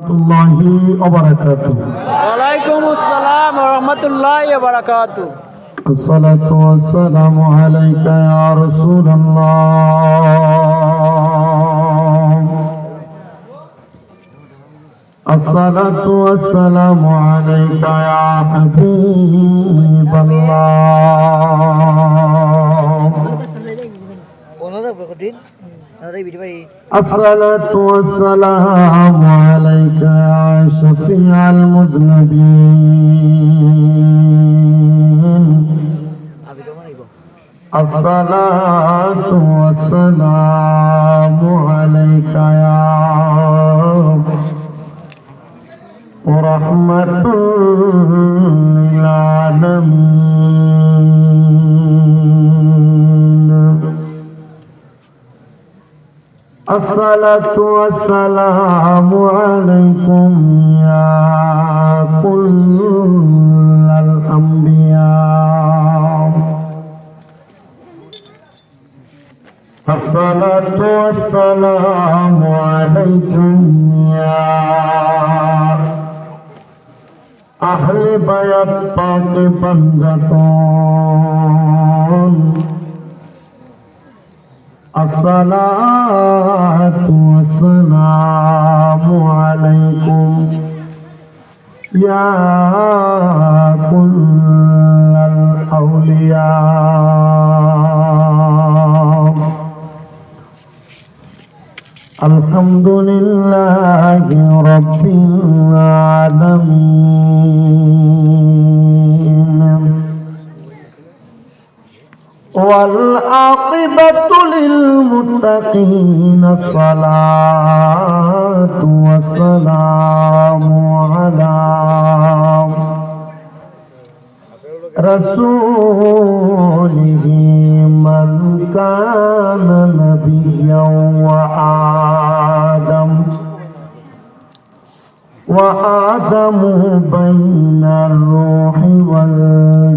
warahmatullahi wabarakatuh. Waalaikumsalam warahmatullahi wabarakatuh. Assalatu wassalamu alayka ya Rasulullah. Assalatu wassalamu alayka ya Habiballah. Assalatu wassalamu alayka ya Syafi'al mudhnibin. Assalatu wassalamu alayka ya rahmatul lil alamin. Assalatu wassalamu alaikum ya kullal anbiya. Assalatu wassalamu alaikum ya ahli bayat pake panjaton. Assalatu wassalamu alaikum ya kullal awliya. Alhamdulillahi rabbil alamin. Wal aqibatu lil muttaqin. Assalatu wassalamu ala rasulihi man kana nabiyyan wa adamu bainar ruhi wal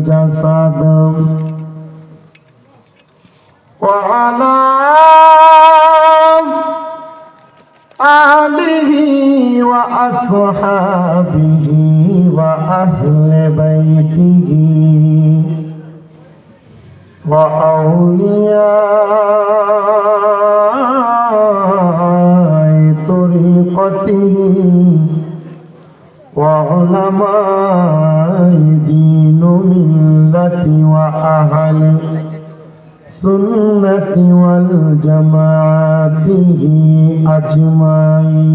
jasad wa ala alihi wa ashabihi wa ahli baitihi wa awliyai tariqatihi wa ulamai dinu millati wa ahli sunnati wal jamaatihi ajmain.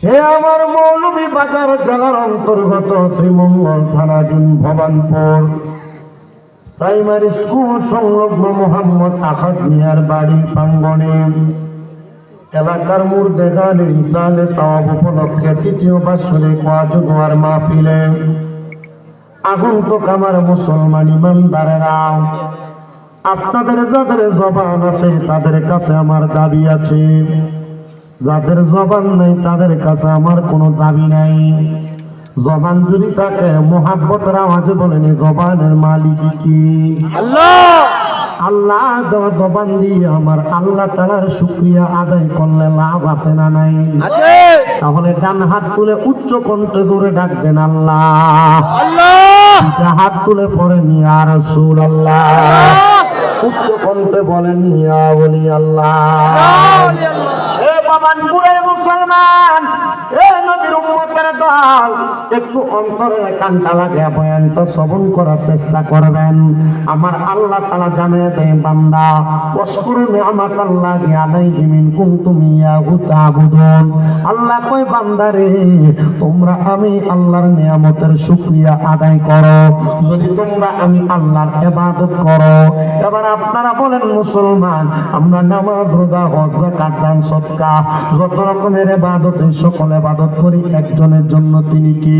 হে আমার মৌলভী বাজার জেলার অন্তর্গত শ্রীমঙ্গল থানাধীন Bhabanpur primary school সংলগ্ন মোহাম্মদ আহাদ মিয়ার বাড়ি প্রাঙ্গণে এলাকার মুর্দেগানের ইসালে সওয়াব উপলক্ষে তৃতীয় বার্ষিক ওয়াজ ও দোয়ার মাহফিলে আগন্তুক আমার মুসলমান ইমানদারেরা, আপনাদের যাদের জবান আছে তাদের কাছে আমার দাবি আছে, যাদের জবান নাই তাদের কাছে আমার কোনো দাবি নাই। জবান যদি থাকে মোহাব্বতের আওয়াজে বলেন জবানের মালিক কি? আল্লাহ। আল্লাহ দেওয়া জবান দিয়ে আমার আল্লাহ তাআলার শুকরিয়া আদায় করলে লাভ আছে না নাই? আছে। তাহলে ডান হাত তুলে উচ্চ কণ্ঠে জোরে ডাকবেন আল্লাহ আল্লাহ। হাত তুলে পড়েন ইয়া রাসূলুল্লাহ, উচ্চ কণ্ঠে বলেন ইয়া ওলি আল্লাহ। এ বাবানপুরের মুসলমান, এ নবীর উম্মতের দল, একটু অন্তরের কানটা লাগে বয়ানটা শ্রবণ করার চেষ্টা করবেন। আমার আল্লাহ তাআলা জানিয়ে দেয় বান্দা ওয়াশকুরু নি'মাতাল্লাহি আলাইহি মিন কুনতুম ইয়াহু তা'বুদুন। আল্লাহ কয় বান্দারে তোমরা আমি আল্লাহর নিয়ামতের শুকরিয়া আদায় করো যদি তোমরা আমি আল্লাহর ইবাদত করো। এবার আপনারা বলেন মুসলমান, আমরা নামাজ রোজা হজ যাকাত দান সদকা যত রকমের ইবাদত সকল ইবাদত করি একজনের জীবনের জন্য তিনি কি?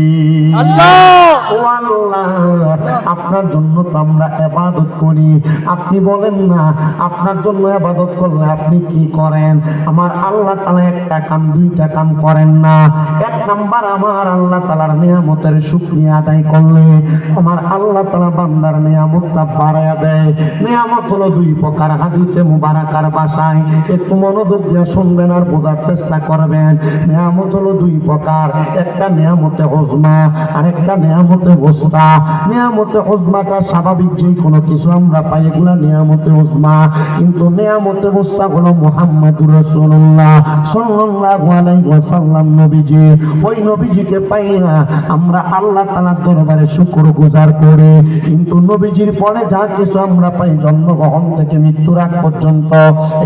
আল্লাহ। ও আল্লাহ, আপনার জন্য তো আমরা ইবাদত করি। আপনি বলেন না আপনার জন্য ইবাদত করলে আপনি কি করেন? আমার আল্লাহ তাআলা একটা কাম দুইটা কাম করেন না। এক নাম্বার, আমার আল্লাহ তাআলার নিয়ামতের শুকরিয়া আদায় করলে আমার আল্লাহ তাআলা বান্দার নিয়ামতটা বাড়ায়া দেয়। নিয়ামত হলো দুই প্রকার, হাদিসে মুবারাকার ভাষায় একটু মনোযোগ দিয়ে শুনবেন আর বোঝার চেষ্টা করবেন। নিয়ামত হলো দুই প্রকার, একটা নিয়ামতে উজমা আর একটা নিয়ামতে ওসতা। নিয়ামতে উজমাটা স্বাভাবিক যে কোনো কিছু আমরা পাই, এগুলা নিয়ামতে উজমা। কিন্তু নিয়ামতে ওসতা হলো মুহাম্মদুর রাসূলুল্লাহ সাল্লাল্লাহু আলাইহি ওয়াসাল্লাম নবীজি। ওই নবীজিকে পাই না আমরা আল্লাহ তাআলার দরবারে শুকরগুজার করি। কিন্তু নবীজির পরে যা কিছু আমরা পাই জন্মগ্রহণ থেকে মৃত্যুর আগ পর্যন্ত,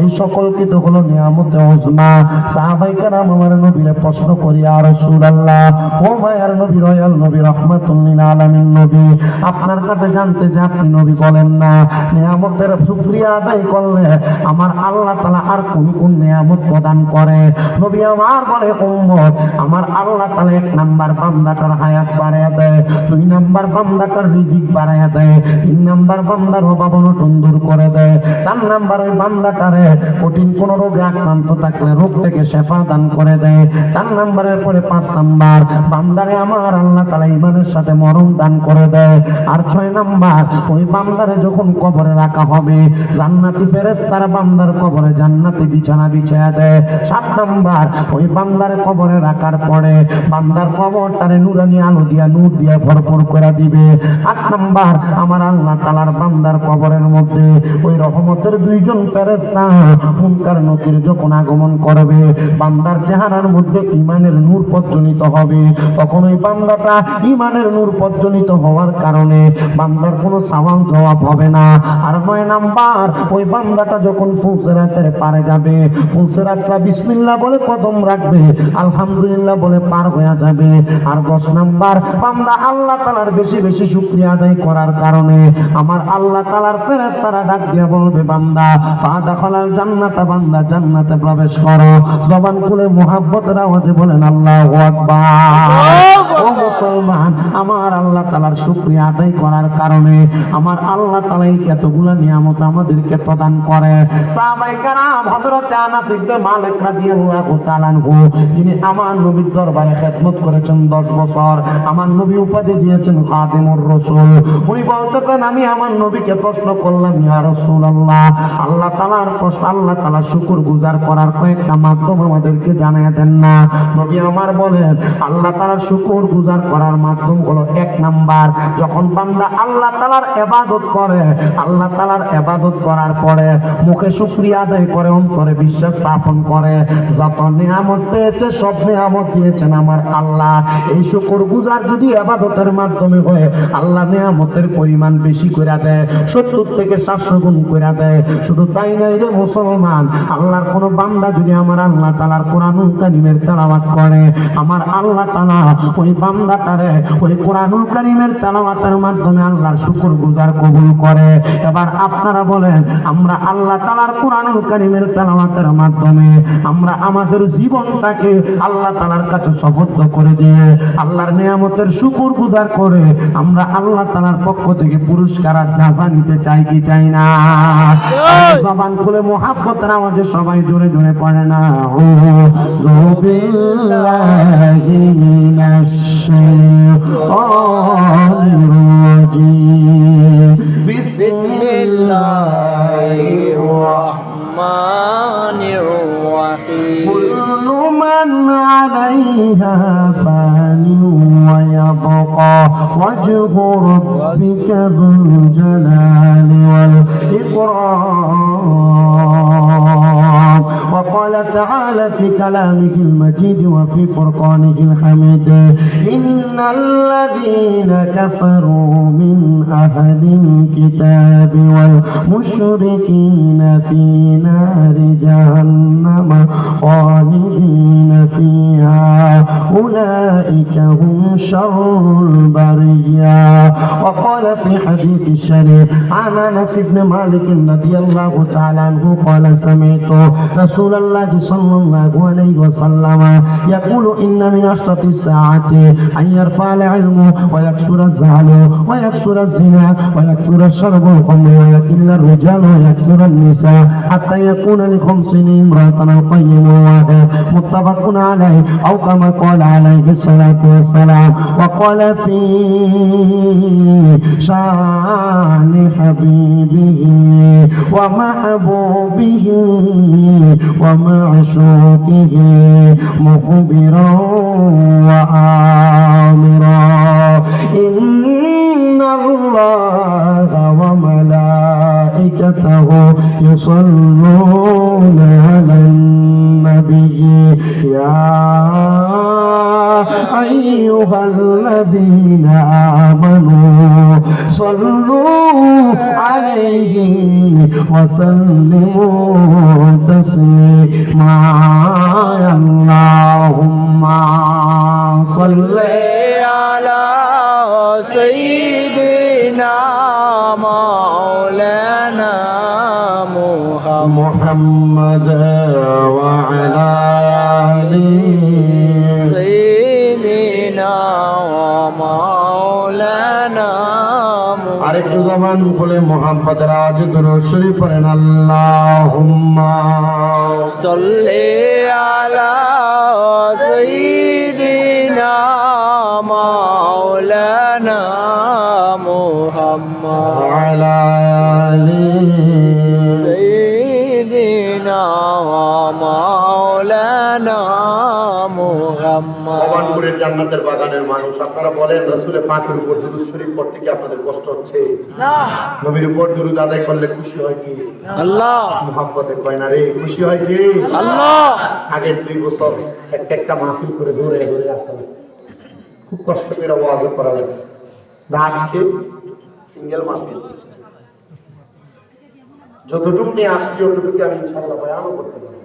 এই সকল কিছু হলো নিয়ামতে উজমা। সাহাবায়ে কেরাম আমার নবীরে প্রশ্ন করি, ইয়া রাসূলুল্লাহ, ও মায়ার নবী, রয়াল নবী, রাহমাতুল লিল আলামিন নবী, আপনার কাছে জানতে যে আপনি নবী বলেন না নিয়ামতের শুকরিয়া আদায় করলে আমার আল্লাহ তাআলা আর কোন কোন নিয়ামত প্রদান করে? নবী আমার বলে, উম্মত, আমার আল্লাহ তাআলা এক নাম্বার বান্দাটার হায়াত বাড়ায়া দেয়, দুই নাম্বার বান্দাটার রিজিক বাড়ায়া দেয়, তিন নাম্বার বান্দার অভাব অনটন দূর করে দেয়, চার নাম্বার ওই বান্দাটারে কঠিন কোন রোগে আক্রান্ত থাকলে রোগ থেকে শেফা দান করে দেয়, চার নাম্বারের পরে পাঁচ নাম্বার বান্দারে আমার আল্লাহ তাআলা ঈমানের সাথে মরণ দান করে দেয়, আর ছয় নাম্বার ওই বান্দারে যখন কবরে রাখা হবে জান্নাতি ফেরেশতারা বান্দার কবরে জান্নাতি বিছানা বিছায়া দেয়, সাত নাম্বার ওই বান্দারে কবরে রাখার পরে বান্দার কবরটারে নুরানি আলো দিয়া নূর দিয়া ভরপুর করে দিবে, আট নাম্বার আমার আল্লাহ তাআলার বান্দার কবরের মধ্যে ওই রহমতের দুইজন ফেরেশতা মুনকার নকির যখন আগমন করবে বান্দার চেহারার মধ্যে ঈমানের নূর প্রজ্বলিত হবে, তখন ওই বান্দাটা ঈমানের নূর প্রজ্বলিত হওয়ার কারণে বান্দার কোনো সওয়াল জবাব হবে না। আর নয় নাম্বার ওই বান্দাটা যখন ফুলসিরাতের পারে যাবে, ফুলসিরাতটা বিসমিল্লাহ বলে কদম রাখবে, আলহামদুলিল্লাহ বলে পার হয়ে যাবে। আর 10 নাম্বার বান্দা আল্লাহ তাআলার বেশি বেশি শুকরিয়া আদায় করার কারণে আমার আল্লাহ তাআলার ফেরেশতারা ডাক দিয়ে বলবে, বান্দা ফাদাখালাল জান্নাতা, বান্দা জান্নাতে প্রবেশ করো। জবান খুলে মুহাব্বতের আওয়াজে বলেন আল্লাহু আকবার। ও মুসলমান, আমার আল্লাহ তাআলার শুকরিয়া আদায় করার কারণে আমার আল্লাহ তাআলা এতগুলা নিয়ামত আমাদেরকে প্রদান করে। সাহাবায়ে কেরাম হযরত আনাস ইবনে মালিক রাদিয়াল্লাহু তাআলা আনহু, যিনি আমার নবীর দরবারে খেদমত করেছেন 10 বছর, আমার নবী উপাধি দিয়েছেন খাদিমুর রাসূল। উনি বলতেছেন, আমি আমার নবীকে প্রশ্ন করলাম, ইয়া রাসূলুল্লাহ, আল্লাহ তাআলার আল্লাহ তাআলা শুকরগুজার করার কয়েকটা মাধ্যম আমাদেরকে জানিয়ে দেন না। নবী আমার বলেন, আল্লাহ তাআলার শুকরগুজার করার মাধ্যম হলো, এক নাম্বার, যখন বান্দা আল্লাহ তাআলার ইবাদত করে, আল্লাহ তাআলার ইবাদত করার পরে মুখে শুকরিয়া আদায় করে, অন্তরে বিশ্বাস স্থাপন করে যত নিয়ামত পেয়েছে সব নিয়ামত দিয়েছেন আমার আল্লাহ। এই শুকরগুজার যদি ইবাদতের মাধ্যমে হয়, আল্লাহ নিয়ামতের পরিমাণ বেশি করে দেয়, 70 থেকে 700 গুণ করে দেয়। শুধু তাই নাই রে মুসলমান, আল্লাহর কোন বান্দা যদি আমার আল্লাহ তাআলার কোরআনুল কারীমের তেলাওয়াত করে, আমার আল্লাহ তাআলা ওই বান্দাটারে ওই কোরআনুল কারীমের তেলাওয়াতের মাধ্যমে আল্লাহর শুকরগুজার কবুল করে। এবার আপনারা বলেন, আমরা আল্লাহ তাআলার কোরআনুল কারীমের তেলাওয়াতের মাধ্যমে আমরা আমাদের জীবনটাকে আল্লাহ তাআলার কাছে সুপর্দ করে দিয়ে আল্লাহর নিয়ামতের শুকরগুজার করে আমরা আল্লাহ তাআলার পক্ষ থেকে পুরস্কার আর জাযা নিতে চাই কি চাই না? জবান খুলে মুহাব্বতের আওয়াজে সবাই জোরে জোরে পড়ে না, আউযু বিল্লাহি মিনাশ শাইতানির রাজীম, বিসমিল্লাহির রহমানির রহিম। কুল্লু মান আলাইহা ফানি ওয়া ইয়াবকা ওয়াজহু রাব্বিকা যুল জালালি ওয়াল ইকরাম। وقال تعالى في كلامه المجيد وفي فرقانه الحميد، إن الذين كفروا من أهل الكتاب والمشركين في نار جهنم خالدين فيها أولئك هم شر البرية. وقال في حديث الشريف عن أنس بن مالك رضي الله تعالى عنه قال سمعت رسول الله صلى الله عليه وسلم يقول إن من أشرط الساعة أن يرفع العلم ويكثر الزهل ويكثر الزنا ويكثر الشرب الخمر ويقل الرجال ويكثر النساء حتى يكون لخمسين امرأة القيم واحد متفق عليه أو كما قال عليه الصلاة والسلام. وقال في شان حبيبه ومحبوبه ومعشوقه مخبرا وآمرا إن الله وملائكته يصلون على النبي يا أيها الذين آمنوا صلوا عليه وسلموا تسليما اللهم صل على سيدنا مولانا محمد وعلى آله سيدنا ومولانا আরেকটু জবান খুলে মোহাম্মদের আওয়াজ দুরূদ শরীফ পড়েন আল্লাহুম্মা সাল্লি আলা সাইয়্যিদিনা মাওলানা মুহাম্মদ ওয়ালা আলিহি সাইয়্যিদিনা মাওলানা মুহাম্মদ। ভবানপুরের জান্নাতের বাগানের মানুষ আপনারা বলেন রাসূলের পাকের উপর দুরূদ শরীফ পড়তে কি আপনাদের কষ্ট হচ্ছে? না। নবীর উপর দুরূদ আদায় করলে খুশি হয় কি? আল্লাহ। মুহাব্বতে কয় না রে, খুশি হয় কি? আল্লাহ। আগের 2 বছর একটা মাহফিল করে দৌড়ে দৌড়ে আসা খুব কষ্ট করে ওয়াজ করা লাগছে, না আজকে সিঙ্গেল মাহফিল যতটুকু নিয়ে আসছি ততটুকু আমি ইনশাআল্লাহ বয়ানও করতে পারবো।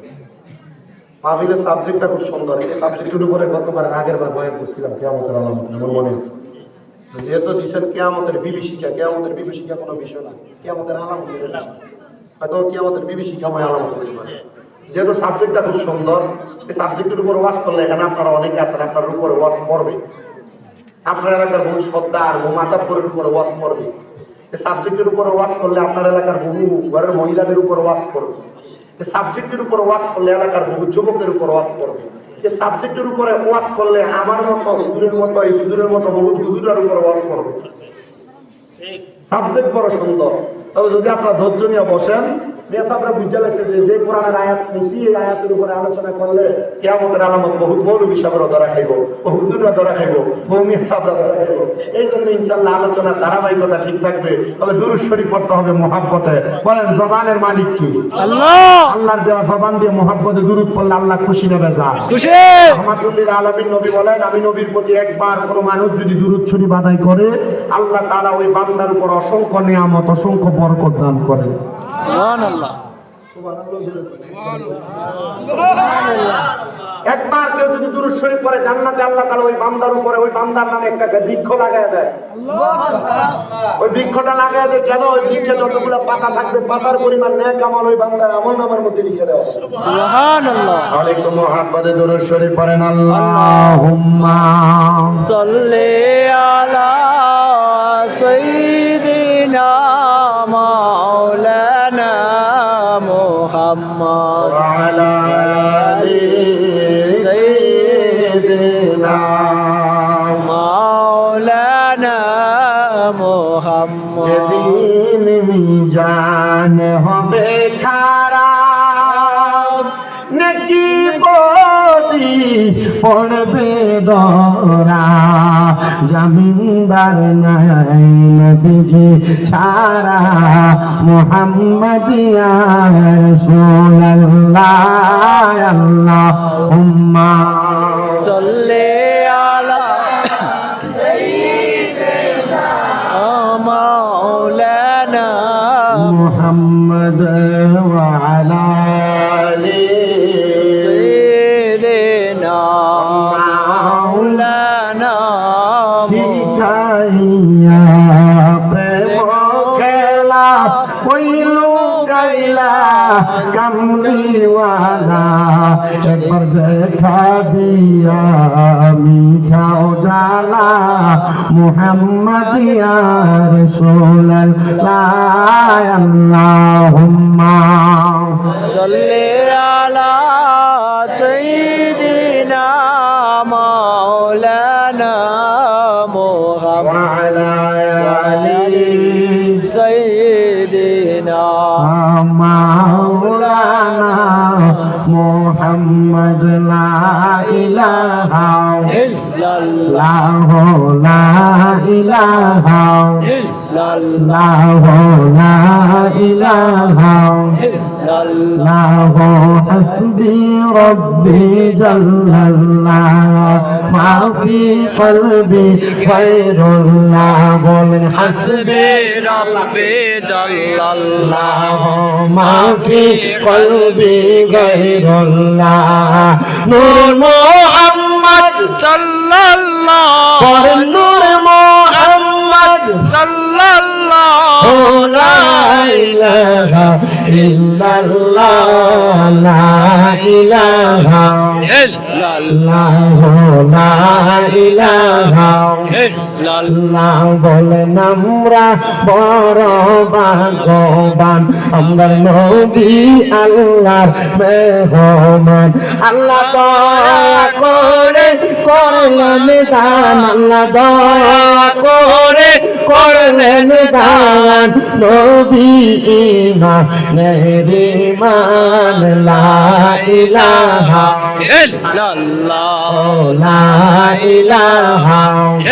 মাহফিলের সাবজেক্টটা খুব সুন্দর, এই সাবজেক্টের উপরে গতবার আগের বার বয়ান করছিলাম কিয়ামতের আলামত, আমার মনে আছে। যেহেতু দিচ্ছেন কিয়ামতের বিভীষিকা, কিয়ামতের বিভীষিকা কোনো বিষয় না, কিয়ামতের আলামত হয়তো কিয়ামতের বিভীষিকাময় আলামত হতে পারে। যেহেতু সাবজেক্টটা খুব সুন্দর, এই সাবজেক্টের উপর ওয়াজ করলে এখানে আপনারা অনেকে আছেন, আপনার উপরে ওয়াজ করবে, আপনার এলাকার বহু সর্দার বহু মাতাপুরের উপরে ওয়াজ করবে। এই সাবজেক্টের উপরে ওয়াজ করলে আপনার এলাকার বহু ঘরের মহিলাদের উপর ওয়াজ করবে। এই সাবজেক্টের উপর ওয়াজ করলে এলাকার বহু যুবকের উপর ওয়াজ করবে। এই সাবজেক্টের উপরে ওয়াজ করলে আমার মতো হুজুরের মতো এই হুজুরের মতো বহু হুজুরের উপর ওয়াজ করবে। সাবজেক্ট বড় সুন্দর, তবে যদি আপনার ধৈর্য নিয়ে বসেন, মেসাবরা বুঝে লাগছে যে কোরআনের আয়াত নিছি, এই আয়াতের উপরে আলোচনা করলে কিয়ামতের আলামত বহুত মৌলবী সাহেবরা ধরা খাইব, বহু হুজুররা ধরা খাইব, বহু মেসাবরা ধরা খাইব। এই জন্য ইনশাআল্লাহ আলোচনার ধারাবাহিকতা ঠিক থাকবে। তবে দুরূদ শরীফ পড়তে হবে মুহাব্বতে। বলেন জবানের মালিক কি? আল্লাহ। আল্লাহর দেওয়া জবান দিয়ে মুহাব্বতে দুরূদ পড়লে আল্লাহ খুশি নেবে যা খুশি। রহমাতুল্লিল আলামিন নবী বলেন, আমি নবীর প্রতি একবার কোনো মানুষ যদি দুরূদ শরীফ আদায় করে আল্লাহ তাআলা ওই বান্দার উপর অসংখ্য নিয়ামত অসংখ্য বরকত দান করেন। সুবহানাল্লাহ। একবার কেউ যদি দুরূদ শরীফ পড়ে জান্নাতে আল্লাহ তাআলা ওই বান্দার উপরে ওই বান্দার নামে একটা বৃক্ষ লাগায় দেয়। ওই বৃক্ষটা লাগায় দেয় কেন? ওই বৃক্ষে যতগুলো পাতা থাকবে পাতার পরিমাণ নেক আমল ওই বান্দার আমলনামার মধ্যে লিখে দেওয়া হবে। সুবহানাল্লাহ। আলাইকুম মুহাব্বতে দুরূদ শরীফ পড়েন আল্লাহুম্মা সাল্লি আলা সাইয়্যিদিনা মাওলানা মুহাম্মদ ওয়ালা আলি সাইয়্যিদিনা মাওলানা মুহাম্মদ। যেদিন মিজান হবে খারাপ, নেকি বদি পড়বে দরা, জামিনদার নাই নবীজি ছাড়া, মুহাম্মাদিয়া রাসূলুল্লাহ আল্লাহুম্মা সাল্লি আলা সাইয়্যিদিনা মাওলানা মুহাম্মদ ওয়া আলা আলি সাইয়্যিদিনা মাওলানা শিখাইয়া वाला एक बार देखा दिया मीठा उजाला मुहम्मद या रसूल अल्लाह अल्लाहुम्मा सल्ले अला सय्यिदिना मौलाना मुहम्मद सय्यिदिना मौलाना मुहम्मद ला इलाहा इल्लल्लाह ला इलाहा इल्लल्लाह ला इलाहा इल्लल्लाह हस्बी रब्बी जल्लल्लाह मा फी क़ल्बी गैरुल्लाह बोलें हस्बी रब्बी जल्लल्लाह मा फी क़ल्बी गैरुल्लाह नूर मुहम्मद सल्लल्लाह और नूर मुहम्मद सल्लल्लाहु ला इलाहा इल्लल्लाह ला इलाहा इल्लल्लाह ला इलाहा ইল্লাল্লাহ বলেন আমরা বড় ভাগ্যবান আমরা নবী আল্লাহর মেহমান আল্লাহ দয়া করে করলেন দান আল্লাহ দয়া করে করলেন দান নবী ইমানের ইমান লা ইলাহা ইল্লাল্লাহ লা ইলাহা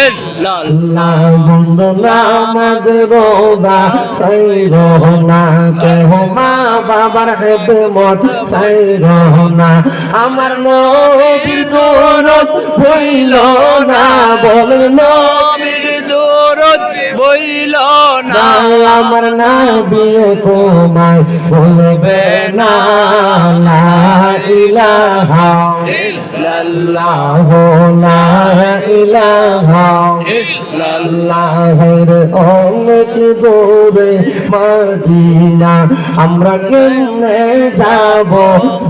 ইল্লাল্লাহ আল্লাহ বন্ধ নামাজ রোজা সাইরো না কেহ মা বাবার খেদমত সাইরো না আমার নবীর দরদ হইল না বল নবীর দরদ বইল না আমার নবী তোমায় বলবে না লা ইলাহা ইল্লাল্লাহ লা ইলাহা ইল্লাল্লাহের অনেক দূরে মদিনা আমরা কেমনে যাব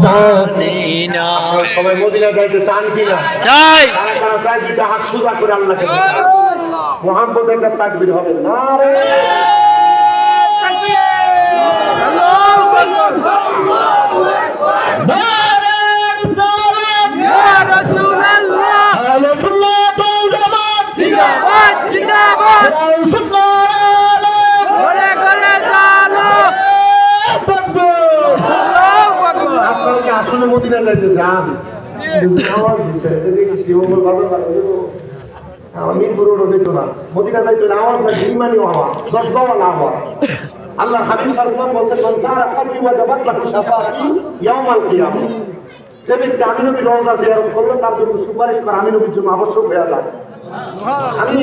জানি না সবাই মদিনা যাইতে চান কিনা চাই তারা চাই দুইটা হাত সোজা করে আল্লাহকে মুহাম্মদ একটা তাকবীর হবে না রে তাকবীর আল্লাহু আকবার ইয়া রাসূলুল্লাহ জিন্দাবাদ জিন্দাবাদ ঘরে ঘরে চালো আল্লাহু আকবার আপনাকে আসলে মদিনা যাইতে চান আওয়াজ দিছে দেখেছি ওমর বাজার আমার মিরপুর রোড যেত না মদিনা যাইতো না আওয়াজ না ইমানি আওয়াজ জজবাওয়ালা আওয়াজ আল্লাহ হাবিব সাল্লাল্লাহু আলাইহি ওয়াসাল্লাম বলেন মান সারা কবরি ওয়াজাবাত লাহু শাফাআতি ইয়াউমাল কিয়ামah যে ব্যক্তি আমি নবীর রওজা জিয়ারত করলো তার জন্য সুপারিশ করা আমি নবীর জন্য আবশ্যক হয়ে যায় আমি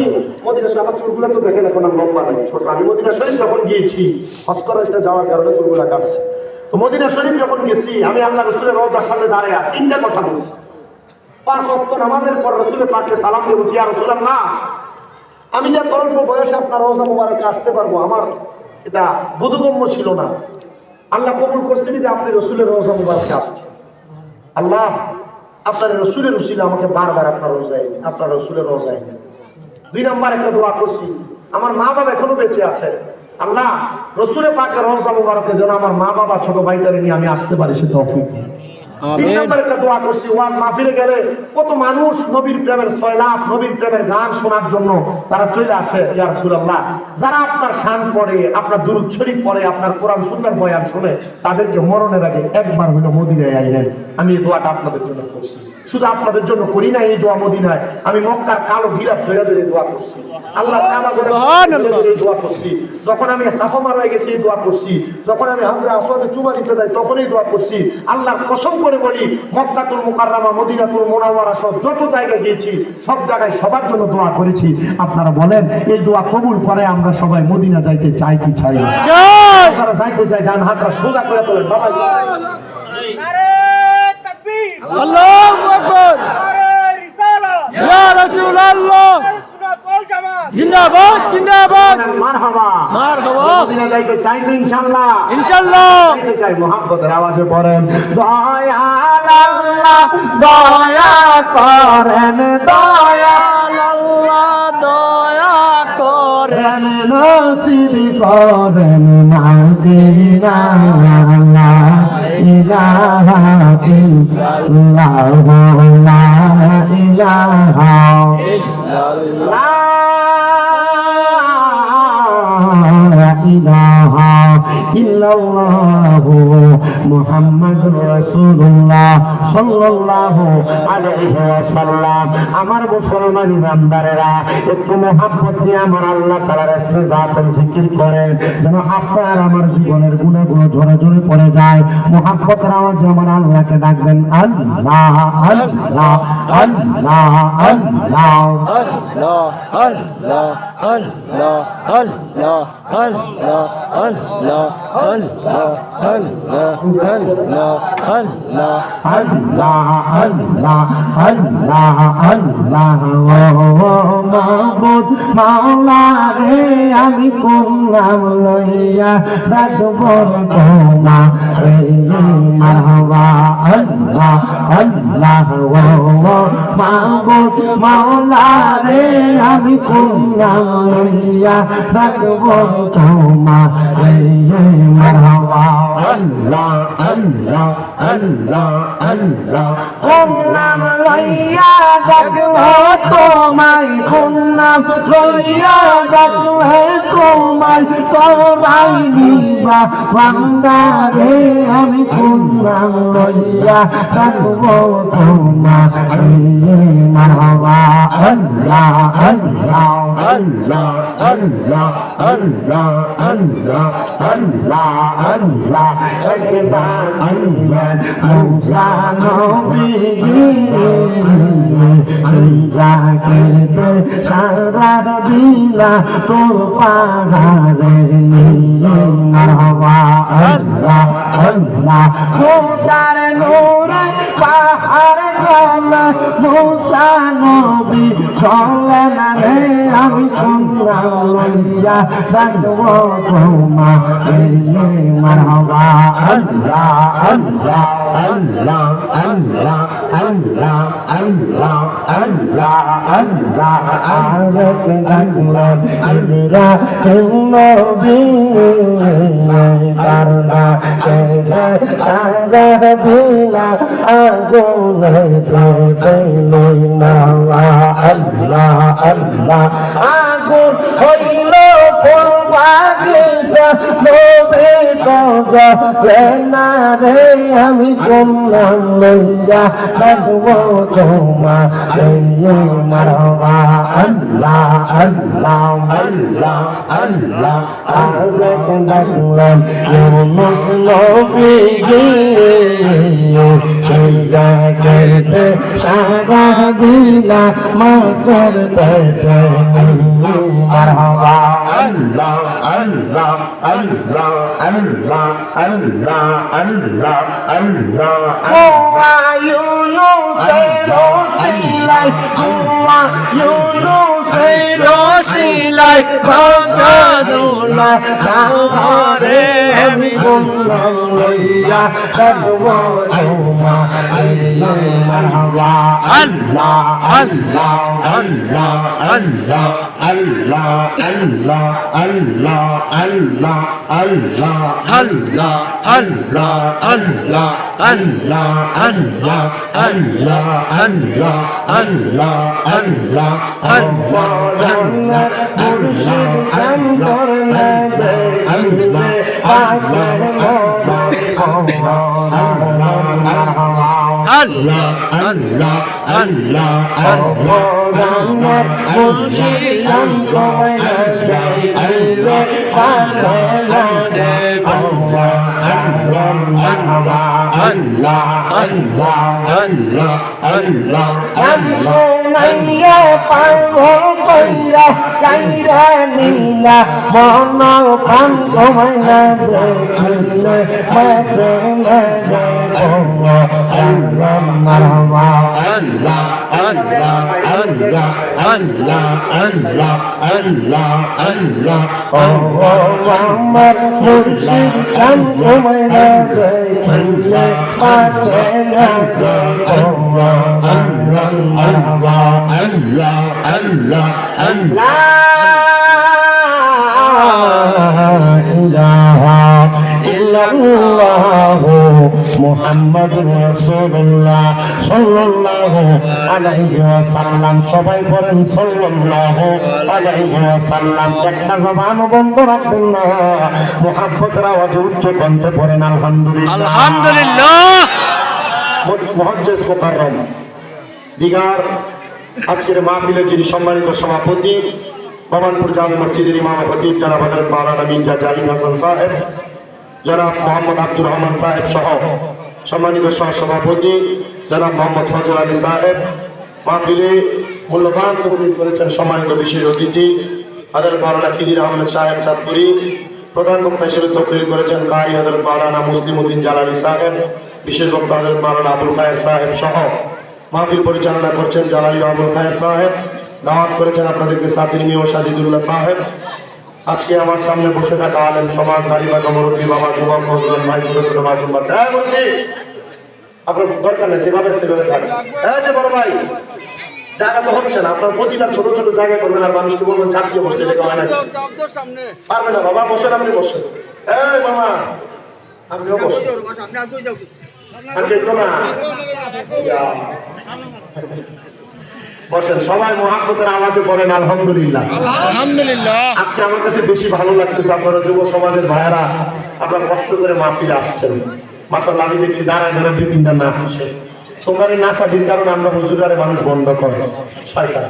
মদিনা শরীফ আমার চুলগুলো তো দেখেন এখন আমি লম্বা নাই ছোট আমি মদিনা শরীফ যখন গিয়েছি হজ করাতে যাওয়ার কারণে চুলগুলো কাটছে তো মদিনা শরীফ যখন গেছি আমি আল্লাহ রাসূলের রওজার সামনে দাঁড়িয়ে তিনটা কথা বলছি 5 ওয়াক্ত নামাজের পর রাসূলের পাকে সালাম দিয়ে বলছি ইয়া রাসূলুল্লাহ আমি যে অল্প বয়সে আপনার রওজা মুবারকে আসতে পারবো আমার এটা বোধগম্য ছিল না আল্লাহ কবুল করছেন যে আপনি রাসূলের রওজা মুবারকে আসছেন আল্লাহ আপনার রাসূলের উসিলা আমাকে বারবার আপনার রাসূলের রওজায় 2 নাম্বার একটা দোয়া করছি আমার মা বাবা এখনো বেঁচে আছে আল্লাহ রাসূলের পাকের রওজা মুবারকে যেন আমার মা বাবা ছোট ভাইটারে নিয়ে আমি আসতে পারি সে তৌফিক দিন 3 নাম্বার একটা দোয়া করছি ওয়ান মাহফিলে গেলে কত মানুষ নবীর প্রেমের সয়লাব নবীর প্রেমের গান শোনার জন্য তারা চলে আসে ইয়া রাসূলুল্লাহ যারা আপনার শান পড়ে আপনার দুরূদ শরীফ পড়ে আপনার কোরআন সুন্নাহর বয়ান শুনে তাদেরকে মরণের আগে একবার হলো মদিনায় আইলেন আমি এই দোয়াটা আপনাদের জন্য করছি শুধু আপনাদের জন্য করি না এই দোয়া মদিনায় আমি মক্কার কালো গিরাফ ধরে ধরে দোয়া করছি আল্লাহ সুবহানাল্লাহ দোয়া করছি যখন আমি সাফা মারওয়ায় গেছি এই দোয়া করছি যখন আমি হাজরা আসওয়াদে চুমা দিতে যাই তখনই দোয়া করছি আল্লাহর কসম করে বলি মক্কাতুল মুকাররমা মদিনাতুল মুনাওয়ারা সব যত জায়গায় গিয়েছি সব জায়গায় সবার জন্য দোয়া করেছি আপনারা বলেন এই দোয়া কবুল করে আমরা সবাই মদিনা যাইতে চাই কি চাই না চাই যারা যাইতে চাই ডান হাতটা সোজা করে তোলেন বাবা নারে তাকবীর আল্লাহু আকবার নারে রিসালাত ইয়া রাসূলুল্লাহ সুন্নাত ওয়াল জামাত জিন্দাবাদ জিন্দাবাদ জিন্দাবাদ মারহাবা মারহাবা মদিনা যাইতে চাই তো ইনশাআল্লাহ ইনশাআল্লাহ যাইতে চাই মোহাম্মতের আওয়াজে পড়েন দয়াল আল্লাহ দয়া করেন দয়াল আল্লাহ দয়া করেন নসিব করেন মদিনা লা ইলাহা ইল্লাল্লাহ লা ইলাহা ইলাহা ইল্লাল্লাহু মুহাম্মাদুর রাসূলুল্লাহ সাল্লাল্লাহু আলাইহি ওয়াসাল্লাম। আমার মুসলমান ইমানদারেরা একটু মুহাব্বত দিয়ে আমার আল্লাহ তাআলার ইসমে জাতের জিকির করেন, যেন আপনার আমার জীবনের গুনাহগুলো ঝরে ঝরে পড়ে যায়। মুহাব্বতের আওয়াজে আমার আল্লাহকে ডাকবেন আল্লাহ আল্লাহ আল্লাহ আল্লাহ। আল্লাহ আল্লাহ আল্লাহ আল্লাহ আল্লাহ আল্লাহ আল্লাহ আল্লাহ আল্লাহ আল্লাহ আল্লাহ আল্লাহ আল্লাহ আল্লাহ ও মাবুদ মাওলা রে আমি কোন নাম লইয়া ডাকব তোমা রে মারহাবা আল্লাহ আল্লাহ ও মাবুদ মাওলা রে আমি কোন নাম লইয়া ডাকব তোমা রে মারহাবা আল্লাহ আল্লাহ আল্লাহ আল্লাহ কোন নাম লইয়া ডাকবো তোমায় কোন নাম লইয়া ডাকলে তোমায় তোরাই নিবা বান্দারে আমি কোন নাম লইয়া ডাকবো তোমায় মারহাবা আল্লাহ আল্লাহ আল্লাহ আল্লাহ আল্লাহ আল্লাহ আল্লাহ আল্লাহ একবার আল্লাহ মুসা নবীজি রাখতে সারা দিলা তোর পাহাড়ে মারহাবা আল্লাহ আল্লাহ মুসার নূরে পাহাড় গলা মুসা নবী চলেন রে আমি তোমরা লইয়া ডাকবো তোমা মারহাবা আল্লাহ আল্লাহ আল্লাহ আল্লাহ আল্লাহ আল্লাহ আল্লাহ আল্লাহ আরেক ডাকলাম আমরা নবী কারনা কেলে সারা দিলা আগুনে তোতে লইনা আল্লাহ আল্লাহ আগুন হইল ফুল বাগিচা নবী কজা লেনা রে আমি কোন লইয়া ডাকবো তোমা মারহাবা আল্লাহ আল্লাহ আল্লাহ আল্লাহ আরেক ডাকলাম মুসলবীজি সেই ডাকেতে সারা দিলা মাসর পেটে মারহাবা আল্লাহ আল্লাহ আল্লাহ আল্লাহ আল্লাহ আল্লাহ আল্লাহ রসিলাই বাজাদুলা ঘরে আমি বললাম লইয়া ডাকবো তোমা মারহাবা আল্লাহ আল্লাহ আল্লাহ আল্লাহ আল্লাহ আল্লাহ আল্লাহ আল্লাহ আল্লাহ আল্লাহ আল্লাহ আল্লাহ আল্লাহ আল্লাহ আল্লাহ আল্লাহ আল্লাহ আল্লাহ আল্লাহ মুর্শিদ কান্তর না দে আল্লাহ বাজার আল্লাহ আল্লাহ আল্লাহ আল্লাহ মুর্শিদ কান্তর না দে আল্লাহ বাজার আল্লাহ আল্লাহ আল্লাহ আল্লাহ আল্লাহ আল্লাহ সোনাইয়া পাগল কইরা কাইরা নীলা মন প্রাণ তোমায় না দেখিলে বাঁচে না রে আল্লাহ মারহাবা আল্লাহ আল্লাহ আল্লাহ আল্লাহ আল্লাহ আল্লাহ আল্লাহ ও আমার মুর্শিদ জান তোমায় না দেখলে আছে না আল্লাহ আল্লাহ আল্লাহ আল্লাহ আল্লাহ আল্লাহ ইলাহা ইল্লাল্লাহু মুহাম্মাদুর রাসূলুল্লাহ সাল্লাল্লাহু আলাইহি ওয়াসাল্লাম সবাই বলেন সাল্লাল্লাহু আলাইহি ওয়াসাল্লাম একটা জবান বন্ধ রাখবেন না মুহাব্বতের আওয়াজে উচ্চ কণ্ঠে পড়েন আলহামদুলিল্লাহ আলহামদুলিল্লাহ মুহাজ্জিজ মুকাররম দিগার আজকের মাহফিলের যিনি সম্মানিত সভাপতি ভবানপুর জামে মসজিদের ইমাম ও খতিব জনাব হযরত মাওলানা মির্জা জাহিদ হাসান সাহেব জনাব মোহাম্মদ আব্দুর রহমান সাহেব সহ সম্মানিত সহসভাপতি জনাব মোহাম্মদ ফজল আলী সাহেব মাহফিলে মূল্যবান তকরীর করেছেন সম্মানিত বিশেষ অতিথি হযরত মাওলানা খিদির আহমেদ সাহেব চাঁদপুরি প্রধান বক্তা হিসেবে তকরীর করেছেন কারি হযরত মাওলানা মুসলিম উদ্দিন জালালী সাহেব বিশেষ বক্তা হযরত মাওলানা আবুল খায়ের সাহেব সহ মাহফিল পরিচালনা করছেন জালালী আবুল খায়ের সাহেব দাওয়াত করেছেন আপনাদেরকে সাতির মিয়া শাহিদুল্লাহ সাহেব আজকে আমার সামনে বসে থাকা আলেম সমাজ নারী বা মুরব্বী বাবা যুবক নজরুল ভাই ছোট ছোট মাসুম বাচ্চা হ্যাঁ বলছি আপনার দরকার নেই সেভাবে থাকবে হ্যাঁ যে বড় ভাই জায়গা তো হচ্ছে না আপনার প্রতিবার ছোট ছোট জায়গা করবেন আর মানুষকে বলবেন চাপিয়ে বসতে এটা হয় না পারবে না বাবা বসেন আপনি বসেন এই মামা আপনিও বসেন আমি দেখবো না বসেন সবাই মুহাব্বতের আওয়াজে পড়েন আলহামদুলিল্লাহ আলহামদুলিল্লাহ আজকে আমার কাছে বেশি ভালো লাগতেছে আপনারা যুব সমাজের ভাইয়েরা আপনারা কষ্ট করে মাহফিলে আসছেন মাশাআল্লাহ আমি দেখছি দাঁড়ায় দাঁড়ায় দুই তিনটা নাচছে তোমার এই নাচাটির কারণে আমরা হুজুরারে মানুষ বন্ধ করে শয়তান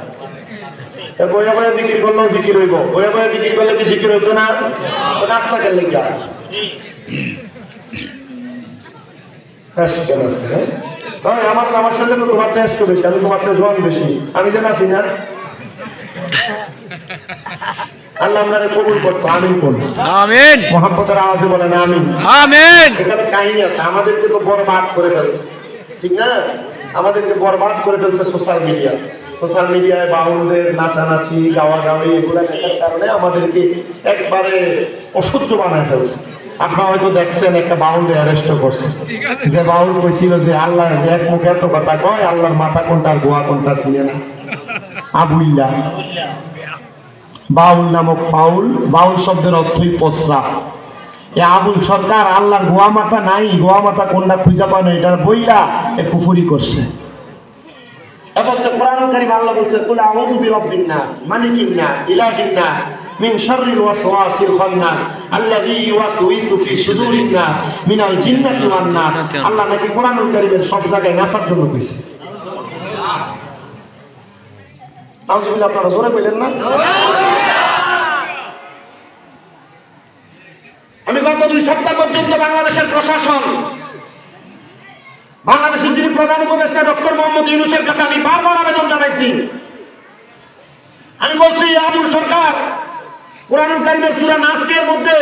বইয়া বইয়া জিকির করলেও জিকির হইব বইয়া বইয়া জিকির করলে কি জিকির হইতো না নাচটা কেন লেগে কেন আছে আমার সঙ্গে তো তোমার টেস্ট বেশি আমি তোমার জোয়ান বেশি আমি যে নাচি না আল্লাহ আপনারা কবুল করতো আমিন করুন আমিন মুহাব্বতের আওয়াজে বলেন আমিন আমিন এখানে কাহিনী আছে আমাদেরকে তো বরবাদ করে ফেলছে ঠিক না আমাদেরকে বরবাদ করে ফেলছে সোশ্যাল মিডিয়ায় বাউলদের নাচানাচি গাওয়াগাওয়ি এগুলো দেখার কারণে আমাদেরকে একবারে অসহ্য বানায় ফেলছে আপনারা হয়তো দেখছেন একটা বাউলদের অ্যারেস্ট করছে যে বাউল কইছিল যে আল্লাহ যে এক মুখে এত কথা কয় আল্লাহর মাথা কোনটা আর গোয়া কোনটা ছিল না আবুল্লাহ বাউল নামক ফাউল বাউল শব্দের অর্থই পসরা এ আবুল সরকার আল্লাহর গোয়া মাথা নাই গোয়া মাথা কোনটা খুঁজে পায় না এটা বইলা এ কুফরি করছে এবং সে কোরআনুল কারীম আল্লাহ বলছে কুল আউযু বিরাব্বিন নাস মালিকিন নাস ইলাহিন নাস মিন শাররিল ওয়াসওয়াসিল খান্নাস আল্লাযী ইউওয়াসওয়িসু ফি সুদুরিন নাস মিনাল জিন্নাতি ওয়ান নাস আল্লাহ নাকি কোরআনুল কারীমের সব জায়গায় নাসার জন্য কইছে নাউজুবিল্লাহ আপনারা জোরে কইলেন না আমি গত 2 সপ্তাহ পর্যন্ত বাংলাদেশের প্রশাসন বাংলাদেশের যিনি প্রধান উপদেষ্টা ডক্টর মোহাম্মদ ইউনূসের কাছে আমি বারবার আবেদন জানাইছি আমি বলছি আবুল সরকার কোরআনুল কারীমের সূরা নাসের মধ্যে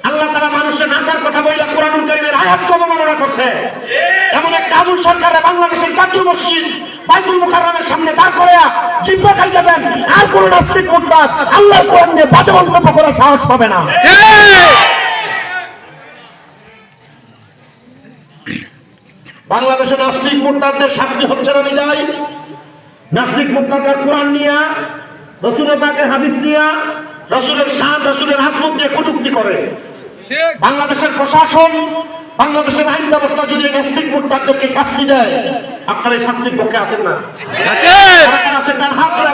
আল্লাহ তাআলা মানুষের নাচার কথা বইলা কোরআনুল কারীমের আয়াতকে অবমাননা করছে এমন একটা আবুল সরকার বাংলাদেশের জাতীয় মসজিদ বাইতুল মুকাররমের সামনে দাঁড় করায়া জিব্বা খাইতে দেন আর কোন নাস্তিক মুরতাদ আল্লাহর কোরআন নিয়ে বাজে মন্তব্য করার সাহস পাবে না বাংলাদেশে নাস্তিক মুরতাদদের শাস্তি হচ্ছে না বিদায় নাস্তিক মুরতাদরা কোরআন নিয়া রাসূলের পাকের হাদিস নিয়া রাসূলের শান রাসূলের আজমত নিয়ে কটূক্তি করে বাংলাদেশের প্রশাসন বাংলাদেশের আইন ব্যবস্থা যদি নাস্তিক মুরতাদদেরকে শাস্তি দেয় আপনারা এই শাস্তির পক্ষে আছেন না আছেন তার হাত ধরে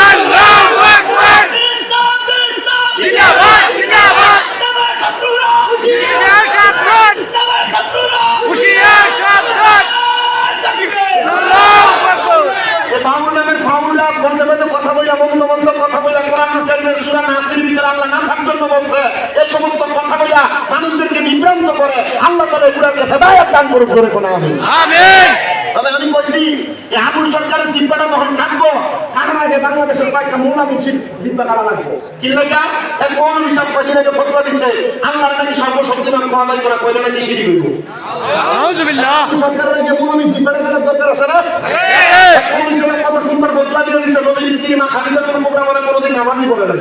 আল্লাহু আকবার জিন্দাবাদ জিন্দাবাদ হুশিয়ার সাবধান হুশিয়ার সাবধান আল্লাহু আকবার এই বাউল নামের ফাউলা বন্ধে বন্ধে কথা বইলা বন্ধ কথা বইলা কোরআনুল কারীমের সূরা নাসের ভিতরে আল্লাহ নাসার জন্য বলছে এই সমস্ত কথা বইলা মানুষদেরকে বিভ্রান্ত করে আল্লাহ তাআলা এগুলোকে হেদায়েত দান করুক জোরে কোন আমিন আমিন তবে আমি বলছি এই আবুল সরকারের জিব্বাটা তখন কাটবো, কাটার আগে বাংলাদেশের কয়েকটা মৌলানা জিব্বা কাটা লাগবে। কি লাগা? এক মৌলভী সাহেব কয়দিন আগে ফতোয়া দিছে আল্লাহর নাকি সর্বশক্তিমান কোয়ালাই করা কইলে নাকি শিরিক হইব। নাউজুবিল্লাহ। আবুল সরকারের আগে মৌলভী জিব্বাটা কাটার দরকার আছে না? এক মৌলভী সাহেব কত সুন্দর ফতোয়া দিয়ে দিছে, নবীর স্ত্রী মা খাদিজা কোন কোবরা মানে কোনোদিন নামাজই পড়ে নাই।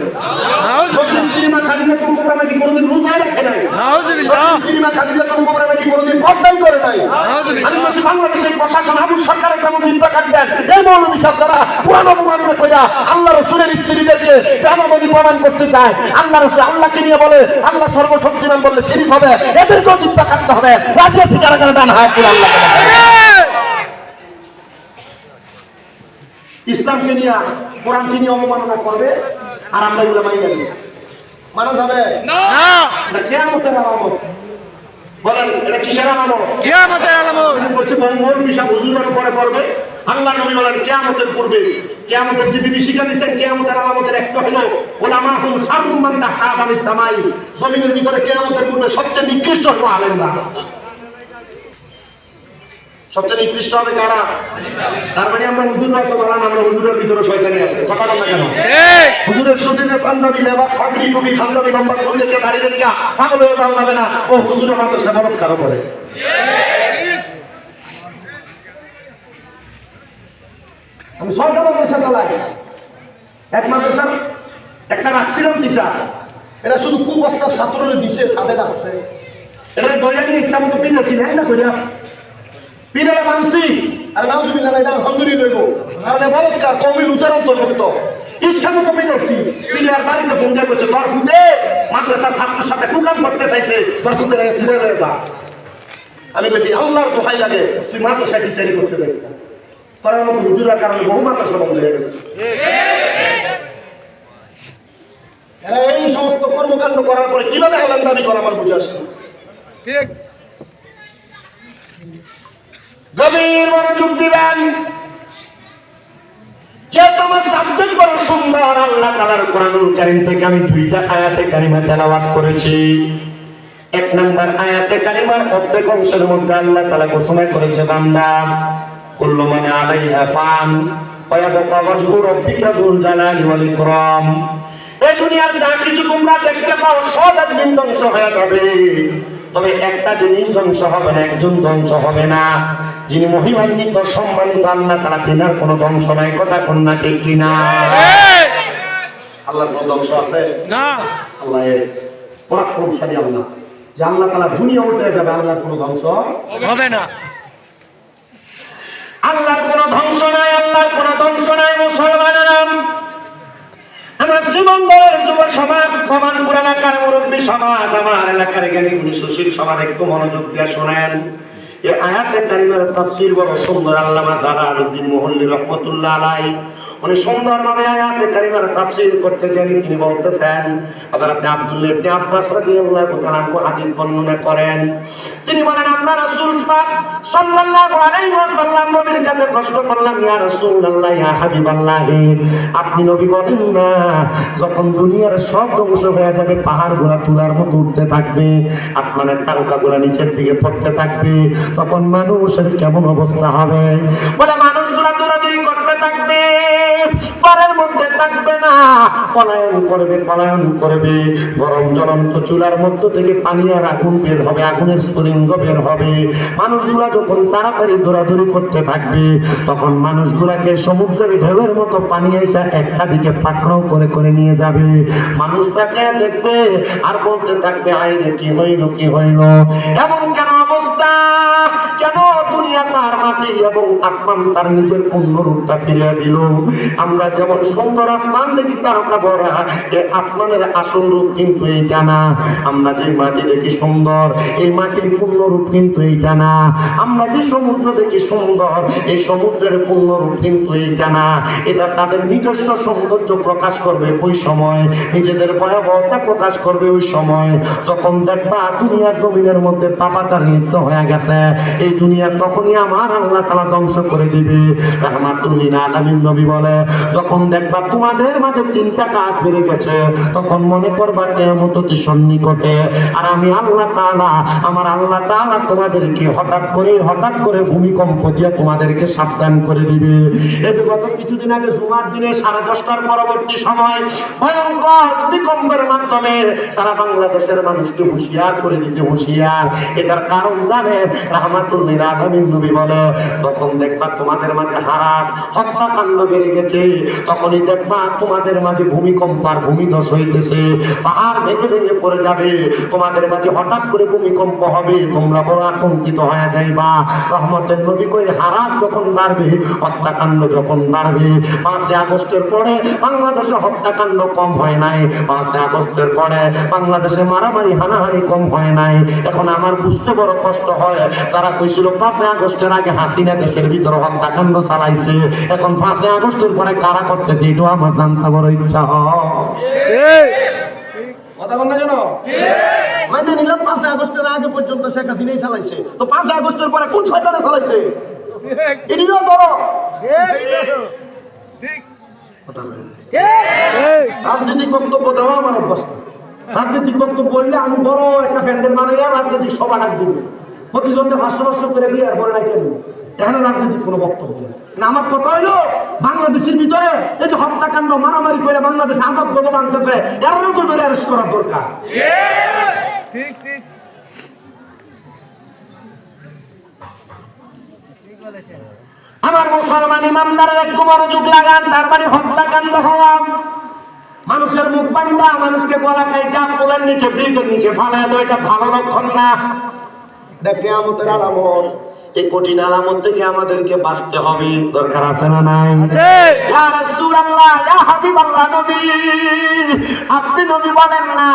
নবীর স্ত্রী মা খাদিজা কোন কোবরা নাকি কোনোদিন রোজা রাখে নাই। নাউজুবিল্লাহ। নবীর স্ত্রী মা খাদিজা কোন কোবরা নাকি কোনোদিন পর্দাই করে নাই। আমি বলছি বাংলাদেশের প্রশাসন আবুল সরকারের কেমন জিব্বা কাটবেন? এই মৌলভী সাহেব যারা পুরানো প্রমাণে কইরা আল্লাহ রাসূলের স্ত্রীদেরকে প্রেমবাদী প্রমাণ করতে চায়, আল্লাহ রাসূল আল্লাহকে নিয়ে বলে আল্লাহ সর্বশক্তিমান বললে শিরিক হবে, এদেরকেও জিব্বা কাটতে হবে। রাজি আছে কারা কারা? ডান হাত তুলে আল্লাহ। ইসলামকে নিয়ে কোরআনকে নিয়ে অবমাননা করবে আর আমরা এগুলো মানি না, মানা যাবে না। এটা কিয়ামতের আলামত। বলেন এটা কিসের আলামত? কিয়ামতের আলামত। বলছে মৌলভী সাহেব হুজুরের উপরে পড়বে। আল্লাহ নবী বলেন কিয়ামতের পূর্বে, কিয়ামতের যে বিভীষিকা দিচ্ছেন কিয়ামতের আলামতের একটা হলো উলামাহুম শাররুম মান তাহতা আযামিস সামাই, জমিনের ভিতরে কিয়ামতের পূর্বে সবচেয়ে নিকৃষ্ট হলো আলেমরা। সবচেয়ে নিকৃষ্ট হবে কারা? তার মানে আমরা হুজুররা তো বলেন আমরা হুজুরের ভিতরে শয়তানি আছে, কথা বল না কেন? হুজুরের শরীরে পাঞ্জাবি লেবাস ফাগরি টুপি খানদানি লম্বা শরীরকে দাঁড়িয়ে দেখা পাগল হয়ে যাওয়া যাবে না। ও হুজুরের মাদ্রাসা বরফ কারো করে। আমি 6টা মাদ্রাসা চালাই, এক মাদ্রাসার একটা রাখছিলাম টিচার, এটা শুধু কুপ্রস্তাব ছাত্ররা দিছে, সাথে ডাকছে, এটা দয়া নিয়ে ইচ্ছা মতো পিনেছি না কইরা পিনে মানছি। আর নাউজুবিল্লাহ এটা আলহামদুলিল্লাহ লইব, কারণ বলৎকার কমিল উত্তর অন্তর্ভুক্ত। ইচ্ছা মতো পিনেছি, পিনে আর বাড়িতে ফোন দিয়ে কইছে তোর ফুদে মাদ্রাসার ছাত্রের সাথে কুকাম করতে চাইছে, তোর ফুদে ফিরে হয়ে যা। আমি বলি আল্লাহর দোহাই লাগে, তুই মাদ্রাসা টিচারি করতে চাইছিস না, কারণ হুজুরের কারণে বহু মাদ্রাসা বন্ধ হয়ে গেছে। এরা এই সমস্ত কর্মকাণ্ড করার পরে কিভাবে আলেম দাবি করা আমার বুঝে আসে ঠিক। গভীর মনোযোগ দিবেন। যে তোমার সাবজেক্ট বড় সুন্দর, আল্লাহ তাআলার কোরআনুল কারীম থেকে আমি 2টা আয়াতে কারিমা তেলাওয়াত করেছি। 1 নম্বর আয়াতে কারিমার অর্ধেক অংশের মধ্যে আল্লাহ তাআলা ঘোষণা করেছে বান্দা কুল্লু মান আলাইহা ফান ওয়া ইয়াবকা ওয়াজহু রাব্বিকা যুল জালালি ওয়াল ইকরাম। এই দুনিয়ার যা কিছু তোমরা দেখতে পাও সব একদিন ধ্বংস হয়ে যাবে, তবে একটা জিনিস ধ্বংস হবে না, একজন ধ্বংস হবে না, যিনি মহিমান্বিত সম্মানিত আল্লাহ তাআলা, তিনার কোনো ধ্বংস নাই। কথা কোন না ঠিক কিনা? আল্লাহর কোনো ধ্বংস আছে না। আল্লাহ পরাক্রমশালী আল্লাহ, যে আল্লাহ তাআলা দুনিয়া উল্টে যাবে, আল্লাহর কোনো ধ্বংস হবে না। আল্লাহর কোনো ধ্বংস নাই, আল্লাহর কোনো ধ্বংস নাই। মুসলমানেরা, আমার জীবনভরের যুব সমাজ, ভবানপুর এলাকার মুরব্বী সমাজ, আমার এলাকার জ্ঞানী গুণী সুশীল সমাজ, একটু মনোযোগ দিয়ে শোনেন। এই আয়াতে কারিমার তাফসীর বড় সুন্দর। আল্লামা জালালউদ্দিন মুহল্লী রাহমাতুল্লাহ আলাইহি উনি সুন্দরভাবে আয়াতে কারিমার তাফসীর করতে জানেন। তিনি বলতেছেন, হযরত আব্দুল্লাহ ইবনে আব্বাস রাদিয়াল্লাহু তাআলা হাদিস বর্ণনা করেন। তিনি বলেন, আমরা রাসূল সাল্লাল্লাহু আলাইহি ওয়াসাল্লাম নবীর কাছে প্রশ্ন করলাম, ইয়া রাসূলুল্লাহ, ইয়া হাবিবাল্লাহ, আপনি নবী বলেন না যখন দুনিয়ার সব ধ্বংস হয়ে যাবে, পাহাড়গুলো তুলার মতো উঠতে থাকবে, আসমানের তারকাগুলো নিচের দিকে পড়তে থাকবে, তখন মানুষের কেমন অবস্থা হবে? বলে মানুষগুলো দৌড়াদৌড়ি করতে থাকবে, পরের মধ্যে থাকবে না, পলায়ন করবে। গরম জ্বলন্ত চুলার মধ্য থেকে পানি আর আগুন বের হবে, আগুনের স্ফুলিঙ্গ বের হবে। মানুষগুলা যখন তাড়াতাড়ি দৌড়াদৌড়ি করতে থাকবে, তখন মানুষগুলাকে সমুদ্রের ঢেউয়ের মতো পানি এসে একটা দিকে পাকড়াও করে করে নিয়ে যাবে। মানুষটাকে দেখবে আর বলতে থাকবে, আইরে কি হইল, এমন কেন অবস্থা? কেন দুনিয়া তার মাটি এবং আসমান তার নিজের পূর্ণ রূপটা ফিরিয়ে দিল? আমরা যেমন সুন্দর আসমান দেখি তারকা ভরা, এই আসমানের আসল রূপ কিন্তু এইটা না। আমরা যে মাটি দেখি সুন্দর, এই মাটির পূর্ণ রূপ কিন্তু এইটা না। আমরা যে সমুদ্র দেখি সুন্দর, এই সমুদ্রের পূর্ণ রূপ কিন্তু এইটা না। এটা তাদের নিজস্ব সৌন্দর্য প্রকাশ করবে ওই সময়, নিজেদের ভয়াবহতা প্রকাশ করবে ওই সময় যখন দেখবা দুনিয়ার জমিনের মধ্যে পাপাচার লিপ্ত হয়ে গেছে। এই দুনিয়া তখনই আমার আল্লাহ তাআলা ধ্বংস করে দিবে। রাহমাতুল লিল আলামিন নবী বলে, যখন দেখবা তোমাদের মাঝে তিনটা কাজ বেড়ে গেছে, তখন মনে করবা কিয়ামত অতি সন্নিকটে। আর আমি আল্লাহ তাআলা, আমার আল্লাহ তাআলা তোমাদেরকে হঠাৎ করে ভূমিকম্প দিয়ে তোমাদেরকে সাবধান করে দিবে। এই গত কিছুদিন আগে জুমার দিনে 10:30টার পরবর্তী সময় ভয়ঙ্কর ভূমিকম্পের মাধ্যমে সারা বাংলাদেশের মানুষকে হুঁশিয়ার করে দিতে, হুঁশিয়ার। এটার কারণ জানেন? রাহমাতুল লিল আলামিন নবী বলে, তখন দেখবা তোমাদের মাঝে হারাজ হত্যাকাণ্ড বেড়ে গেছে, তখনই দেখবা তোমাদের মাঝে ভূমিকম্প আর ভূমিধস হইতেছে, পাহাড় ভেঙে ভেঙে পড়ে যাবে, তোমাদের মাঝে হঠাৎ করে ভূমিকম্প হবে, তোমরা বড় আতঙ্কিত হয়ে যাইবা। রহমতের নবী কই, হারাজ যখন বাড়বে, হত্যাকাণ্ড যখন বাড়বে। 5 আগস্টের পরে বাংলাদেশে হত্যাকাণ্ড কম হয় নাই, 5 আগস্টের পরে বাংলাদেশে মারামারি হানাহানি কম হয় নাই। এখন আমার বুঝতে বড় কষ্ট হয়, তারা কইছিল 5 আগস্টের আগে হাসিনা দেশের ভিতরে হত্যাকাণ্ড চালাইছে, এখন 5 আগস্টের পরে কারা করতেছে, এটা আমার জানতে বড় ইচ্ছা হয়। কথা বন্ধ কেন? মানে নিলাম 5 আগস্টের আগে পর্যন্ত শেখ হাসিনাই চালাইছে, তো 5 আগস্টের পরে কোন শয়তানে চালাইছে? এটিও বড় কথা বলেন। রাজনৈতিক বক্তব্য দেওয়া আমার অভ্যাস না। রাজনৈতিক বক্তব্য বললে আমি বড় একটা প্যান্ডেল বানাইয়া রাজনৈতিক সভা ডাক দিব, প্রতিজনকে 500 করে দিয়ে আর বলে নাই কেন, এখানে রাজনৈতিক কোনো বক্তব্য না। আমার কথা হইলো, বাংলাদেশের ভিতরে এই যে হত্যাকাণ্ড মারামারি করে বাংলাদেশ আজাব গত বানতেছে, এরও তো ধরে অ্যারেস্ট করার দরকার। ঠিক ঠিক আমার মুসলমান ইমানদারের একটু মনোযোগ লাগান। তার মানে হত্যাকাণ্ড হওয়া, মানুষের মুখ বান্ধা, মানুষকে গলা কাইটা পোলের নিচে, ব্রিজের নিচে ফালায় দেওয়া, এটা ভালো লক্ষণ না। এটা কিয়ামতের আলামত। এই কঠিন আলামত থেকে আমাদেরকে বাঁচতে হবে, দরকার আছে না নাই? ইয়া রাসূলুল্লাহ, ইয়া হাবিবাল্লাহ নবী, আপনি নবী বলেন না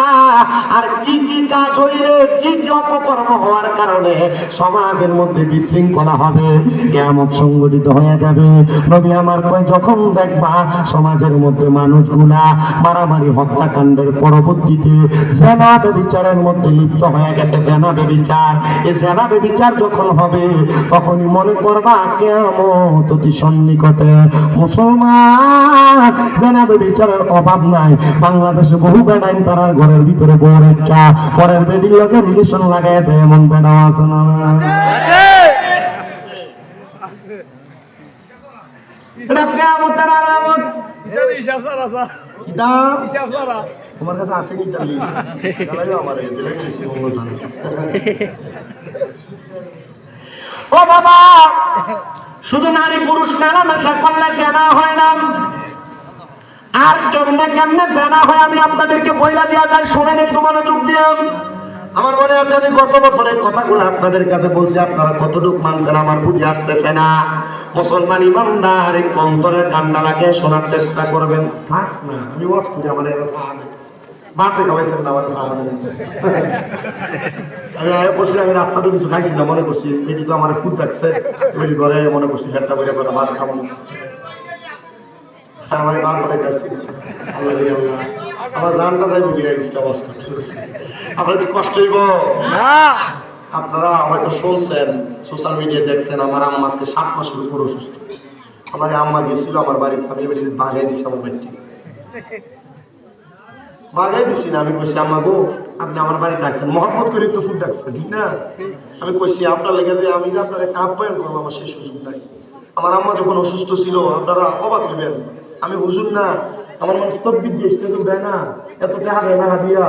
আর কি কি কাজ হইলে, কি কি অপকর্ম হওয়ার কারণে সমাজের মধ্যে বিশৃঙ্খলা হবে, কিয়ামত সংঘটিত হয়ে যাবে। নবী আমার কয়, যখন দেখবা সমাজের মধ্যে মানুষগুলা মারামারি হত্যাকাণ্ডের পরবর্তীতে জেনা ব্যভিচারের মধ্যে লিপ্ত হয়ে গেছে, জেনা ব্যভিচার, এই জেনা ব্যভিচার যখন হবে, তখনই মনে করবা কিয়ামত অতি সন্নিকটে। মুসলমান, জেনা ব্যভিচারের অভাব নাই। বাংলাদেশে বহু বেড়াইন তারার ঘরের ভিতরে বউ রেখা পরের বেডির লোকের রিলেশন লাগাই দেয়, এমন বেড়াও আছে না? এটা কিয়ামতের আলামত। হিসাব সারা স্যার, কিতাব হিসাব সারা তোমার কাছে আছে কি? ও বাবা, শুধু নারী পুরুষ মেলামেশা করলে জানা হয় না, আর কেমনে কেমনে জানা হয় আমি আপনাদেরকে বইলা দেওয়া যায়, শুনেন একটু মনোযোগ দিয়ে। আমার মনে আছে আমি গত বছরের কথাগুলো আপনাদের কাছে বলছি, আপনারা কতটুকু মানছেন আমার বুঝে আসতেছে না। মুসলমান ইমানদার একটু অন্তরের ঠান্ডা লাগে শোনার চেষ্টা করবেন। থাক না, আমি ওয়াজ করি, আমার মাতে খাওয়াইছেন না, আমার আমি বসে, আমি রাস্তাতে কিছু খাইছি না, মনে করছি এটি তো আমার ফুড রাখছে, এটি ঘরে মনে করছি ফ্যাটটা বইটা করে ভাত খাবো, আমার ভাত বাড়াই যাচ্ছি, আমার জানটা যাই বুঝিয়ে গেছি অবস্থা। আপনার কি কষ্ট হইব? আপনারা হয়তো শুনছেন, সোশ্যাল মিডিয়া দেখছেন, আমার আম্মাকে 7 মাসের উপর অসুস্থ। আমার আম্মা গেছিল আমার বাড়ির ফ্যামিলি বাগাই দিচ্ছে, আমার বাড়ি থেকে বাগাই দিছি না। আমি কইছি, আম্মা গো, আপনি আমার বাড়িতে আসছেন, মহব্বত করে একটু ফুড রাখছেন, ঠিক না? আমি কইছি আপনার লেগে যে আমি যে আপনার একটা আপ্যায়ন করবো, আমার সেই সুযোগ নাই। আমার আম্মা যখন অসুস্থ ছিল, আপনারা অবাক হইবেন, আমি হুজুর না, আমার মানুষ তকবির দিয়ে স্টেজে দেয় না, এত টাকা দেয় না দিয়া।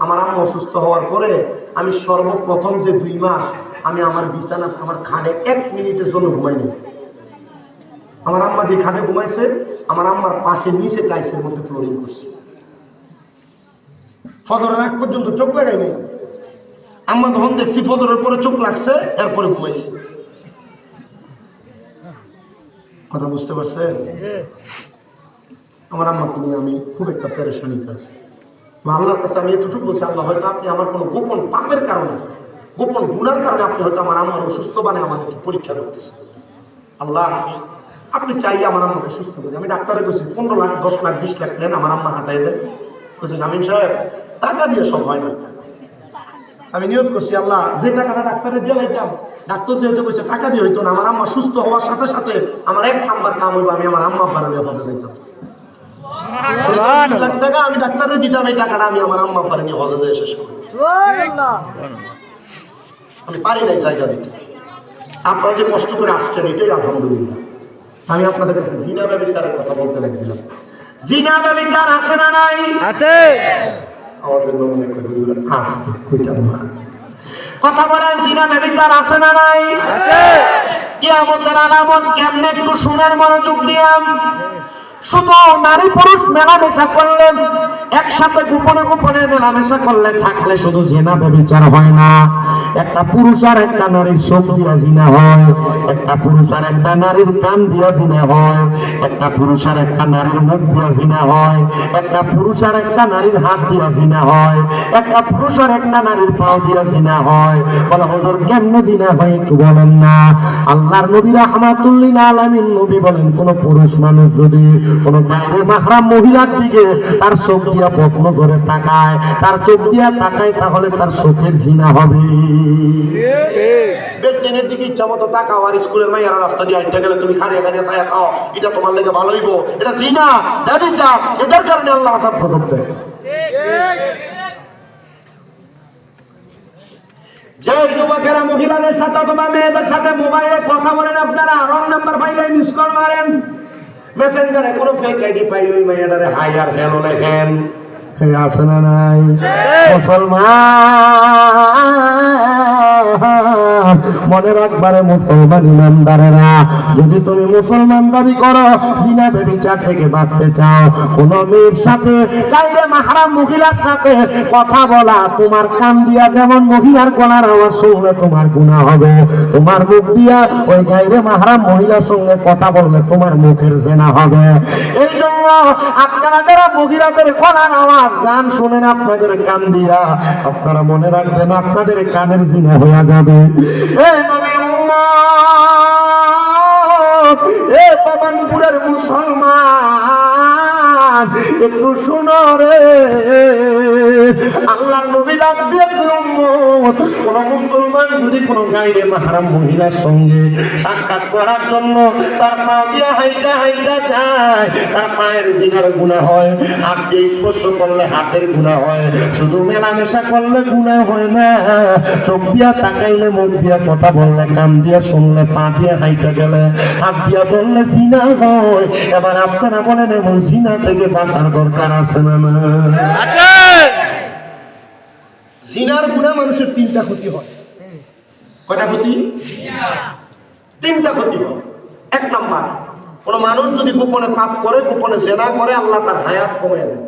আমার আম্মা অসুস্থ হওয়ার পরে আমি সর্বপ্রথম যে 2 মাস আমি আমার বিছানা, আমার খাটে 1 মিনিটের জন্য ঘুমাইনি। আমার আম্মা যে খাটে ঘুমাইছে, আমার আম্মার পাশে নিচে টাইসের মধ্যে ফ্লোরিং করছে। ফজরের আগ পর্যন্ত চোখ লাগাইনি। আম্মা যখন দেখছি ফজরের পরে চোখ লাগছে, এরপরে ঘুমাইছে। কথা বুঝতে পারছেন? আমার আম্মাকে নিয়ে আমি খুব একটা পেরেশানিতে আছি। আল্লাহর কাছে আমি এতটুকু বলছি, আল্লাহ হয়তো আপনি আমার কোনো গোপন পাপের কারণে, গোপন গুনার কারণে আপনি হয়তো আমার আম্মার অসুস্থ বানিয়ে আমাদেরকে পরীক্ষা করতেছেন। আল্লাহ, আপনি চাইলে আমার আম্মাকে সুস্থ করি। আমি ডাক্তারে বলছি 15 লাখ 10 লাখ 20 লাখ নেন, আমার আম্মা হাঁটাই দেন। বলছে শামীম সাহেব, টাকা দিয়ে সব হয় না। আমি নিয়ত করছি আল্লাহ যে টাকাটা ডাক্তারের দিয়ে লাইতাম, ডাক্তার যেহেতু বলছে টাকা দিয়ে হইতো না, আমার আম্মা সুস্থ হওয়ার সাথে সাথে আমার 1 নাম্বার কাম হইব, আমি আমার আম্মা আব্বার নিয়ে হজে যাইতাম। 20 লাখ টাকা আমি ডাক্তারে দিতাম, এই টাকাটা আমি আমার আম্মা আব্বার নিয়ে হজে যেয়ে শেষ করি। আমি পারি নাই জায়গা দিতে। আপনারা যে কষ্ট করে আসছেন এটাই আলহামদুলিল্লাহ। আমি আপনাদের কাছে জিনা ব্যবচারের কথা বলতে লাগছিলাম। জিনা ব্যবচার আছে না নাই? আছে। আমাদের মনে করে হুজুর আসতে কইতাম না। কথা বলেন, জিনা ব্যবচার আছে না নাই? আছে। কিয়ামতের আলামত কেমনে একটু শুনার মনোযোগ দিয়াম। শুধু নারী পুরুষ মেলামেশা করলেন, একসাথে গোপনে গোপনে মেলামেশা করলে থাকলে শুধু জিনা ব্যভিচার হয় না, একটা পুরুষ আর একটা নারীর চোখ দিয়া জিনা হয়, একটা পুরুষ আর একটা নারীর কান দিয়া জিনা হয়, একটা পুরুষ আর একটা নারীর মুখ দিয়া জিনা হয়, একটা পুরুষ আর একটা নারীর হাত দিয়া জিনা হয়, একটা পুরুষ আর একটা নারীর পাও দিয়া জিনা হয়। বলে হুজুর কেমনে জিনা হয় একটু বলেন না। আল্লাহর নবী রাহমাতুল্লিল আলামিন নবী বলেন, কোন পুরুষ মানুষ যদি কোন গায়রে মাহরাম মহিলার দিকে তার চোখ দিয়া বক্ন করে তাকায়, তার চোখ দিয়া তাকায়, তাহলে তার চোখের জিনা হবে। বেডটেনের দিকে ইচ্ছা মতো তাকাও, আর স্কুলের মাইয়ারা রাস্তা দিয়ে হাঁটতে গেলে তুমি খাড়িয়ে খাড়িয়ে তাকায় খাও, এটা তোমার লেগে ভালো হইব, এটা জিনা ব্যভিচার। এটার কারণে আল্লাহ আযাব করবে। যে যুবকেরা মহিলাদের সাথে অথবা মেয়েদের সাথে মোবাইলে কথা বলেন, আপনারা রং নাম্বার পাইলে মিস কল মারেন, মেসেঞ্জারে কোনো ফেক আইডি পাইলে ওই মেয়েটারে হাই আর হ্যালো লেখেন, আছে না নাই? মুসলমান মনে রাখবারে, মুসলমান ইমানদারেরা, যদি তুমি মুসলমান দাবি করো, জিনা ব্যভিচার থেকে বাঁচতে চাও, কোন মেয়ের সাথে গায়রে মাহরাম মহিলার সাথে কথা বলা, তোমার কান দিয়া যেমন মহিলার গলার আওয়াজ শুনলে তোমার গুনাহ হবে, তোমার মুখ দিয়া ওই গায়রে মাহরাম মহিলার সঙ্গে কথা বললে তোমার মুখের জিনা হবে। এই জন্য আপনারা যারা মহিলাদের গলার আওয়াজ গান শুনেন আপনাদের কান দিয়া, আপনারা মনে রাখবেন আপনাদের কানের জিনা হয়ে যাবে। এই নবীর উম্মত, এই পাবনপুরের মুসলমান, একটু শুনো রে, আল্লাহর নবী ডাক দিয়ে উম্মত, কোন মুসলমান যদি কোন গায়রে মাহরাম মহিলার সঙ্গে সাক্ষাৎ করার জন্য তার পা দিয়ে হাইটা হাইটা যায়, তার পায়ের জিনার গুনাহ হয়, হাত দিয়ে স্পর্শ করলে হাতের গুনাহ হয়, শুধু মেলামেশা করলে গুনাহ হয় না, চোখ দিয়া তাকাইলে, মুখ দিয়া কথা বললে, কান দিয়া শুনলে, পা দিয়ে হাইটা গেলে, হাত দিয়া বললে জিনা হয়। এবার আপনারা বলেন, এমন জিনা থেকে বাঁচার দরকার আছে না? আছে। জিনার গুনাহ মানুষের 3টা ক্ষতি হয়। কয়টা ক্ষতি? 3টা ক্ষতি হয়। 1 নাম্বার, কোন মানুষ যদি গোপনে পাপ করে, গোপনে জিনা করে, আল্লাহ তার হায়াত কমিয়ে দেয়।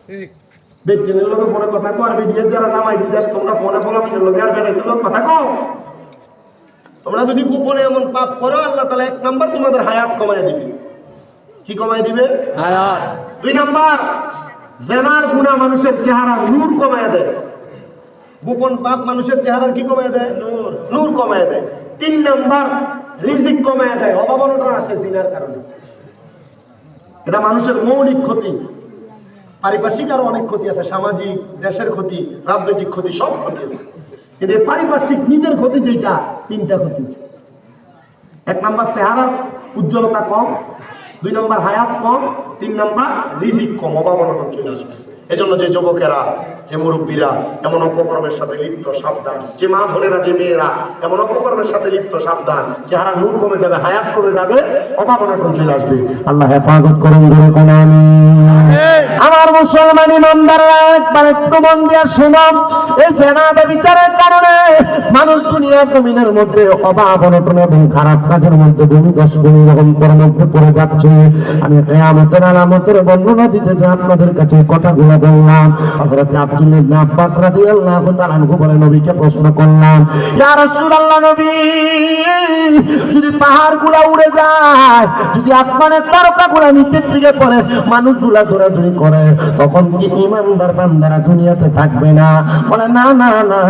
ঠিক। বেটিনের লোকে ফোনে কথা কো, আর বিডিএর যারা জামাই দিদাস তোমরা ফোনে ফোলাফিনের লোকে আর বেটাইতে লোক কথা কো। তোমরা যদি গোপনে এমন পাপ করো, আল্লাহ তাআলা 1 নাম্বার তোমাদের হায়াত কমিয়ে দিবে। কি কমিয়ে দিবে? হায়াত। 2 নাম্বার, জিনার গুনাহ মানুষের চেহারা নূর কমিয়ে দেয়। গোপন পাপ মানুষের চেহারার কি কমিয়ে দেয়? নূর কমিয়ে দেয়। 3 নাম্বার, রিজিক কমিয়ে দেয়। অভাব অনটন আসে জিনার কারণে। এটা মানুষের মৌলিক ক্ষতি। পারিপার্শ্বিক আরো অনেক ক্ষতি আছে, সামাজিক, দেশের ক্ষতি, রাজনৈতিক ক্ষতি, সব ক্ষতি আছে। কিন্তু পারিপার্শ্বিক নিজের ক্ষতি যেটা, 3টা ক্ষতি। 1 নাম্বার চেহারার উজ্জ্বলতা কম, 2 নাম্বার হায়াত কম, 3 নাম্বার রিজিক কম, অভাব অনটন চলে আসবে। এজন্য যে যুবকেরা, যে মুরব্বীরা এমন অপকর্মের সাথে লিপ্ত, সাবধান। যে মা বোনেরা, যে মেয়েরা এমন অপকর্মের সাথে লিপ্ত, সাবধান। চেহারা নূর কমে যাবে, হায়াত কমে যাবে, অভাব অনটন চলে আসবে। আল্লাহ হেফাজত করুন, বলে কোন আমার মুসলমান ইমানদাররা একবার একটু মন দিয়া শুনো। এই জিনা ব্যভিচারের কারণে মানুষ দুনিয়ার জমিনের মধ্যে অভাব অনটন এবং খারাপ কাজের মধ্যে ভূমিকম্পের মধ্যে পড়ে যাচ্ছে। আমি কিয়ামতের আলামতের বর্ণনা দিতে যে আপনাদের কাছে কথাগুলো বললাম। হযরত আব্দুল্লাহ ইবনে আব্বাস রাদিয়াল্লাহু তাআলা আনহু বলে, নবীকে প্রশ্ন করলাম, ইয়া রাসূলুল্লাহ, নবী, যদি পাহাড়গুলো উড়ে যায়, যদি আসমানের তারকাগুলো নিচের দিকে পড়ে, মানুষগুলা দৌড়াদৌড়ি করে, তখন কি ইমানদার বান্দারা দুনিয়াতে থাকবে না? বলে, না না না,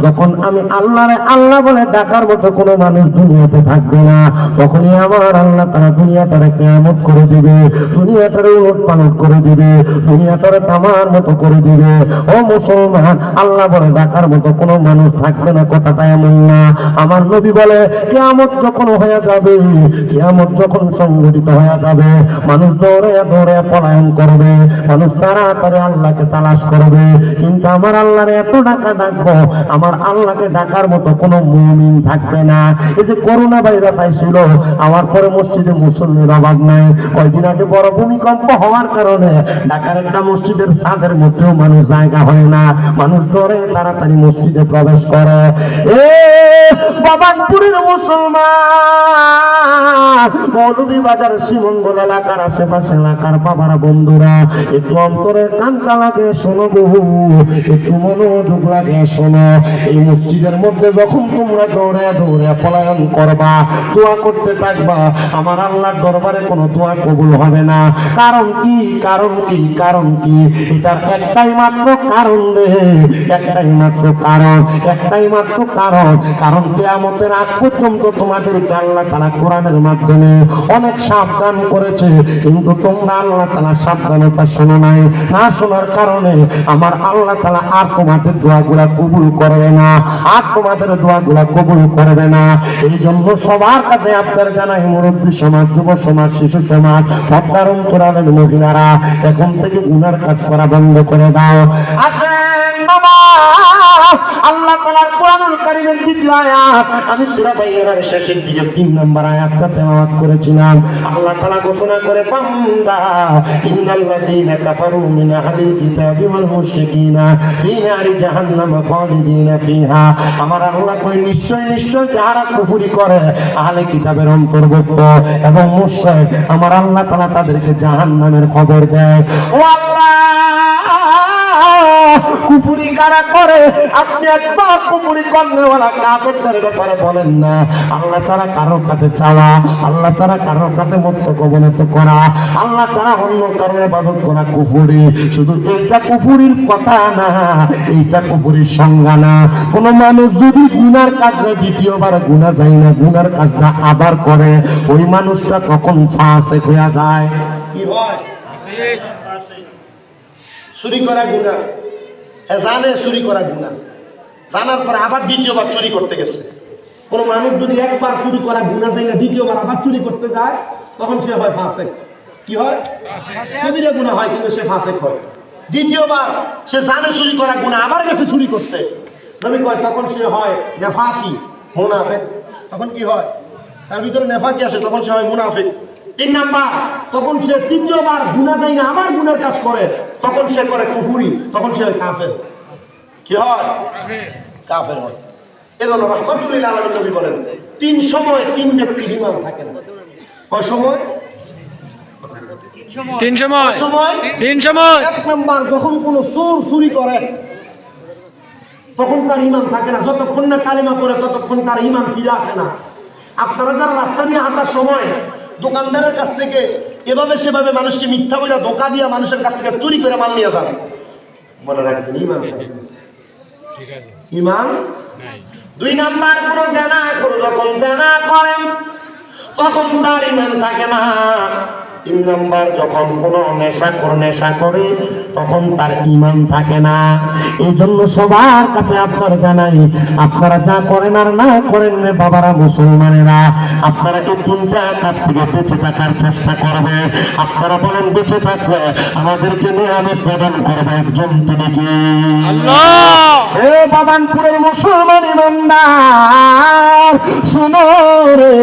যখন আমি আল্লাহরে আল্লাহ বলে ডাকার মতো কোনো মানুষ দুনিয়াতে থাকবে না, তখনই আমার আল্লাহ তারা দুনিয়াটারে কিয়ামত করে দিবে, দুনিয়াটারে উলট পালট করে দিবে, দুনিয়াটারে আমার মতো করে দিবে। ও মুসলমান, আল্লাহ বলে ডাকার মতো কোনো মানুষ থাকবে না, কথাটা এমন না। আমার নবী বলে কিয়ামত যখন হয়ে যাবে, কিয়ামত যখন সংঘটিত হয়ে যাবে, মানুষ দৌড়ে দৌড়ে পলায়ন করবে, মানুষ তাড়াতাড়ি আল্লাহকে তালাশ করবে, কিন্তু আমার আল্লাহর এত ডাকা ডাকবো, আমার আল্লাহকে ডাকার মতো কোনো মুমিন থাকবে না। এই যে করোনা ভাইরাস আইছিল, আমার পরে মসজিদে মুসল্লির অভাব নাই। কয়দিন আগে বড় ভূমিকম্প হওয়ার কারণে ঢাকার একটা মসজিদের ছাদের মধ্যেও মানুষ জায়গা হয় না, মানুষ ধরে তাড়াতাড়ি মসজিদে প্রবেশ করে। এ বাবানপুরের মুসলমান, মৌলভীবাজার শ্রীমঙ্গল এলাকার আশেপাশে এলাকার বাবারা বন্ধুরা, একটু অন্তরের কানটা লাগে শোনো, বহু একটু মনোযোগ লাগে শোনো। এই মসজিদের মধ্যে যখন তোমরা দৌড়ে দৌড়ে পলায়ন করবা, দোয়া করতে থাকবা, আমার আল্লাহর দরবারে কোনো দোয়া কবুল হবে না। কারণ কি? কারণ কি? কারণ কি? এটার একটাই মাত্র কারণ রে, একটাই মাত্র কারণ, একটাই মাত্র কারণ। কারণ কিয়ামতের আগ পর্যন্ত তোমাদেরকে আল্লাহ তাআলা কোরআনের মাধ্যমে অনেক সাবধান করেছে, কিন্তু তোমরা আল্লাহ তাআলা সাবধানতা শোনো নাই। না শোনার কারণে আমার আল্লাহ তাআলা আর তোমাদের দোয়াগুলা কবুল করবে না, আর তোমাদের দোয়াগুলা কবুল করবে না। এই জন্য সবার কাছে আপনার জানাই, মুরব্বী সমাজ, যুব সমাজ, শিশু সমাজ, পর্দার অন্তরালের মহিলারা, এখন থেকে গুনার কাজ করা বন্ধ করে দাও। আসেন বাবা, আল্লাহ তাআলার কোরআনুল কারীমের দ্বিতীয় আয়াত, আমি সূরা বাইরার শেষের দিকে 3 নম্বর আয়াতটা তেলাওয়াত করেছিলাম। আল্লাহ তাআলা ঘোষণা করে, বান্দা ইন্নাল্লাযীনা কাফারু মিন আহলিল কিতাবি ওয়াল মুশরিকিনা ফী নারি জাহান্নাম খালিদিনা ফিহা। আমার আল্লাহ কই, নিশ্চয় নিশ্চয় যারা কুফরি করে আহলে কিতাবের অন্তর্ভুক্ত এবং মুশরিক, আমার আল্লাহ তাআলা তাদেরকে জাহান্নামের খবর দেয়। ও আল্লাহ, কুফরি কারা করে? আপনি একবার কুফরি করনেওয়ালা কাফেরদের ব্যাপারে বলেন না। আল্লাহ তাআলা কারোর কাছে চাওয়া, আল্লাহ তাআলা কারোর কাছে মস্তক অবনত করা, আল্লাহ তাআলা অন্য কারোর ইবাদত করা কুফরি। শুধু এইটা কুফরির কথা না, এইটা কুফরির সংজ্ঞা না। কোন মানুষ যদি গুনার কাজে দ্বিতীয়বার গুনাহ যায় না, গুনার কাজটা আবার করে, ওই মানুষটা তখন ফাসিক হয়ে যায়। কি হয়? চুরি করা গুনাহ, জানে চুরি করা গুনাহ, জানার পরে আবার দ্বিতীয়বার চুরি করতে গেছে। কোন মানুষ যদি একবার চুরি করা গুনাহ যায় না, দ্বিতীয়বার আবার চুরি করতে যায়, তখন সে হয় ফাসিক। কি হয়? কবিরা গুনাহ হয়, কিন্তু সে ফাসিক হয়। দ্বিতীয়বার সে জানে চুরি করা গুনাহ, আবার গেছে চুরি করতে, নবী কয় তখন সে হয় নেফাকি, মুনাফিক। তখন কি হয়? তার ভিতরে নেফাকি আসে, তখন সে হয় মুনাফিক। 3 নাম্বার, তখন সে তৃতীয়বার গুনাহ যায় না, আবার গুনার কাজ করে, তখন সে করে কুফরি, তখন সে হয় কাফের। কি হয়? কাফের হয়। এজন্য রাহমাতুল লিল আলামিন নবী বলেন, 3 সময় 3 ব্যক্তির ঈমান থাকে না। কয় সময়? 3 সময়। 3 সময়। 1 নাম্বার, যখন কোনো চোর চুরি করে তখন তার ঈমান থাকে না। যতক্ষণ না কালিমা পড়ে ততক্ষণ তার ঈমান ফিরে আসে না। আপনারা যারা রাস্তা দিয়ে হাঁটার সময় দোকানদারের কাছ থেকে এভাবে সেভাবে মানুষকে মিথ্যা বলে ধোঁকা দিয়ে মানুষের কাছ থেকে চুরি করে মাল নিয়ে যান, মনে রাখবেন ঈমান থাকে না। ঈমান নাই। 2 নাম্বার, কোন জানা করো, যখন জানা করেন তখন তার ঈমান থাকে না। 3 নাম্বার, যখন কোনো নেশা করে তখন তার ঈমান থাকে না। এই জন্য সবার কাছে আপনার জানাই, আপনারা যা করেন আর না করেন রে বাবারা মুসলমানেরা, আপনারা এই 3টা কাজ থেকে বেঁচে থাকার চেষ্টা করবে। আপনারা বলেন, বেঁচে থাকবে আমাদেরকে নিয়ামত প্রদান করবে একজন, তিনি কি? আল্লাহ। এ বাবানপুরের মুসলমান ইমানদার, শুনো রে,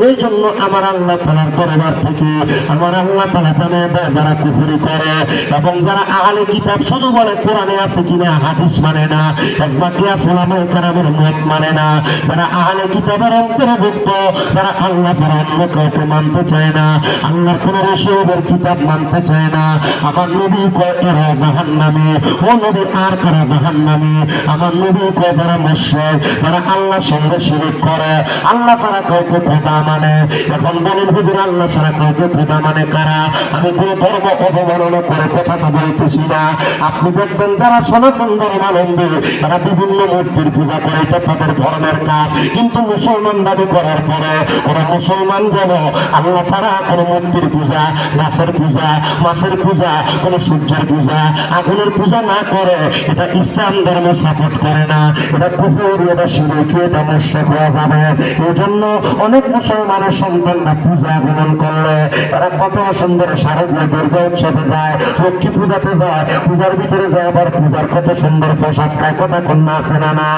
এই জন্য আমার আল্লাহ তাআলার দরবার থেকে আমার আল্লাহ তাআলা জানে যারা কুফরি করে এবং যারা আহলে কিতাব শুধু বলে কোরআনে আছে কিনা, হাদিস মানে না, একবার কিয়াস উলামায়ে কেরামের মত মানে না, যারা আহলে কিতাবের অন্তর্ভুক্ত, যারা আল্লাহ ছাড়া অন্য কাউকে মানতে চায় না, আল্লাহর কোন রাসূলের কিতাব মানতে চায় না, আমার নবী কয় এরা জাহান্নামী। ও নবী, আর কারা জাহান্নামী? আমার নবী কয় যারা মুশরিক, যারা আল্লাহর সঙ্গে শিরক করে, আল্লাহ ছাড়া কাউকে খোদা মানে মানে। এখন বলেন হুজুর আল্লাহ ছাড়া কাউকে খোদা মানে কারা? আমি কোনো ধর্ম অবমাননা করে কথাটা বলতেছি না। আপনি দেখবেন যারা সনাতন ধর্মাবলম্বী তারা বিভিন্ন মূর্তির পূজা করে, এটা তাদের ধর্মের কাজ। কিন্তু মুসলমান দাবি করার পরে ওরা মুসলমান যেন আল্লাহ ছাড়া কোনো মূর্তির পূজা, গাছের পূজা, মাছের পূজা, কোনো সূর্যের পূজা, আগুনের পূজা না করে, এটা ইসলাম ধর্ম সাপোর্ট করে না। এটা কুফর, এটা শিরক, এটা মুশরিক হয়ে যাবে। এই জন্য অনেক মুসলমানের সন্তানরা পূজা গ্রহণ করলে এরা কত সুন্দর শারদীয় দুর্গা উৎসবে যায়, লক্ষ্মী পূজাতে যায়, পূজার ভিতরে যায়, আবার পূজার কত সুন্দর পোশাক খায়। কথা কন্যা আছে না? না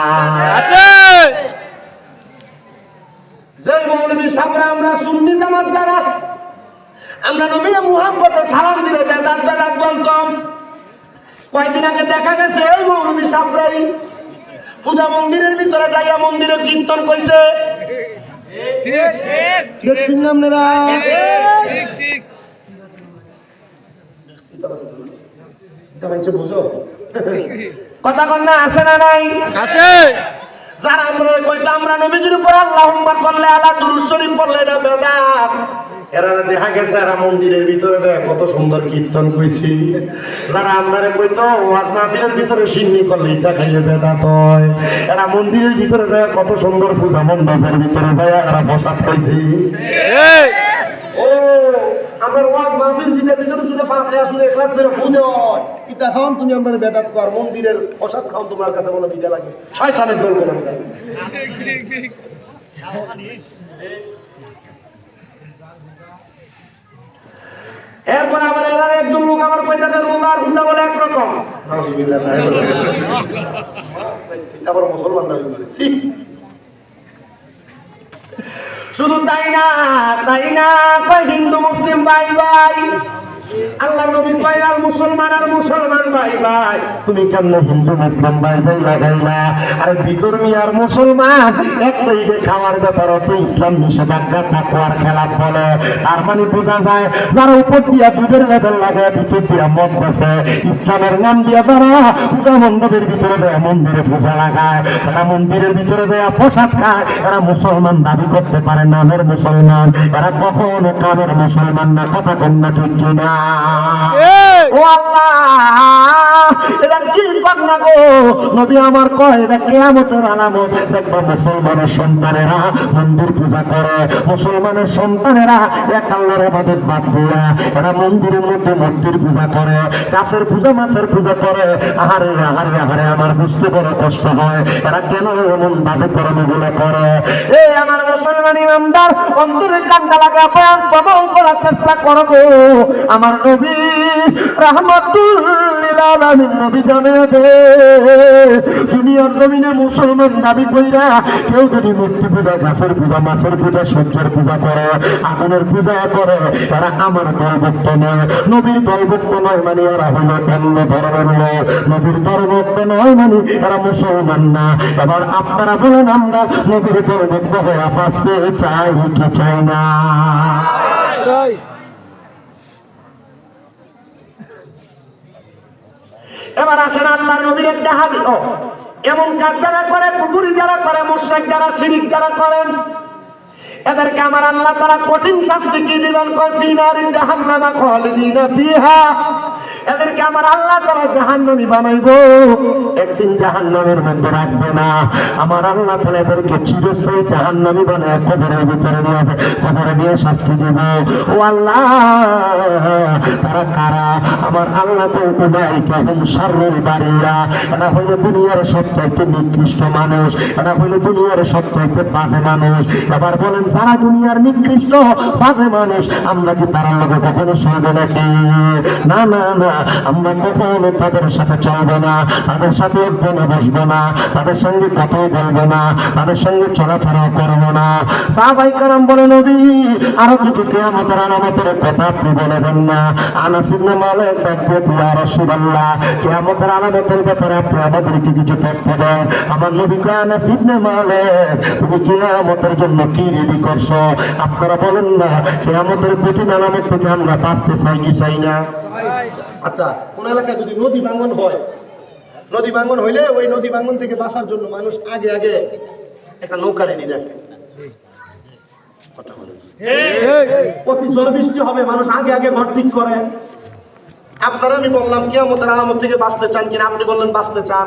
আছে। যে মৌলবী সাহেবরা আমরা সুন্নি জামাত যারা, আমরা নবী মুহাম্মদে সালাম দিলে বেদাত বেদাত বলতাম। কয়েকদিন আগে দেখা গেছে এই মৌলবী সাহেবরাই পূজা মন্দিরের ভিতরে যাইয়া মন্দিরে কীর্তন কইছে। ঠিক ঠিক দেখছেন না আপনারা? ঠিক ঠিক বুঝো কথা কন্যা আছে না নাই? আছে। যারা আমরা কইতো আমরা নবীজির উপর আল্লাহুম্মা সাল্লি আলা দুরূদ শরীফ পড়লে এটা বেদাত, এরা দেখা গেছে এরা মন্দিরের ভিতরে দেয় কত সুন্দর কীর্তন কইছি। যারা আমরা কইতো ওয়াজ মাহফিলের ভিতরে সিন্নি করলে এটা খাইলে বেদাত হয়, এরা মন্দিরের ভিতরে যায় কত সুন্দর পূজা মণ্ডপের ভিতরে যায় এরা প্রসাদ খাইছি। এই ও আমার ওয়াজ মাহফিল জিদের ভিতরে শুধু ফাতিহা শুধু ইখলাস করে পূজা হয়, এটা খাওন তুমি আমরা বেদাত কর, মন্দিরের প্রসাদ খাওন তোমার কাছে বলে বিদা লাগে, শয়তানের দল বলে বিদা। ঠিক ঠিক এরপর আবার এলার একজন লোক আমার কইতাছে রোজা আর হুদা বলে একরকম। নাউজুবিল্লাহ। আবার মুসলমান দাবি করে। ছি। শুধু তাই না কয় হিন্দু মুসলিম ভাই ভাই, আল্লাহ নবী কয় আর মুসলমান ভাই ভাই। তুমি কেমন হিন্দু মুসলিম ভাই ভাই লাগাইলা? আরে বিধর্মী আর মুসলমান একটাই খাওয়ার ব্যাপার, অত ইসলাম নিষেধাজ্ঞা তাকওয়ার খেলাফ বলে। তার মানে বোঝা যায় যারা উপর দিয়া দুধের লেবেল লাগায় ভিতর দিয়া মদ বেছে, ইসলামের নাম দিয়া যারা পূজা মণ্ডপের ভিতরে দেয় মন্দিরে পূজা লাগায়, তারা মন্দিরের ভিতরে দেয়া প্রসাদ খায়, এরা মুসলমান দাবি করতে পারে নামের মুসলমান, এরা কখনো কামের মুসলমান না। কথা কন্যা ঠিক কিনা? এই ও আল্লাহ, এটা কি কন্যা গো? নবী আমার কয় এটা কিয়ামতের আলামত। দেখবা মুসলমানের সন্তানেরা মন্দির পূজা করে, মুসলমানের সন্তানেরা এক আল্লাহর ইবাদত বাদ দিয়া এরা মন্দিরের মধ্যে মূর্তির পূজা করে, গাছের পূজা, মাছের পূজা করে। আহারে আহারে আহারে, আমার বুঝতে বড় কষ্ট হয় এরা কেন এমন বাজে কর্মগুলো করে। এই আমার মুসলমান ইমানদার অন্তরে কান্না লাগা বয়ান শ্রবণ করার চেষ্টা করো গো। আমার নবী রাহমাতুল লিল আলামিন নবী জানিয়ে দে, দুনিয়ার জমিনে মুসলমান দাবি কইরা কেউ যদি মূর্তি পূজা, গাছের পূজা, মাছের পূজা, সূর্যের পূজা করে, আগুনের পূজা করে, তারা আমার দলভুক্ত নয়, নবীর দলভুক্ত নয়। মানে এরা হলো অন্য ধর্মের লোক। নবীর দলভুক্ত নয় মানে এরা মুসলমান না। এবার আপনারা বলেন আমরা নবীর দলভুক্ত হয়ে বাঁচতে চাই কি চাই না? চাই। এবার আসেন আল্লাহর নবীর একটা হাদিস। এমন কাজ যারা করে, কুফরি যারা করে, মুশরিক যারা, শিরিক যারা করেন, এদেরকে আমার আল্লাহ তাআলা কঠিন শাস্তি কি দিবেন? কয় ফি নারি জাহান্নামা খালিদিনা ফিহা। এদেরকে আমার আল্লাহ তাআলা জাহান্নামী বানাইবো, একদিন জাহান্নামের মধ্যে রাখবে না। আমার আল্লাহ তাআলা এদেরকে চিরস্থায়ী জাহান্নামী বানায় কবরের ভিতরে নিয়ে যাবে, কবরে নিয়ে শাস্তি দেব। ও আল্লাহ, তারা কারা? আমার আল্লাহ তো উলাইকা হুম শাররুল বারিয়া, এরা হলো দুনিয়ার সবচাইতে নিকৃষ্ট মানুষ, এরা হলো দুনিয়ার সবচাইতে বাজে মানুষ। এবার বলেন যারা দুনিয়ার নিকৃষ্ট বাজে মানুষ, আমরা কি তার লগে কখনো চলবো নাকি? না না না, আমরা কখনো তাদের সাথে চলবো না, তাদের সাথে উঠবো না, বসবো না, তাদের সঙ্গে কথাও বলবো না, তাদের সঙ্গে চলাফেরাও করবো না। সাহাবায়ে কেরাম বলে নবী আরো কিছু কিয়ামতের আলামতের কথা আপনি বলবেন না? আনাস ইবনে মালিক ডাকতে ইয়া রাসূলুল্লাহ, কিয়ামতের আলামতের ব্যাপারে আপনি আমাদেরকে কিছু তথ্য দেন। আমার নবী কয় আনাস ইবনে মালিক, তুমি কিয়ামতের জন্য কি রেডি করছো? আপনারা বলেন না কিয়ামতের কঠিন আলামত থেকে আমরা বাঁচতে চাই কি চাই না? আচ্ছা, কোন এলাকায় যদি নদী ভাঙন হয়, নদী ভাঙন হইলে ওই নদী ভাঙন থেকে বাঁচার জন্য মানুষ আগে আগে একটা নৌকা রেডি রাখে। অতি ঝড় বৃষ্টি হবে, মানুষ আগে আগে ঘর ঠিক করে। আপনারা আমি বললাম কিয়ামতের আলামত থেকে বাঁচতে চান কিনা, আপনি বললেন বাঁচতে চান।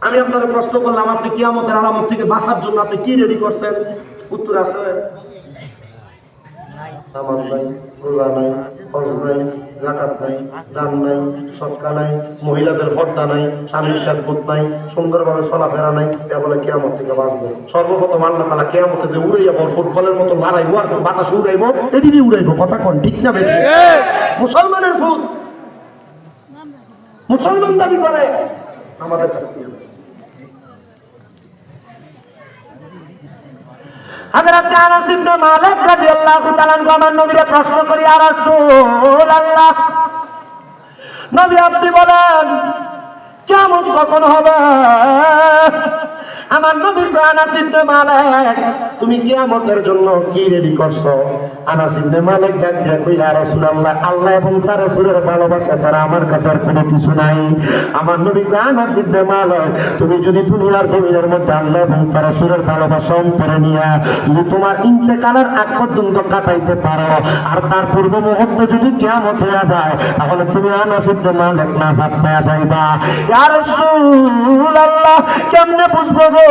আমি আপনাকে প্রশ্ন করলাম আপনি কিয়ামতের আলামত থেকে বাঁচার জন্য আপনি কি রেডি করছেন? উত্তর আছে নামাজ নাই, রোজা নাই, হজ নাই, যাকাত নাই, দান নাই, সদকা নাই, মহিলাদের পর্দা নাই, স্বামীর খেদমত নাই, সুন্দরভাবে চলাফেরা নাই, এ বলে কিয়ামত থেকে বাঁচবো। সর্বপ্রথম আল্লাহ তাআলা কিয়ামতে যে উড়ে যাবো, ফুটবলের মতো লড়াইবো আর বাতাসে উড়াইবো, এদিকে উড়াইবো। কথা কোন ঠিক না বেশি? মুসলমানের ফুট মুসলমান দাবি করে আমাদের কাছে হযরত আনাস ইবনে মালিক রাদিয়াল্লাহু তাআলা আমার নবীকে প্রশ্ন করি, ইয়া রাসূলুল্লাহ, নবী আপনি বলেন কিয়ামত কখন হবে? আমার নবী আনাস ইবনে মালিক, তুমি কিয়ামতের জন্য কি রেডি করছো? আনাস ইবনে মালিক ডাক দিয়া কই, ইয়া রাসূলুল্লাহ, আল্লাহ এবং তার রাসূলের ভালোবাসা ছাড়া আমার কাছে আর কোনো কিছু নাই। আমার নবী আনাস ইবনে মালিক, তুমি যদি দুনিয়ার জমিনের মধ্যে আল্লাহ এবং তার রাসূলের ভালোবাসা অন্তরে নিয়া যদি তোমার ইন্তেকালের আগ পর্যন্ত কাটাইতে পারো, আর তার পূর্ব মুহূর্তে যদি কিয়ামত হয়ে যায়, তাহলে তুমি আনাস ইবনে মালিক নাজাত পেয়ে যাইবা। ইয়া রাসূলুল্লাহ, কেমনে বুঝবো গো?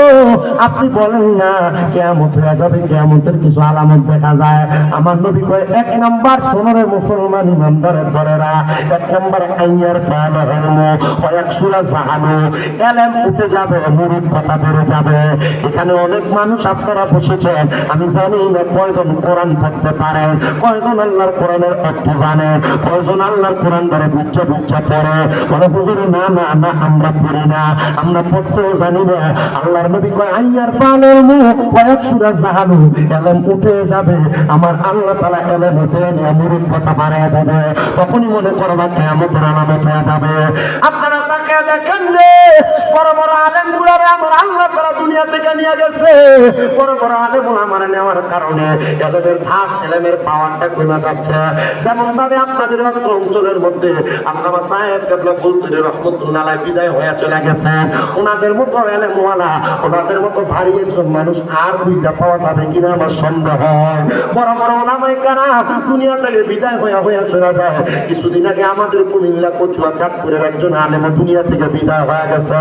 আপনি বলেন না কিয়ামত হয়ে যাবে, কিয়ামতের কিছু আলামত দেখা যায়। আমার নবী কয়, এক নাম্বার সোনারে মুসলমান ইমানদারের দরেরা, এক নাম্বার আইয়ার ফাল ইলমু ওয়া ইয়াকসুরা জাহালু, ইলম উঠে যাবে, মূর্খতা বেড়ে যাবে। এখানে অনেক মানুষ আপনারা বসেছেন, আমি জানি না কয়জন কোরআন পড়তে পারেন, কয়জন আল্লাহর কোরআনের অর্থ জানেন, কয়জন আল্লাহর কোরআন ধরে বুঝছে পড়ে। বলে হুজুর না না না, আমরা পড়ি না, আমরা পড়তেও জানি না। আল্লাহর নবী কয়, আইয়ার ফাল ইলমু ওয়া ইয়াকসুরা জাহালু, ইলম উঠে যাবে, আমার আল্লাহ তাআলা ইলম উঠে নিয়ে মূর্খতা বাড়ায় দেবে। তখনই মনে করবা কিয়ামতের আলামত হয়ে যাবে। আপনারা তাকে দেখেন রে, বড় বড় আলেম গুলারে আমার আল্লাহ তাআলা দুনিয়া থেকে নিয়ে গেছে। বড় বড় আলেম আমার নেওয়ার কারণে এলেমের ধাস, এলেমের পাওয়ারটা কমে যাচ্ছে। যেমন ভাবে আপনাদের অঞ্চলের মধ্যে আল্লামা সাহেব কেবলা ফুলতুরি রহমতুল্লাহ আলাইহি বিদায় হয়ে চলে গেছেন। ওনাদের মতো এলেমওয়ালা, ওনাদের মতো ভারী একজন মানুষ আর বুঝতে পাওয়া যাবে কিনা আমার সন্দেহ হয়। বড় বড় ওলামায়ে কেরাম দুনিয়া থেকে বিদায় হয়ে চলে যায়। কিছুদিন আগে আমাদের কুমিল্লা কচুয়া চাঁদপুরের একজন আলেম দুনিয়া থেকে বিদায় হয়ে গেছে।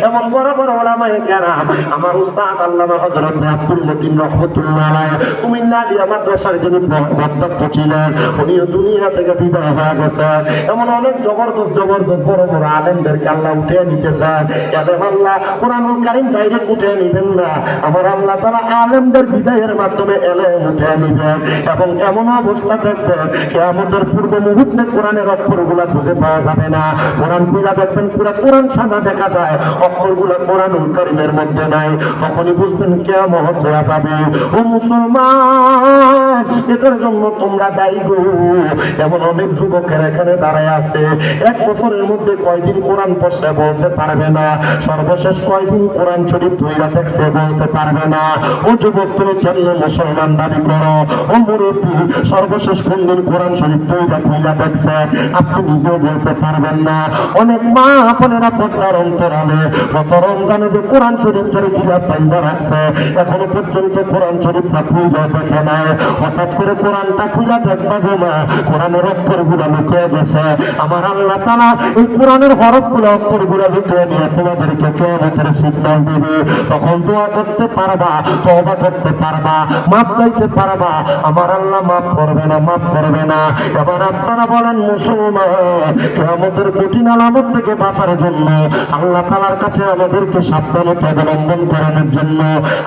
এমন বড় বড় ওলামায়ে কেরাম, আমার উস্তাদ আল্লামা হযরত আব্দুল মতিন রহমতুল্লাহ আলাইহি কুমিল্লা আলিয়া মাদ্রাসার যিনি অধ্যক্ষ ছিলেন, উনিও দুনিয়া থেকে বিদায় হয়ে গেছে। এমন অনেক জবরদস্ত বড় বড় আলেমদেরকে আল্লাহ উঠে নিতেছেন। এলেম আল্লাহ কোরআনুল কারীম ডাইরেক্ট উঠে নিবেন না, আমার আল্লাহ তাআলা আলেমদের বিদায়ের মাধ্যমে এলেম উঠে নিবেন। এবং এমন অবস্থা দেখবেন কিয়ামতের পূর্ব মুহূর্তে কোরআনের অক্ষরগুলো খুঁজে পাওয়া যাবে না। কোরআন খুলে দেখবেন পুরো কোরআন সাদা দেখা যায়, অক্ষরগুলো কোরআনুল কারীমের মধ্যে নাই। তখনই বুঝবেন কিয়ামত হয়ে যাবে। ও মুসলমান, এটার জন্য তোমরা দায়ী গো। এমন অনেক যুবকের এখানে দাঁড়ায় আছে, এক বছরের মধ্যে কয়দিন কোরআন পড়ছে বলতে পারবে না, সর্বশেষ কয়দিন কোরআন শরীফ ধইরা দেখছে বলতে পারবে না। ও যুবক, তুমি কেমনে মুসলমান দাবি করো? ও মুরব্বী, সর্বশেষ কোন দিন কোরআন শরীফ ধইরা দেখছে আপনি নিজেও বলতে পারবেন না। অনেক মা আপনারা পর্দার অন্তরালে গত রমজানে যে কোরআন শরীফ কিতাব পাইবা রাখছে, এখনো পর্যন্ত কোরআন শরীফটা খুলে দেখে নাই। হঠাৎ করে কোরআনটা খুলে দেখবা গো মা, কোরআনের অক্ষরগুলো লুকিয়ে গেছে। আমার আল্লাহ তাআলা এই কোরআনের হরফগুলো, অক্ষরগুলো লুকিয়ে নিয়ে তোমাদেরকে কিয়ামতের সিগন্যাল দিবে। তখন দোয়া করতে পারবা, তওবা করতে পারবা, মাফ চাইতে পারবা। আমার আল্লাহ মাফ করবে না, মাফ করবে না। এবার আপনারা বলেন মুসলমান, কিয়ামতের কঠিন আলামত থেকে বাঁচার জন্য আল্লাহ তাআলার কাছে আমাদেরকে সাবধানতা অবলম্বন করানোর জন্য,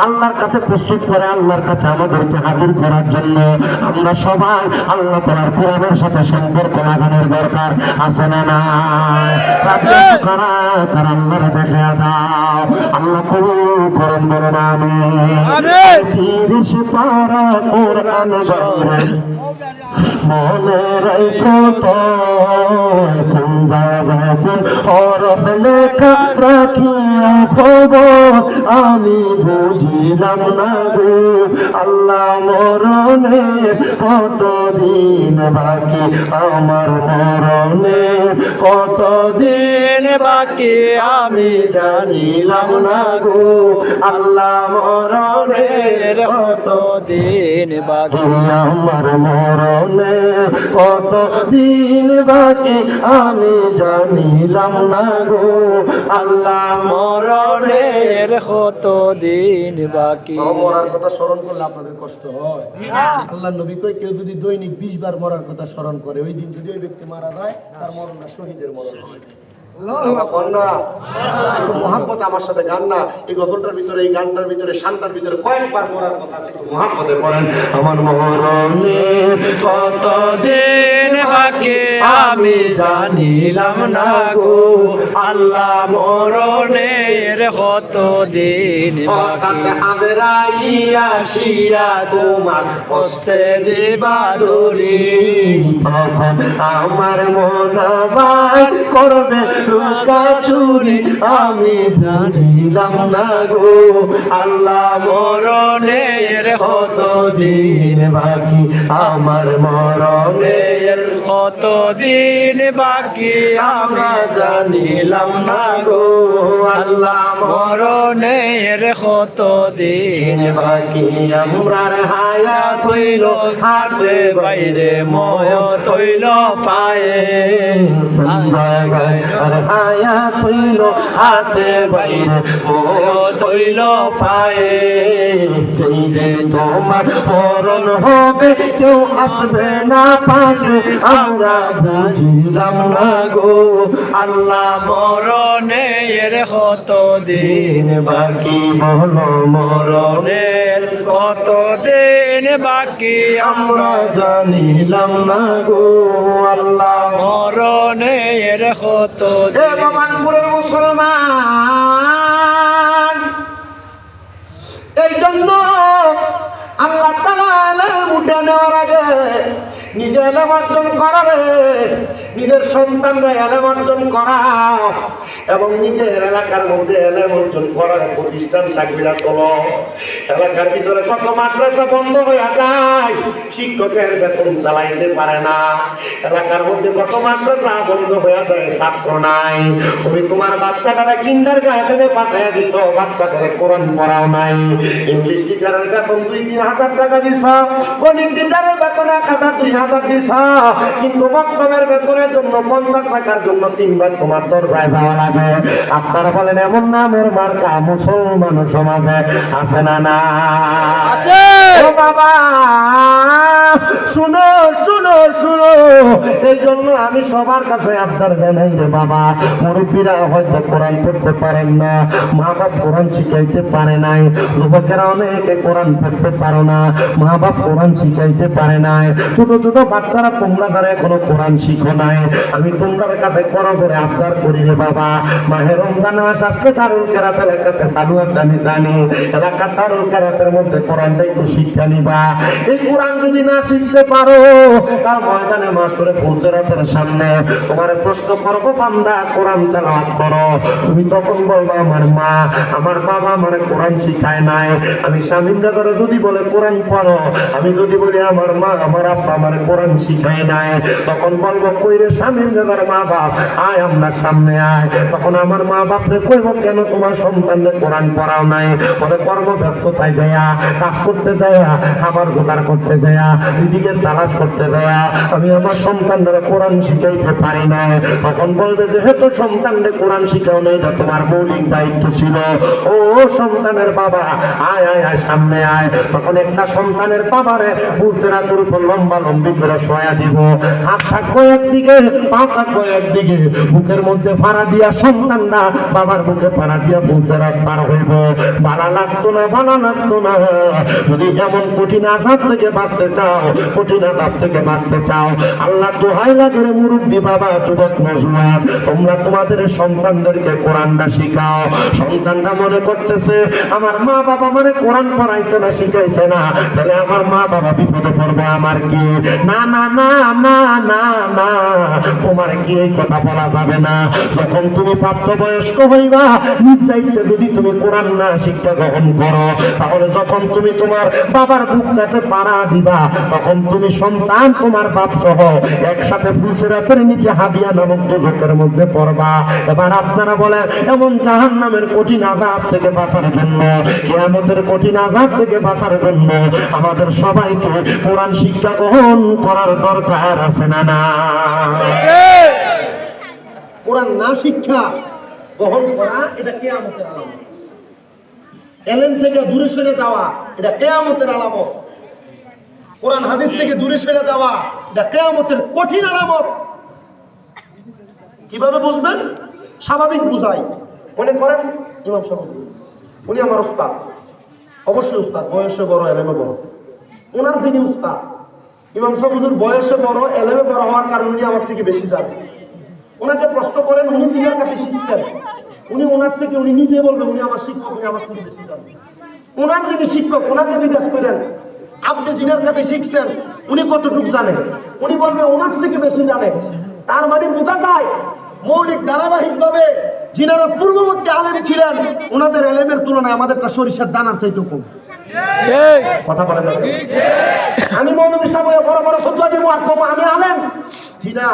আল্লাহর কাছে প্রস্তুত করে আল্লাহর কাছে আমাদেরকে হাজির করার জন্য আমরা সবাই আল্লাহ তাআলার কোরআনের সাথে সম্পর্ক লাগানোর দরকার আছে না নাই? কারা কারা আল্লাহরে দেখে দাও, আল্লাহ কবুল করুন, বলুন আমিন। তিরিশ পারা কোরআন মনে রেখো তো কোন জায়গায় কোন হরফ লেখা রাখিয়া খবর আমি বুঝিলাম না গো আল্লাহ মরণে কতদিন বাকি আমার মরণে কতদিন বাকি আমি জানিলাম না গো আল্লাহ মরণের কতদিন বাকি আমার মরণে কতদিন বাকি আমি জানিলাম না গো আল্লাহ মরণের কতদিন বাকি মরার কথা স্মরণ করলে আপনাদের কষ্ট হয় আল্লাহ নবী কই কেউ যদি দৈনিক 20 বার মরার কথা স্মরণ করে ওই দিন যদি ওই ব্যক্তি মারা যায় তার মরণটা শহীদের মরণ হয় মোহাম্মদ আমার সাথে গান না এই গজলটার ভিতরে এই গানটার ভিতরে শানটার ভিতরে কয়েকবার মরার কথা আছে মোহাম্মদে পড়েন আমার মরণে কতদিন বাকি আমি জানিলাম না গো আল্লাহ মরণের কতদিন বাকি আসিয়া তোমার হস্তে দিবা দড়ি তখন আমার মন আবার করবে লুকা চুরি আমি জানিলাম না গো আল্লাহ মরণের কতদিন বাকি আমার মরণের কতদিন বাকি আমরা জানিলাম না গো আল্লাহ মরণের কতদিন বাকি আমরার হায়াত হইল হাতে বাইরে ময় তৈল পায়ে জায়গায় আর হায়াত হইল হাতে বাইরে ময় তৈল পায়ে সেই যে তোমার মরণ হবে কেউ আসবে না পাশে আমরা জানিলাম না গো আল্লাহ মরণের কতদিন বাকি বলো মরণের কতদিন বাকি আমরা জানিলাম না গো আল্লাহ মরণের এ কতদিন বাবানপুরের মুসলমান এই জন্য আল্লাহ তাআলা এলেম উঠে নেওয়ার আগে নিজে এলেম অর্জন করাবে নিজের সন্তানরা এলেম অর্জন করা এবং নিজের এলাকার মধ্যে এলেম অর্জন করার প্রতিষ্ঠান থাকবিরা তোলো এলাকার ভিতরে কত মাদ্রাসা বন্ধ হয়ে যায় শিক্ষকের বেতন চালাইতে পারে না এলাকার মধ্যে কত মাদ্রাসা বন্ধ হয়ে যায় ছাত্র নাই তুমি তোমার বাচ্চাটারা কিন্ডার গার্ডেনে পাঠিয়ে দিছ বাচ্চাটারে কোরআন পড়াও নাই ইংলিশ টিচারের বেতন 2-3 হাজার টাকা দিছ গণিত টিচারের বেতন 1,000-2,000 দিছ কিন্তু বক্তব্যের বেতনের জন্য 50 টাকার জন্য 3 বার তোমার দরজায় যাওয়া লাগে আপনারা বলেন এমন নামের মার্কা মুসলমান সমাজে আছে না না আছে ও বাবা শুনো শুনো শুনো এই জন্য আমি সবার কাছে আপনার জানাই রে বাবা মুরব্বীরা হয়তো কোরআন পড়তে পারেন না মা বাপ কোরআন শিখাইতে পারে নাই যুবকেরা অনেকে কোরআন পড়তে পারো না মা বাপ কোরআন শিখাইতে পারে নাই ছোট ছোট বাচ্চারা তোমরা দ্বারা এখনো কোরআন শিখো নাই আমি তোমরা কাছে করো ধরে আবদার করি রে বাবা মাহে রমজান মাস আসলে দারুল কেরাত এলাকাতে চালু আছে আমি জানি এলাকা দারুল কেরাতের মধ্যে কোরআনটা একটু শিক্ষা নিবা এই কোরআন যদি না শিখতে পারো কাল ময়দানে মাসুরে ফুলসেরাতের সামনে তোমার প্রশ্ন করবো বান্দা কোরআন তেলাওয়াত করো তুমি তখন বলবো আমার মা আমার বাবা আমার কোরআন শিখায় নাই আমি স্বামীরা ধরে যদি বলে কোরআন পড়ো আমি যদি বলি আমার মা আমার আব্বা আমার কোরআন শিখায় নাই তখন বলবো কই রে স্বামীরা ধরে মা বাপ আয় আপনার সামনে আয় তখন আমার মা বাপরে কইব কেন তোমার সন্তানকে কোরআন পড়াও নাই বলে কর্মব্যস্ততায় যায়া কাজ করতে যায়া খাবার জোগাড় করতে যায়া রিজিকের তালাশ করতে যায়া আমি আমার সন্তানদের কোরআন শিখাইতে পারি না তখন বলবে যেহেতু সন্তানদের কোরআন শিখাও না এটা তোমার মৌলিক দায়িত্ব ছিল ও সন্তানের বাবা আয় আয় আয় সামনে আয় তখন একটা সন্তানের বাবারে ফুলসেরাতের উপর লম্বা লম্বি করে শোয়া দিব হাত থাকবো একদিকে পা থাকবো একদিকে বুকের মধ্যে ফাড়া দিয়া সন্তানরা বাবার বুকে ফাড়া দিয়া ফুলসেরাত পার হইব ভালো লাগতো না ভালো লাগতো না যদি এমন কঠিন আঘাত থেকে বাঁচতে চাও কঠিন আযাব থেকে বাঁচতে চাও, আল্লাহ দোহাই লাগে মুরব্বী বাবা, যুবক, নওজোয়ান, তোমরা তোমাদের সন্তানদেরকে কোরআনটা শিখাও। সন্তানরা মনে করতেছে আমার মা বাবা মানে কোরআন পড়াইছে না, শিখাইছে না, তাহলে আমার মা বাবা বিপদে পড়বে, আমার কি? না না না না না না, তোমার কি এই কথা বলা যাবে না। যখন তুমি প্রাপ্তবয়স্ক হইবা, নির্দায়িত্বে যদি তুমি কোরআন না শিক্ষা গ্রহণ করো, তাহলে যখন তুমি তোমার বাবার বুকটাতে পাড়া দিবা, তখন তুমি সন্তান তোমার বাপ সহ একসাথে ফুলসিরাতের নিচে হাবিয়া নামক দোজখের মধ্যে পড়বা। এবার আপনারা বলেন, এমন জাহান্নামের কঠিন আযাব থেকে বাঁচার জন্য, কিয়ামতের কঠিন আযাব থেকে বাঁচার জন্য আমাদের সবাইকে কোরআন শিক্ষা গ্রহণ করার দরকার আছে না না? কোরআন না শিক্ষা গ্রহণ করা এটা কিয়ামতের আলামত। এলেম থেকে দূরে সরে যাওয়া এটা কিয়ামতের আলামত। কোরআন হাদিস থেকে দূরে সরে যাওয়া এটা কিয়ামতের কঠিন আলামত। কিভাবে বুঝবেন? স্বাভাবিক বুঝাই। মনে করেন ইমাম সাহেব, উনি আমার উস্তাদ, অবশ্যই উস্তাদ, বয়সে বড়, এলেমে বড়। ওনার যিনি উস্তাদ ইমাম সাহেব হুজুর বয়সে বড়, এলেমে বড় হওয়ার কারণে উনি আমার থেকে বেশি জানেন। ওনাকে প্রশ্ন করেন, উনি যিনার কাছে শিখছেন, উনি ওনার থেকে, উনি নিজে বলবেন উনি আমার শিক্ষক, উনি আমার থেকে বেশি জানেন। ওনার যিনি শিক্ষক, ওনাকে জিজ্ঞাসা করেন আপনি যিনার কাছে শিখছেন উনি কতটুকু জানেন, উনি বলবে ওনার থেকে বেশি জানেন। তার মানে বোঝা যায় মৌলিক ধারাবাহিকভাবে যিনারা পূর্ববর্তী আলেম ছিলেন, ওনাদের এলেমের তুলনায় আমাদেরটা সরিষার দানার চাইতে কম। কথা বলেন না? আমি মৌলভী সাহেব বড় বড় ফতোয়া দিব আর কম আমি আলেম? জি না,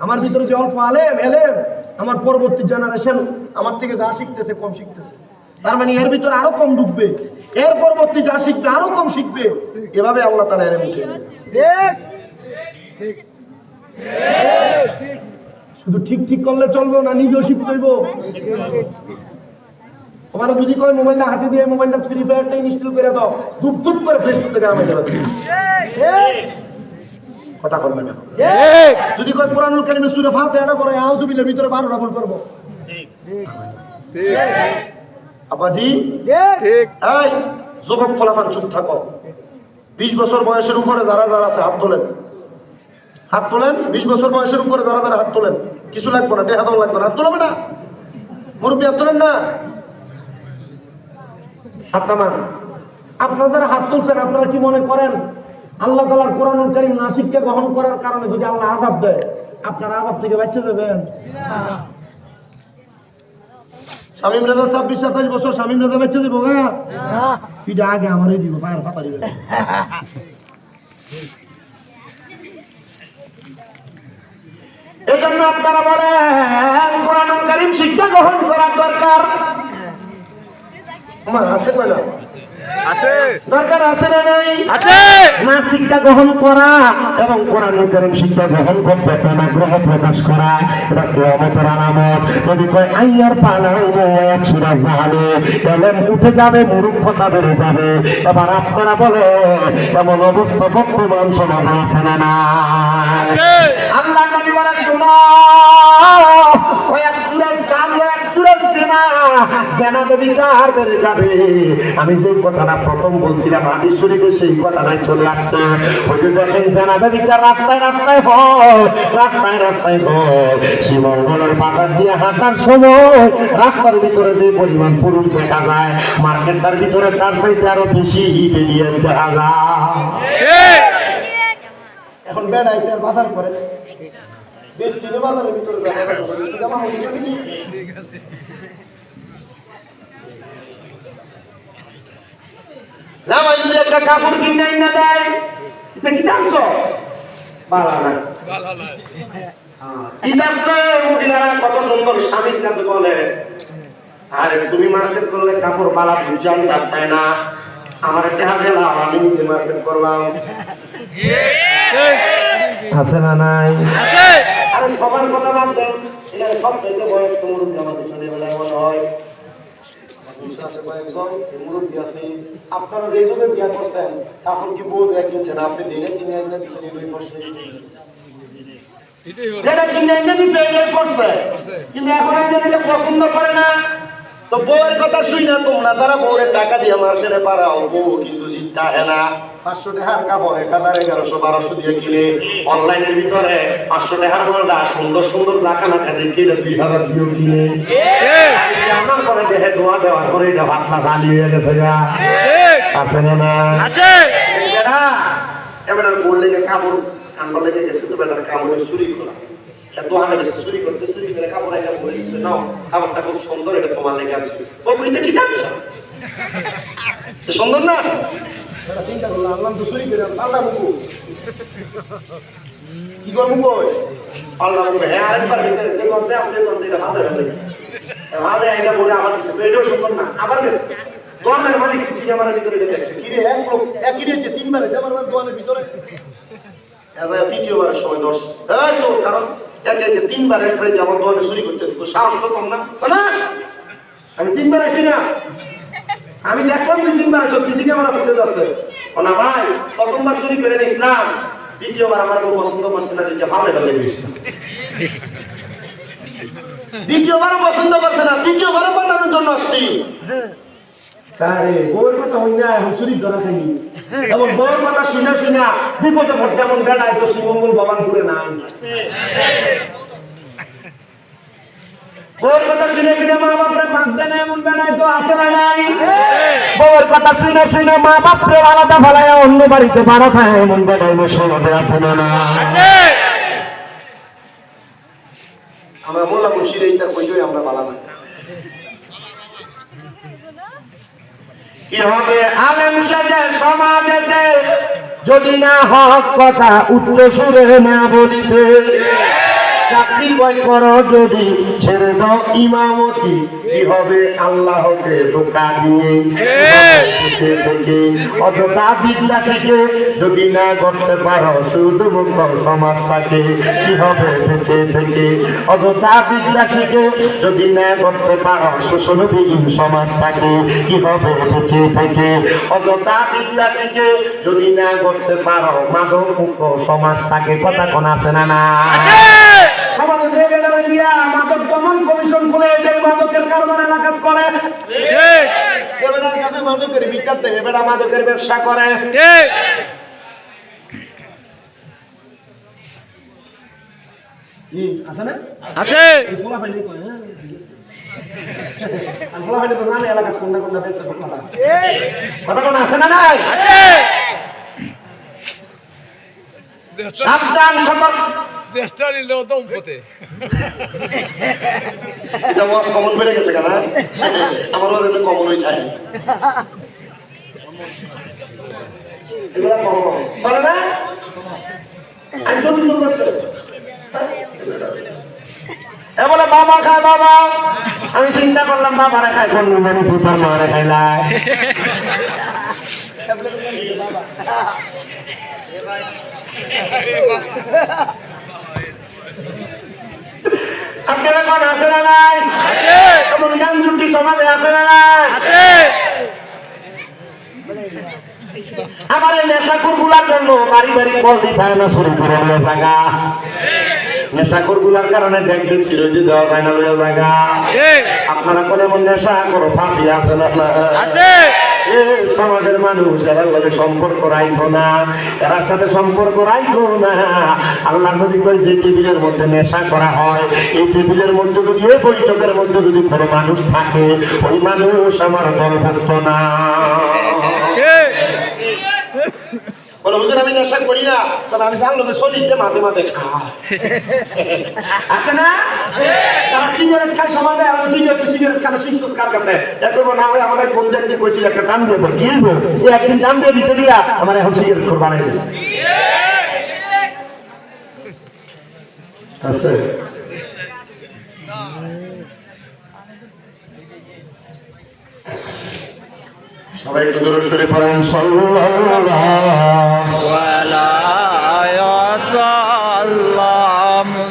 আমার ভিতরে যে অল্প আলেম এলেম, আমার পরবর্তী জেনারেশন আমার থেকে যা শিখতেছে কম শিখতেছে। তার মানে এর ভিতরে আরো কম ঢুকবে, এর পরবর্তী যা শিখবে আরো কম শিখবে। এভাবে আল্লাহ তাআলা এলেম উঠিয়ে নেন। শুধু ঠিক ঠিক করলে চলবে না, নিজেও শিখতে হইব। তোমার যদি কয় মোবাইলটা হাতে দিয়ে মোবাইলটা ফ্রি ফায়ারটা ইনস্টল করে দাও, ধুপ ধুপ করে প্লে স্টোর থেকে আমাকে দেবে। কথা বলবে না। যদি কয় কোরআনুল কারীমে সূরা ফাতিহাটা পড়ে আউযু বিল্লাহির ভিতরে 12টা ভুল করব। ঠিক ঠিক আপাজি ঠিক। এই যুবক ফলাফল চুপ থাকো। 20 বছর বয়সের উপরে যারা যারা আছে হাত তোলেন, হাত তোলেন। 20 বছর বয়সের উপরে যারা যারা হাত তোলেন, কিছু লাগবে না, টাকা দাও লাগবে না, হাত তোলবে না। মুরব্বী হাত তোলেন না, হাত নামান। আপনারা হাত তুলছেন, আপনারা কি মনে করেন আল্লাহ তাআলার কোরআনুল কারীম না শিক্ষা গ্রহণ করার কারণে যদি আল্লাহ আযাব দেয়, আপনারা আযাব থেকে বেঁচে যাবেন? শামীম রাজা 26-27 বছর, শামীম রাজা বেঁচে দেবো গা? পিঠা আগে আমারই দিব, পায়ের পাতা দিবে। এজন্য আপনারা বলেন কোরআনুল কারীম শিক্ষা গ্রহণ করার দরকার আছে না? আছে, দরকার আছে না নাই? আছে। না শিক্ষা গ্রহণ করা এবং কোরআনুল কারীম শিক্ষা গ্রহণ করতে আগ্রহ প্রকাশ করা এটা কিয়ামতের আলামত। নবী কয় আইয়ার পালাউমু ইয়াকসুরা জাহালে, এলেম উঠে যাবে, মূর্খতা বেড়ে যাবে। এবার আপনারা বলে এমন অবস্থা বর্তমান সমাজে আছে না না? আছে। আল্লাহ নবী বলেন শোনো, ইয়াকসুরা জাহালে, ইয়াকসুরা জিনা, জানা বিচার বেড়ে যাবে। আমি যে কথাটা প্রথম বলছিলাম হাদিস শরীফে, সেই কথাটাই চলে আসছে। ওই যে দেখেন জানাবে বিচার রাস্তায় রাস্তায় হয়, রাস্তায় রাস্তায় হয়। শ্রীমঙ্গলের বাজার দিয়ে হাঁটার সময় রাস্তার ভিতরে যে পরিমাণ পুরুষ দেখা যায়, মার্কেটটার ভিতরে তার চাইতে আরো বেশি বেরিয়ে দেখা যায়। এখন বেড়াইতে বাজার করে বাজারের ভিতরে জামাই যদি একটা কাপড় কিনে না দেয়, এটা কি জানছো? বালা না, মহিলারা কত সুন্দর স্বামীর কাছে বলে, আরে তুমি মার্কেট করলে কাপড় বালা বুঝান পায় না, আমার একটা হাতে লাভ, আমি নিজে মার্কেট করলাম। আছে না নাই? আরে সবার কথা বাদ দেন, এখানে সব থেকে বয়স্ক মুরব্বী আমাদের সাথে বলে মনে হয় আপনারা যে যুগে বিয়া করছেন এখন কি বউ কিনছেন, আপনি যেটা কিনে এনে দিচ্ছেন এগুলোই করছে, যেটা কিনে এনে দিচ্ছে এগুলোই করছে, কিন্তু এখন এনে দিলে পছন্দ করে না। তো বউয়ের কথা শুই না তোমরা তারা বউয়ের টাকা দিয়ে মার্কেটে পারাও, বউ কিন্তু চিন্তা হয় না। 500 টাকার কাপড় 1000 1100 1200 দিয়ে কিনে, অনলাইনের ভিতরে 500 টাকার মালটা সুন্দর সুন্দর জাকানা কাছে কিনে 2000 দিয়ে কিনে, আমার পরে দেখে দোয়া দেওয়ার পরে এটা ভাতলা ভালি হয়ে গেছে গা। আছে না না আছে বেটা, এবার বল লেগে কাপড় কান্ড লেগে গেছে তো বেটার কাপড়ে চুরি করা, দোয়া লেগেছে চুরি করতে, চুরি করে কাপড় একটা বলে দিচ্ছে, নাও কাপড়টা খুব সুন্দর, এটা তোমার লেগে আছে। ও বুঝতে কি যাচ্ছে সুন্দর না? চিন্তা করলাম আল্লাহ তো চুরি করে পাল্লা মুকু কি করবো কই পাল্লা মুকু। হ্যাঁ আরেকবার গেছে যে করতে আছে করতে এটা হাতে হয়ে গেছে, হাতে এটা বলে আমার কিছু এটাও সুন্দর না, আবার গেছে দোয়ানের মালিক সিসি ক্যামেরার ভিতরে যে দেখছে কি রে এক লোক একই রেতে তিনবার আছে আমার দোয়ানের ভিতরে, তৃতীয়বারের সময় দোষ এই চোর, কারণ একে একে 3 বার এক রাতে আমার দোয়ানে চুরি করতে তো সাহস তো কম না। আমি 3 বার আছি না, আমি দেখলাম যে 3 বার আছো, সিসি ক্যামেরা ফুটেজ আছে। না ভাই প্রথমবার চুরি করে নিয়েছিলাম, দ্বিতীয়বার আমার কেউ পছন্দ করছে না, দিকে ভালো ভালো গেছে, দ্বিতীয়বারও পছন্দ করছে না, তৃতীয়বারও পাঠানোর জন্য আসছি। আরে বউয়ের কথা হই না, এখন চুরি ধরা খাইনি, এমন বউয়ের কথা শুনে শুনে বিপদে পড়ছে, এমন বেড়া একটু শ্রীমঙ্গল ভবান করে না বউয়ের কথা শুনে শুনে মা বাপরে বাঁচতে না, এমন বেড়ায় তো আছে না নাই? বউয়ের কথা শুনে শুনে মা বাপরে আলাদা ফেলায় অন্য বাড়িতে বাড়া খায়, এমন বেড়ায় শোনাতে আপনি না আমরা মোল্লা মুন্সির এইটা কইই আমরা বালা না। কি হবে আলেম সাজে সমাজেতে যদি না হক কথা উচ্চ সুরে না বলিতে, চাকরি বই করো যদি ছেড়ে দাও ইমামতি, কি হবে আল্লাহকে ধোঁকা দিয়ে বেঁচে থেকে, অযথা বিদ্যা শিখে যদি না করতে পারো শুধু মুক্ত সমাজটাকে, কি হবে বেঁচে থেকে, অযথা বিদ্যা শিখে যদি না করতে পারো শোষণবিহীন সমাজটাকে, কি হবে বেঁচে থেকে, অযথা বিদ্যা শিখে যদি না করতে পারো মাদক মুক্ত সমাজটাকে। কথা কোন আছে না না? সমাজে যে বেড়ারা দিয়া মাদক দমন কমিশন খুলে এটাই মাদকের কারবার এলাকাত করে, বেড়ার কাছে মাদকের বিচার দেয়, বেড়া মাদকের ব্যবসা করে। আছে না? আছে কথা কোন আছে না নাই? আছে সাবধান সতর্ক। দেশটা নিলেও দম ফোটে। এটা ওয়াজ কমন বেড়ে গেছে কেন? আমারও এটা কমন হয়ে যায়। এগুলা কমন চলে না? একদম সুন্দর করছে। এ বলে বাবা খায় বাবা, আমি চিন্তা করলাম বাবারে খাই কোন মানে পুতার মারে খাইলাই। আপনারা কোন আছে না নাই? আছে এমন গান জুটি সমাজে আছে না নাই? আছে আমার এই নেশাখোর গুলার জন্য বাড়ি বাড়ি কল দিতে না শুরু করে জায়গা, নেশাখোর গুলার কারণে ব্যাংক ছিল যে দেওয়া যায় না লইয়া জায়গা। আপনারা কোন এমন নেশা করো ফাঁপি আছে না? আছে সমাজের মানুষ এরার লগে সম্পর্ক রাখবো না, এরার সাথে সম্পর্ক রাখবো না। আল্লাহ নবী কই যে টেবিলের মধ্যে নেশা করা হয়, এই টেবিলের মধ্যে যদি এই বৈঠকের মধ্যে যদি কোনো মানুষ থাকে, ওই মানুষ আমার দলভুক্ত না। বলে হুজুর আমি নেশা করি না, তবে আমি তার লোকে চলিতে মাঝে মাঝে খাই। আছে না? তারা সিগারেট খায় সমাজে, আর সিগারেট খানো শিখছিস কার কাছে? এরকম না হয় আমাদের বন্ধু একদিন কইছিল একটা টান দিয়ে কি হইব, এই একদিন টান দিয়ে দিতে দিয়া আমার এখন সিগারেট করে বানাই দিচ্ছে। আছে সবাই একটু দূরে সরে পড়েন সাল্লাল্লাহু ওয়ালা ইয়াসাল্লাম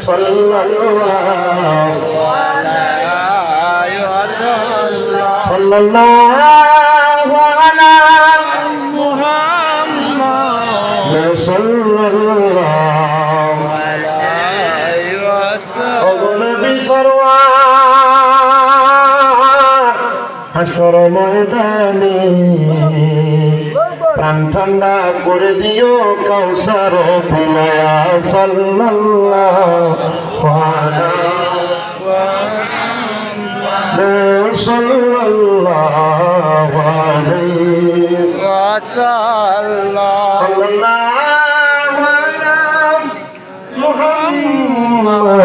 সাল্লাল্লাহু ওয়ালা ইয়াসাল্লাম সাল্লাল্লাহু আলা মুহাম্মদ সাল্লাল্লাহু ওয়ালা ইয়াসাল্লাম ও নবী সরওয়ার হাসর ময়দানে প্রাণ ঠান্ডা করে দিও কাউসার পিলায়া সাল্লাল্লাহু আলাইহি মুহাম্মদ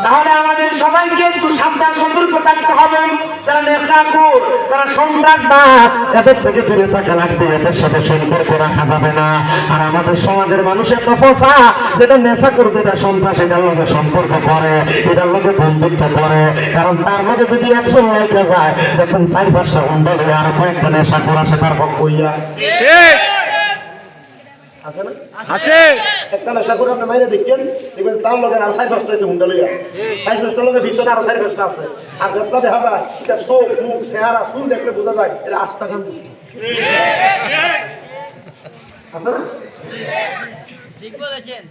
তাহলে আমাদের সবাইকে একটু সাবধান সতর্ক থাকতে হবে। যারা নেশাখোর, যারা সন্ত্রাসবাদ, এদের থেকে দূরে থাকা লাগবে, এদের সাথে সম্পর্ক রাখা যাবে না। আর আমাদের সমাজের মানুষ এত ফসা, যেটা নেশা করবে, যেটা সন্ত্রাস, এটার লগে সম্পর্ক করে, এটার লগে বন্ধুত্ব করে। কারণ তার মধ্যে যদি একজন লাইকে যায়, দেখুন 4-5টা হুন্ডা লইয়া আর কয়েকটা নেশা করা সে তার পক্ষ হইয়া আছে না? আছে একটা নেশা করে আপনি মাইরে দেখছেন, দেখবেন তার লগে আর 4-5টা হুন্ডা লইয়া, 4-5টা লগে পিছনে আর 4-5টা আছে। আর যেটা দেখা যায়, এটা চোখ, মুখ, চেহারা, চুল দেখলে বোঝা যায় এটা আস্থা গান্ধী আছে না? ঠিক বলেছেন।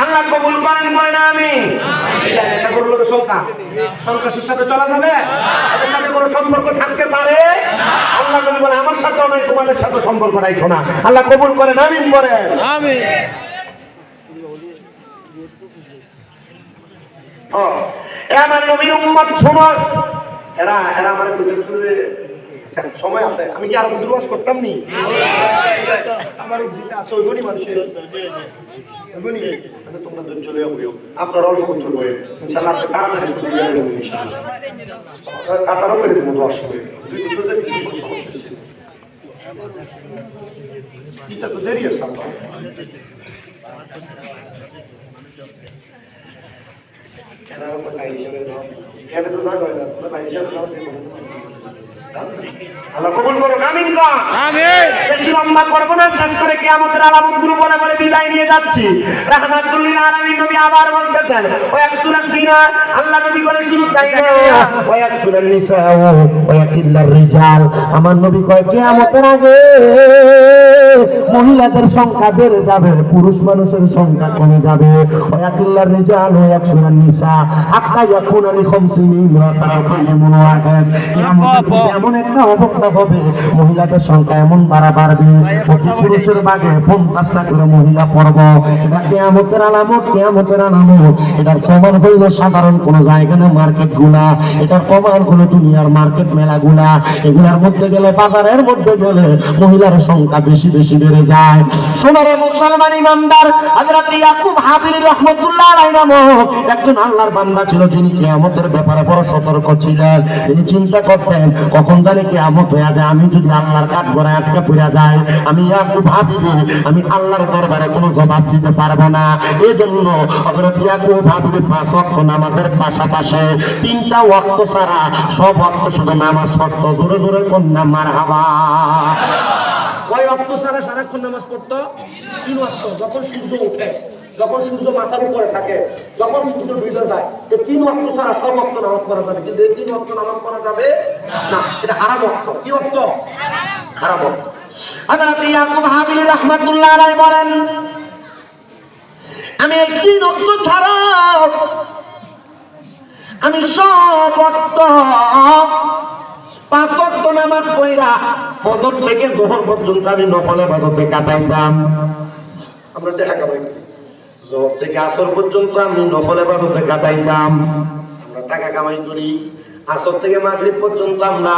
আল্লাহ কবুল করেন, বলেন আমিন। নেশা করলে তো সন্ত্রাসের সাথে চলা যাবে? এদের সাথে কোনো সম্পর্ক থাকতে পারে? আল্লাহ নবী বলে আমার সাথেও নয়, তোমাদের সাথে সম্পর্ক রাখো না। আল্লাহ কবুল করেন, আমিন বলেন। আমিন। আমার নবীর উম্মত শোনো, এরা আমার কইতেছে যে আচ্ছা সময় আছে, আমি কি আরো দুর্বাস করতাম নি? আমার উচিত আছে ওই গনি মানুষের গনি, তাহলে তোমরা দুজন চলে যাবো, আপনার অল্প করতে হবে ইনশাআল্লাহ। আপনি তাড়াতাড়ি শুরু করে দেবেন ইনশাআল্লাহ, কাতারও করে দেবো 10 করে, দুই দুটো কিছু সমস্যা ছিল, এটা তো দেরি আছে আপনার। আল্লাহ কবুল করুক, আমিন। বেশি লম্বা করবো না, শেষ করে কিয়ামতের আলামতগুলো বলে বলে বিদায় নিয়ে যাচ্ছি। রাহমাতুল্লিল আলামিন নবী আবার বলতেছেন, ওয়া ইয়াকসুরা জিনা, আল্লাহ নবী বলে শুরু তাই না, ওয়া ইয়াকসুরা নিসা ওয়া ইয়াকিল্লার রিজাল। আমার নবী কয় কিয়ামতের আগে মহিলাদের সংখ্যা বেড়ে যাবে, পুরুষ মানুষের সংখ্যা কমে যাবে। ওয়া ইয়াকিল্লার রিজাল ওয়া ইয়াকসুরা নিসা হাত্তা ইয়াকুনা লি 50 ইমরাতান আও কালিমুন ওয়াহিদ। কিয়ামতের এমন একটা অবস্থা হবে, মহিলাদের সংখ্যা এমন বাড়বে, প্রতি পুরুষের ভাগে 50টা করে মহিলা পড়ব। এটা কিয়ামতের আলামত, কিয়ামতের আলামত। এটার প্রমাণ হইল সাধারণ কোন জায়গা না, মার্কেট গুলা। এটার প্রমাণ হলো দুনিয়ার মার্কেট মেলা গুলা। এগুলার মধ্যে গেলে, বাজারের মধ্যে গেলে মহিলার সংখ্যা বেশি বেশি বেড়ে যায়। সোনারে মুসলমান ইমানদার হযরত ইয়াকুব হাবিল রাহমাতুল্লাহ আলাইহি নামক একজন আল্লাহর বান্দা ছিল, যিনি কিয়ামতের ব্যাপারে বড় সতর্ক ছিলেন। তিনি চিন্তা করতেন, কখন জানি কিয়ামত হয়ে যায়, আমি যদি আল্লাহর কাঠ গড়ায় আটকে পড়ে যায়, আমি ইয়াকুব হাবিলি, আমি আল্লাহর দরবারে কোনো জবাব দিতে পারবো না। এই জন্য হযরত ইয়াকুব হাবিলি 5 ওয়াক্ত নামাজের পাশাপাশি 3টা ওয়াক্ত ছাড়া সব ওয়াক্ত শুধু নামাজ পড়তো। জোরে জোরে কন্যা মারহাবা। ওই ওয়াক্ত সারা সারাক্ষণ নামাজ পড়তো 3 ওয়াক্ত, যখন সূর্য ওঠে, যখন সূর্য মাথার উপরে থাকে, যখন সূর্য ডুবে যায়, এই 3 ওয়াক্ত সারা সব ওয়াক্ত নামাজ পড়া যাবে, কিন্তু এই 3 ওয়াক্ত নামাজ পড়া যাবে না, এটা হারাম ওয়াক্ত। কি ওয়াক্ত? হারাম ওয়াক্ত। হযরত ইয়াকুব হাবিল রাহমাতুল্লাহ আলাইহি বলেন, আমি এই 3 ওয়াক্ত ছাড়া আমি সব ওয়াক্ত 5 ওয়াক্ত নামাজ পড়া ফজর থেকে যোহর পর্যন্ত আমি নফল ইবাদতে কাটাইতাম। আমরা দেখা কামাই করি, যোহর থেকে আসর পর্যন্ত আমি নফল ইবাদতে কাটাইতাম। আমরা টাকা কামাই করি। আসর থেকে মাগরিব পর্যন্ত আমরা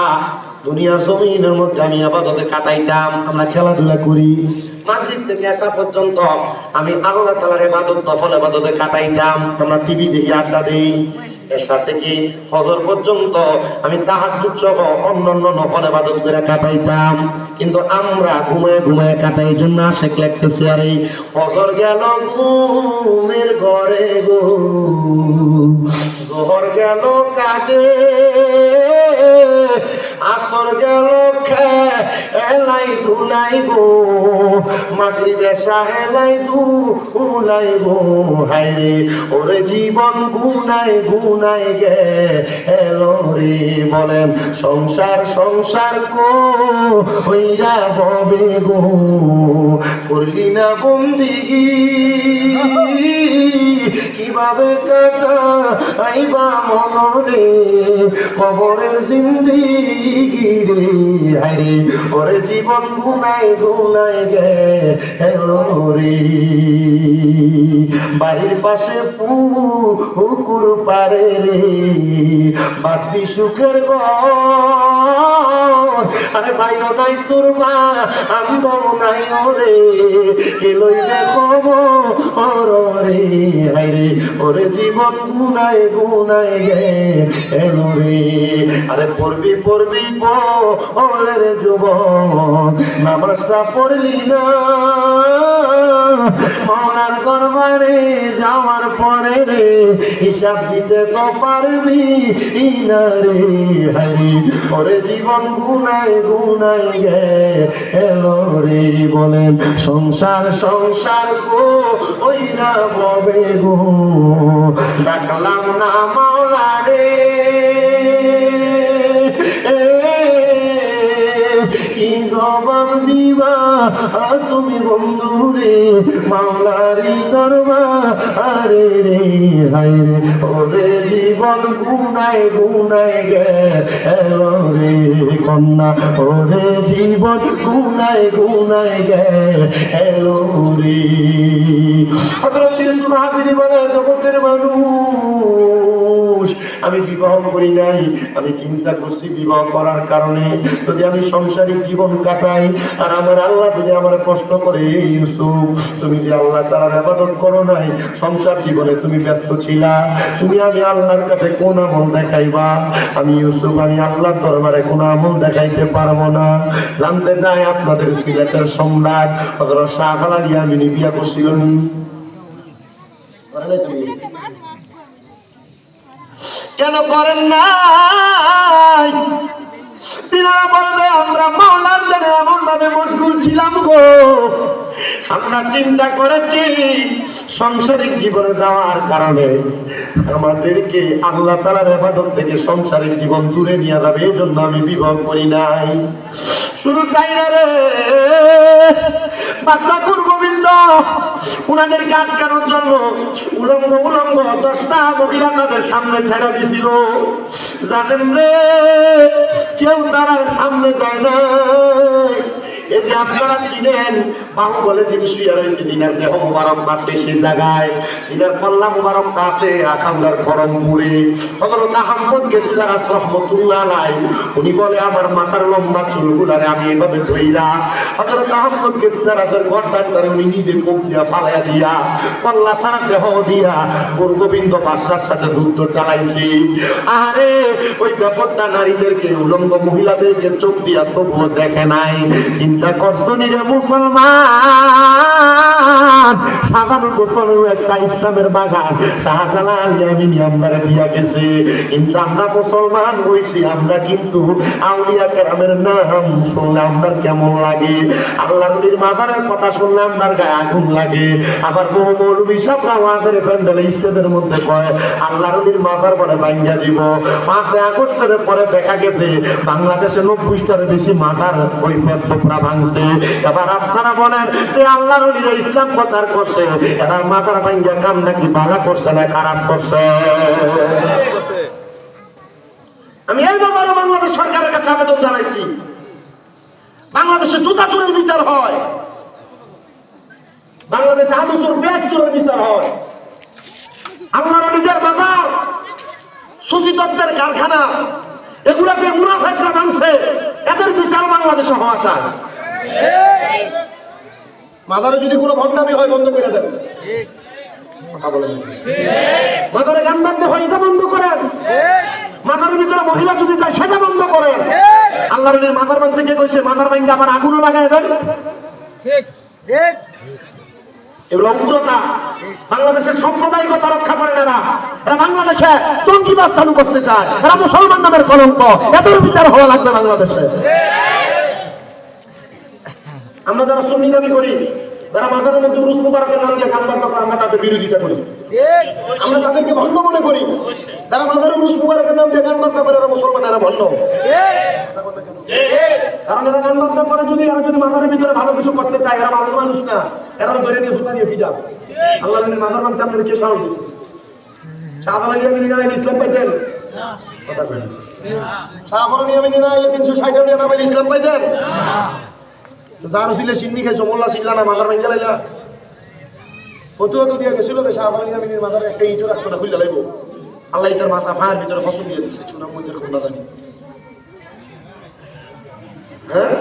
দুনিয়ার জমিনের মধ্যে আমি ইবাদতে কাটাইতাম। আমরা খেলাধুলা করি। মাগরিব থেকে এশা পর্যন্ত আমি আল্লাহ তাআলার ইবাদত, নফল ইবাদতে কাটাইতাম। আমরা টিভি দেখি, আড্ডা দেই। এশা থেকে ফজর পর্যন্ত আমি তাহাজ্জুদ সহ অন্যান্য নফল ইবাদত করে কাটাইতাম। কিন্তু আমরা ঘুমায় ঘুমায় কাটাই, জন্য আশেক লাগতেছে, আর এই ফজর গেল ঘুমের ঘরে গো, যোহর গেল কাজে, আসর গেল হেলাই ধুলাই গো, মাগরিব এশা হেলাই ধুলাই গো, হায়রে ওরে জীবন গুনায় গুনায় গে এলো রে। বলেন সংসার সংসার কো হইরা ববে গো, করলি না বন্দিগি কিভাবে কাটাইবা মনরে কবরের জিন্দিগি রে। হায়রে ওরে জীবন গুনায় গুনায় গে এলো রে। বাড়ির পাশে পুকুর পারে রে বাতি সুখের ঘর, আরে ভাইও নাই তোর মা আন্দর নাই ওরে, কে লইবে খবর রে। হায়রে ওরে জীবন গুনায় গুনায় গে এলো রে। আরে পড়বি পড়বি বলের যুবক, নামাজটা পড়লি না, মৌলার দরবারে যাওয়ার পরে রে হিসাব দিতে তো পারবি না রে। হায়রে ওরে জীবন গুনায় গুনায় গে এলো রে। বলেন সংসার সংসার গো ওইরা ববে গো, ডাকলাম না মাওলা রে, কি জবাব দিবা তুমি বন্ধু রে মাওলারি দরবারে রে। হায়রে ওরে জীবন গুনায় গুনায় গে এলো রে কন্যা, ওরে জীবন গুনায় গুনায় গে এলো রে। হযরত ইউসুফ হাবিবি বলে জগতের মানুষ, আমি বিবাহ করি নাই, আমি চিন্তা করছি বিবাহ করার কারণে যদি আমি সংসারিক জীবন কাটাই আর আমার আল্লাহ যদি আমার প্রশ্ন করে, ইউসুফ তুমি যে আল্লাহ তাআলার ইবাদত করো নাই, সংসার জীবনে তুমি ব্যস্ত ছিলা, তুমি আমি আল্লাহর কাছে কোন আমল দেখাইবা? আমি ইউসুফ আমি আল্লাহর দরবারে কোন আমল দেখাইতে পারবো না। জানতে চাই আপনাদের সিলেটের সম্রাট হযরত শাহ আলী আমিনী বিয়া করছিলেন? কেন করেন নাই? তিনারা বলবে আমরা মাওলার জন্য এমন ভাবে মশগুল ছিলাম গো, আমরা চিন্তা করেছি সাংসারিক জীবনে যাওয়ার কারণে আমাদেরকে আল্লাহ তাআলার ইবাদত থেকে সাংসারিক জীবন দূরে নিয়ে যাবে, এই জন্য আমি বিবাহ করি নাই। শুধু তাই না রে, বাদশাহ গোবিন্দ উনাদেরকে আটকানোর জন্য উলঙ্গ উলঙ্গ 10টা মহিলা তাদের সামনে ছেড়ে দিছিল। জানেন রে, কেউ তার সামনে যায় না। এই যে আপনারা চিনেন বাহু বলে যিনি শুয়ে রয়েছে, দিনার দেহ মুবারক মাত্রে সেই জায়গায়, দিনার কল্লা মুবারক কাছে আখাউড়ার খরমপুরে হযরত আহমদ গেছিলার রহমতুল্লাহ আলাইহি, উনি বলে আমার মাথার লম্বা চুলগুলারে আমি এভাবে ধইরা হযরত আহমদ গেছিলার গর্দান করে উনি নিজে কোপ দিয়া ফালাইয়া দিয়া কল্লা সারা দেহ দিয়া গোবিন্দ বাদশার সাথে যুদ্ধ চালাইছি। আরে ওই ব্যাপারটা নারীদেরকে উলঙ্গ মহিলাদেরকে চোখ দিয়া তবুও দেখে নাই। চিন্তা করছো নি রে মুসলমান, সাধারণ গোসল একটা ইসলামের বাগান শাহজালাল ইয়ামিনী আমরা দিয়া গেছে, কিন্তু আমরা মুসলমান হইছি, আমরা কিন্তু আউলিয়া কেরামের নাম শুনলে আপনার কেমন লাগে, আল্লাহর নবীর মাজারের কথা শুনলে আপনার গায়ে আগুন লাগে। আবার বহু মৌলবী সাহেবরা আমাদের প্যান্ডেলে স্টেজের মধ্যে কয় আল্লাহর নবীর মাজার বলে ভাঙ্গা দিব। 5 আগস্টের পরে দেখা গেছে বাংলাদেশে 90টার বেশি মাজার ওই পেট্রোপরা ভাঙছে। এবার আপনারা বলেন যে আল্লাহর নবীর ইসলাম প্রচার করছে, এবার মাজার ভাঙ্গা কাম নাকি ভালো করছে না খারাপ করছে? আমি এই ব্যাপারে বাংলাদেশ সরকারের কাছে আবেদন জানাইছি, বাংলাদেশে জুতা চোরের বিচার হয়, বাংলাদেশে আলু চোর ব্যাগ চোরের বিচার হয়, আল্লাহর নিজের বাজার সুফি তত্ত্বের কারখানা এগুলা যে মুনাফেকরা ভাঙছে এদের বিচার বাংলাদেশে হওয়া চায়। মাজারে যদি কোনো ভণ্ডামি হয় বন্ধ করে দেন, কথা বলেন। মাজারে গান বাজতে হয় এটা বন্ধ করেন, মাজারের ভিতরে মহিলা যদি যায় সেটা বন্ধ করেন। আল্লাহর নবীর মাজার ভাঙতে কে কইছে? মাজার ভাঙতে আবার আগুনও লাগায় দেন। ঠিক ঠিক, এগুলো উগ্রতা। বাংলাদেশের সাম্প্রদায়িকতা রক্ষা করে এরা, এরা বাংলাদেশে জঙ্গিবাদ চালু করতে চায়, এরা মুসলমান নামের কলঙ্ক, এদের বিচার হওয়া লাগবে বাংলাদেশে। আমরা যারা সুন্নি দাবি করি, যারা মাজারের মধ্যে উরুস মুবারকের নাম দিয়ে গান বাজনা করে, আমরা তাদের বিরোধিতা করি, আমরা তাদেরকে ভণ্ড মনে করি। যারা মাজারের উরুস মুবারকের নাম দিয়ে গান বাজনা করে এরা মুসলমান, এরা ভণ্ড। কারণ এরা গান বাজনা করে, যদি এরা যদি মাজারের ভিতরে ভালো কিছু করতে চায়, এরা ভালো মানুষ না, এরা ধরে নিয়ে সুতা নিয়ে ফিজা। আল্লাহ মাজার মানতে আপনাদের কে সাহস দিচ্ছে? শাহবানি আমিনীরা ইসলাম পাইতেন? কথা বলেন। শাহবানি আমিনীরা 360 টাকা ইসলাম পাইতেন? যার ছিল সিন্নি খাইছো, মোল্লা ছিল না, মাজার ভাঙ্গা লাইলা ফতুয়া তো দিয়ে গেছিল যে শাহবানি আমিনীর মাজারে একটা ইঁটো রাখছো না, খুললে লাগবো। আল্লাহ ইটার মাথা ফাঁয়ের ভিতরে ফসল দিয়ে দিচ্ছে, সুনাম মধ্যে খোলা জানি। হ্যাঁ,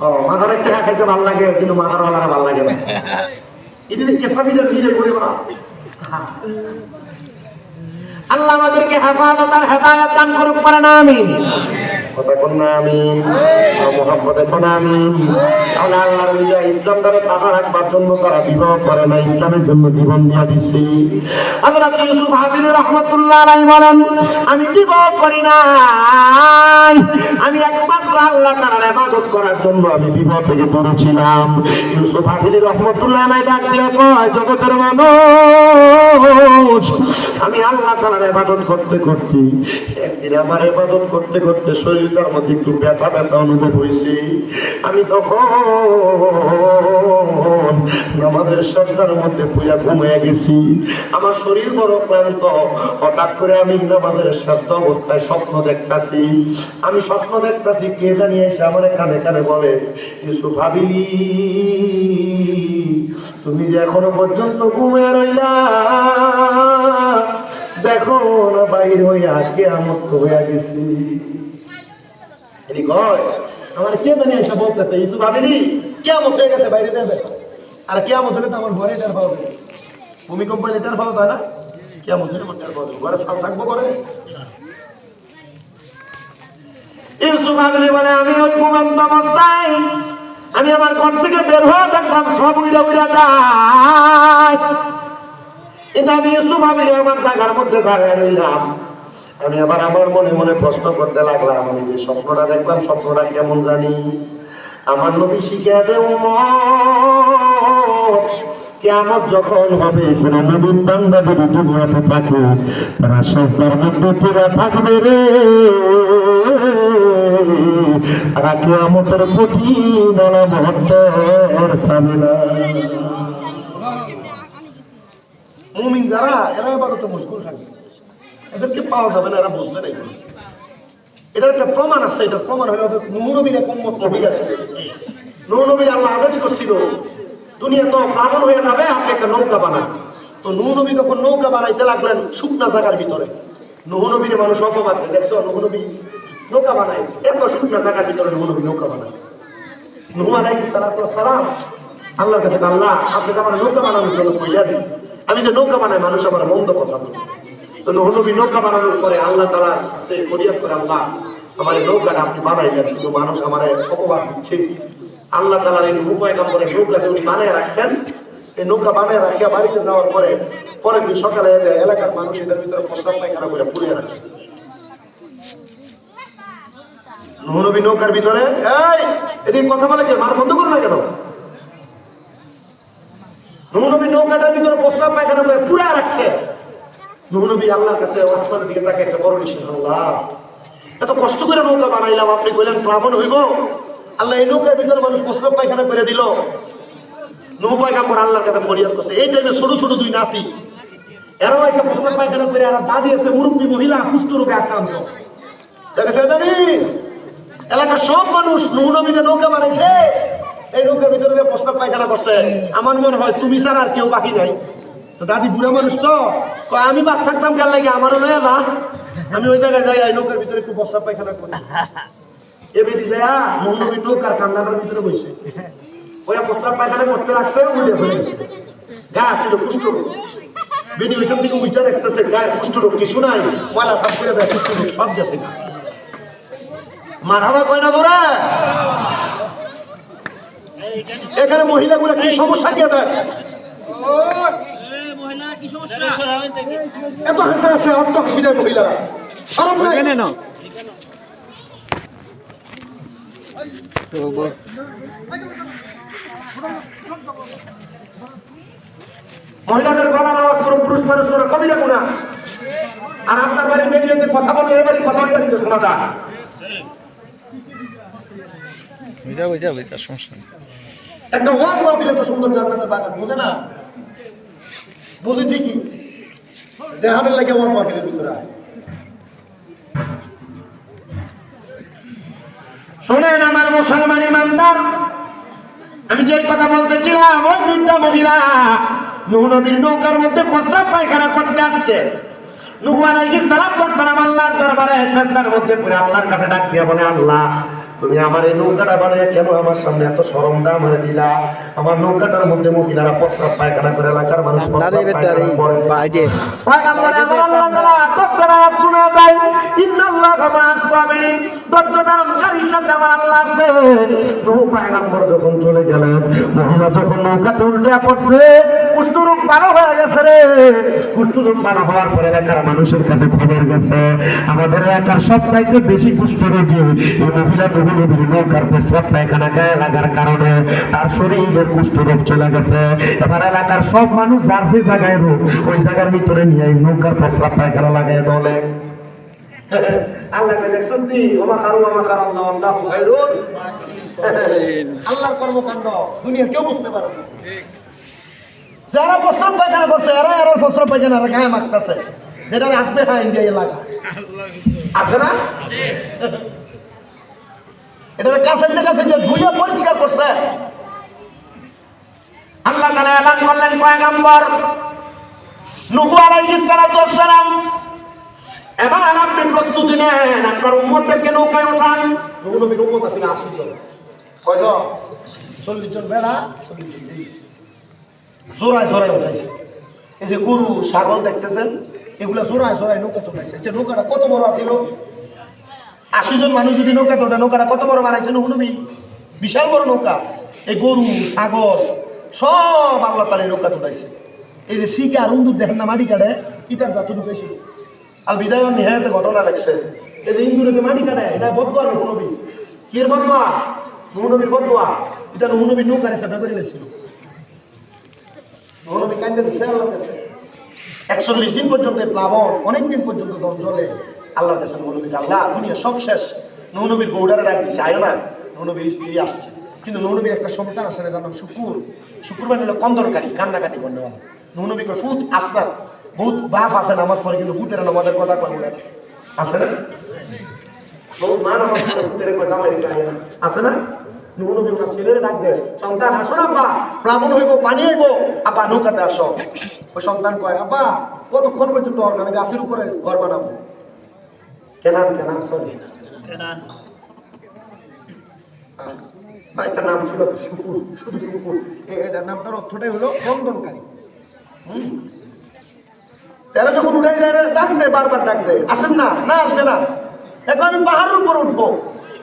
ও মাথার একটা খাইতে ভালো লাগে, কিন্তু মাথার ওয়ালারা ভালো লাগে না। এটা কেসাবিটার ভিড়ে করে বা আল্লাহ আমাদেরকে হেফাজত আর হেদায়েত দান করুক, পারে না আমিন। কথা কোন না আমিন, মুহাম্মদে কোন আমিন। তাহলে আল্লাহর বিজয় ইসলামটারে কাটা রাখবার জন্য তারা বিবাহ করে না, ইসলামের জন্য জীবন দিয়া দিছে। হযরত ইউসুফ হাবিব রাহমাতুল্লাহ আলাইহি বলেন, আমি বিবাহ করি না, আমি একমাত্র আল্লাহ তাআলার ইবাদত করার জন্য আমি বিবাহ থেকে দূরে ছিলাম। ইউসুফ হাবিব রাহমাতুল্লাহ আলাইহি ডাক দিয়ে কয়, জগতের মানুষ, আমি আল্লাহ তাআলার ইবাদত করতে করতে একদিন আমার ইবাদত করতে করতে শরীরটার মধ্যে একটু ব্যথা ব্যথা অনুভব হয়েছে। আমি তখন নামাজের সজদার মধ্যে পুরা ঘুমিয়ে গেছি, আমার শরীর বড় ক্লান্ত। হঠাৎ করে আমি নামাজের সাজদা অবস্থায় স্বপ্ন দেখতাছি। আমি স্বপ্ন দেখতাছি কে জানি এসে আমার কানে কানে বলে, ইউসুফ ভাবিলি, তুমি যে এখনো পর্যন্ত ঘুমিয়ে রইলা, দেখো না বাইর হইয়া কিয়ামত হইয়া গেছি। আমার কে জানি এসে বলতেছে, ইউসুফ ভাবিলি কিয়ামত হয়ে গেছে, বাইরে যাবে। আর কিয়ামত হলে তো আমার ঘরে টের পাওয়া যাবে, ভূমিকম্প হলে টের পাওয়া যায় না, কিয়ামত হলে টের পাওয়া যাবে, ঘরে সাল থাকবো করে। ইউসুফ ভাবিলি বলে, আমি ওই ঘুমন্ত অবস্থায় আমি আমার ঘর থেকে বের হয়ে দেখলাম সব উইরা উইরা যায়। কিন্তু আমি ইউসুফ ভাবিলি আমার জায়গার মধ্যে দাঁড়িয়ে রইলাম। আমি আবার আমার মনে মনে প্রশ্ন করতে লাগলাম, আমি যে স্বপ্নটা দেখলাম স্বপ্নটা কেমন জানি। আমার নবী শিখিয়ে দে উম্মত, কিয়ামত যখন হবে, কোন নবীন বান্দা যদি দুনিয়াতে থাকে, তারা সিজদার মধ্যে পড়ে থাকবে রে, তারা কিয়ামতের কঠিন আলামতের পাবে না। মুমিন যারা, এরা ইবাদতে মশগুল থাকে, এদেরকে পাওয়া যাবে না, এরা বুঝবে না। এটার একটা প্রমাণ আছে, এটা প্রমাণ হলো নূহ নবীর এক উম্মত মহিলা ছিল। নূহ নবী আল্লাহ আদেশ করছিল, দুনিয়া তো প্লাবন হয়ে যাবে, আপনি একটা নৌকা বানান। তো নূহ নবী যখন নৌকা বানাইতে লাগলেন শুকনা জায়গার ভিতরে, নূহ নবীর মানুষ অপবাদ দেখছো, নূহ নবী নৌকা বানায়, এত শুকনা জায়গার ভিতরে নূহ নবী নৌকা বানায়। নূহ আলাইহিস সালাতু ওয়াস সালাম আল্লাহর কাছে, আল্লাহ আপনি তো আমার নৌকা বানানোর জন্য কইলেন, আমি যে নৌকা বানাই মানুষ আমার মন্দ কথা বলে। তো নূহ নবী নৌকা বানানোর পরে আল্লাহ তাআলা কাছে ফরিয়াদ করে, আল্লাহ আমার এই নৌকাটা আপনি বানাইলেন, কিন্তু মানুষ আমার অপবাদ দিচ্ছে। আল্লাহ তাআলার এই নূহ পয়গম্বরের নৌকাকে উনি বানায় রাখছেন। এই নৌকা বানায় রাখিয়া বাড়িতে যাওয়ার পরে পরের দিন সকালে এলাকার মানুষ এটার ভিতরে প্রস্রাব পায়খানা করে পুড়িয়ে রাখছে। নূহ নবী নৌকার ভিতরে, এই এদিন কথা বলে কে, মার বন্ধ করো না কেন? নূহ নবী নৌকাটার ভিতরে প্রস্রাব পায়খানা করে পুড়িয়ে রাখছে। নূহ নবী আল্লাহর কাছে আসমানের দিকে তাকে একটা বড় নিশান, আল্লাহ এত কষ্ট করে নৌকা বানাইলাম, আপনি বললেন প্লাবন হইব, আল্লাহ এই নৌকার ভিতরে মানুষ প্রস্রাব পায়খানা করে দিল। নূহ পয়গম্বর আল্লাহর কাছে ফরিয়াদ করছে। এই টাইমে ছোট ছোট দুই নাতি, এরাও এসে প্রস্রাব পায়খানা করে, আর দাদি আছে মুরব্বী মহিলা, কুষ্ঠ রোগে আক্রান্ত। দেখেছে জানি এলাকার সব মানুষ নূহ নবী যে নৌকা বানাইছে, এই নৌকার ভিতরে যে প্রস্রাব পায়খানা করছে, আমার মনে হয় তুমি ছাড়া আর কেউ বাকি নাই। তো দাদি বুড়া মানুষ তো, আমি বাদ থাকতাম কেন লাগে, আমারও নয় না, আমি ওই জায়গায় যাই, এই নৌকার ভিতরে একটু প্রস্রাব পায়খানা করি। এ বেটি যায় নূহ নবীর নৌকার কান্দাটার ভিতরে বসে ওই প্রস্রাব পায়খানা করতে রাখছে, উল্টে ফেলে গেছে। গা আসছিল কুষ্ঠরোগ, বেটি ওইখান থেকে উইটা দেখতেছে গায়ের কুষ্ঠরোগ কিছু নাই, ময়লা সাফ করে দেয়, কুষ্ঠরোগ সব গেছে। মারহাবা কয় না তোরা? এখানে মহিলাগুলো কি সমস্যা কে দেয়? এত হাসে হাসে অর্থ খুশি দেয় মহিলারা, শরম নাই। মহিলাদের গলার আওয়াজ কোনো পুরুষ মানুষরা কবি দেখো না। আর আপনার বাড়ির মেডিয়াতে কথা বলে এবারে কথা বলে কিন্তু শোনা যায়। সমস্যা নেই। একটা ওয়াজ মাহফিলে তো সুন্দর জান্নাতের বাগান বোঝে না, বুঝি ঠিকই দেহানের লাগে ওয়াজ মাহফিলের ভিতরে আয়। শোনেন আমার মুসলমান ইমানদার, আমি যে কথা বলতেছিলাম, ওই বৃদ্ধা মহিলা নূহ নবীর নৌকার মধ্যে প্রস্রাব পায়খানা করতে আসছে। নূহ আলাইহিস সালাম আল্লাহর দরবারে সিজদার মধ্যে পড়ে আল্লাহর কাছে ডাক দিয়ে বলে, আল্লাহ তুমি আমার এই নৌকাটা বানিয়ে কেন আমার সামনে এত শরমটা আমার দিলা? আমার নৌকাটার মধ্যে মহিলারা প্রস্রাব পায়খানা করে, এলাকার মানুষ প্রস্রাব পায়খানা করে। পয়গম্বর আল্লাহ তাআলা তৎক্ষণাৎ আয়াত শোনা দেয়, ইন্নাল্লাহা মা'আস সাবিরিন, ধৈর্য ধারণকারীর সাথে আমার আল্লাহ আছে। নূহ পয়গম্বর যখন চলে গেলেন, মহিলা যখন নৌকাতে উল্টে পড়ছে, কুষ্ঠরোগ ভালো হয়ে গেছে রে। কুষ্ঠরোগ ভালো হওয়ার পরে এলাকার মানুষের কাছে খবর গেছে, আমাদের এলাকার সবচাইতে বেশি কুষ্ঠরোগী এই মহিলা নূহ নবীর নৌকার প্রস্রাব পায়খানা গায়ে লাগার কারণে তার শরীরের কুষ্ঠরোগ চলে গেছে। এবার এলাকার সব মানুষ যার যে জায়গায় রোগ, ওই জায়গার ভিতরে নিয়ে এই নৌকার প্রস্রাব পায়খানা লাগায় ডলে। আল্লাহ দেখছিস নি, ওমা কারু ওমা কার আল্লাহ আল্লাহ খায়রুন। আল্লাহর কর্মকাণ্ড দুনিয়া কেউ বুঝতে পারে না। যারা প্রস্রাব পায়খানা করছে এরা প্রস্রাব পায়খানা গায়ে মাখতেছে, যেটা রাখবে হ্যাঁ ইন্ডিয়া এলাকা আছে না, এটা কাছে ধুইয়া পরিষ্কার করছে। আল্লাহ তাআলা এলান করলেন, পয়গম্বর নূহ আলাইহিস সালাম এবার আপনি প্রস্তুতি নেন, আপনার উম্মতদেরকে নৌকায় ওঠান। নূহ নবীর উম্মত আছে 80 জন, কয়জন? 40 জন বেড়া, 40 জন জোড়ায় জোড়ায় উঠাইছে। এই যে গরু ছাগল দেখতেছেন, এগুলা জোড়ায় জোড়ায় নৌকা উঠাইছে। যে নৌকাটা কত বড় ছিল, 80 জন মানুষ যদি নৌকাতে ওঠে, নৌকাটা কত বড় বানাইছে নূহ নবী, বিশাল বড় নৌকা। এই গরু ছাগল সব আল্লাহ তাআলা নৌকাতে উঠাইছে। এই যে শিকার উন্দুর দেখেন না মাটি কাটে, ইটার জাতটুকু বেশি। আর বিদায় নিহায়তে ঘটনা লাগছে, এই যে ইন্দুরে যে মাটি কাটে, এটা বদুয়া নূহ নবী। কি এর বদুয়া? নূহ নবীর বদুয়া। এটা নূহ নবীর নৌকারে সাদা করে গেছিল। নূহ নবী কান্দে দিছে আল্লাহর কাছে। 41 দিন পর্যন্ত প্লাবন, অনেক দিন পর্যন্ত জলে আল্লাহর কাছে নূহ নবী, আল্লাহ দুনিয়া সব শেষ। নূহ নবীর বউডারে ডাক দিছে, আয়ো না। নূহ নবীর স্ত্রী আসছে, কিন্তু নূহ নবীর একটা সন্তান আছে না, যার নাম শুকুর। শুকুর মানে হলো কন্দনকারী, কান্নাকাটি করনেওয়ালা। নূহ নবী কয় ফুত আসনা, বহুত বাপ আছে নামাজ পড়ে, কিন্তু ভূতের নামাজের কথা কয় না, আছে না? বহুত মা নামাজ পড়ে, ভূতের কয় জামাই আছে না? নূহ নবী ওনার ছেলেরে ডাক দেয়, সন্তান আসো না আব্বা, প্লাবন হইব, পানি হইব, আব্বা নৌকাতে আসো। ওই সন্তান কয়, আব্বা কতক্ষণ পর্যন্ত হবে, আমি গাছের উপরে ঘর বানাবো। কেনান সরি একটা নাম ছিল শুকুর, শুধু শুকুর। এটার নামটার অর্থটাই হলো কন্দনকারী। তারা যখন উঠে যায় ডাক দেয়, বারবার ডাক দেয়, আসেন না, না আসবে না। এখন আমি পাহাড়ের উপর উঠবো,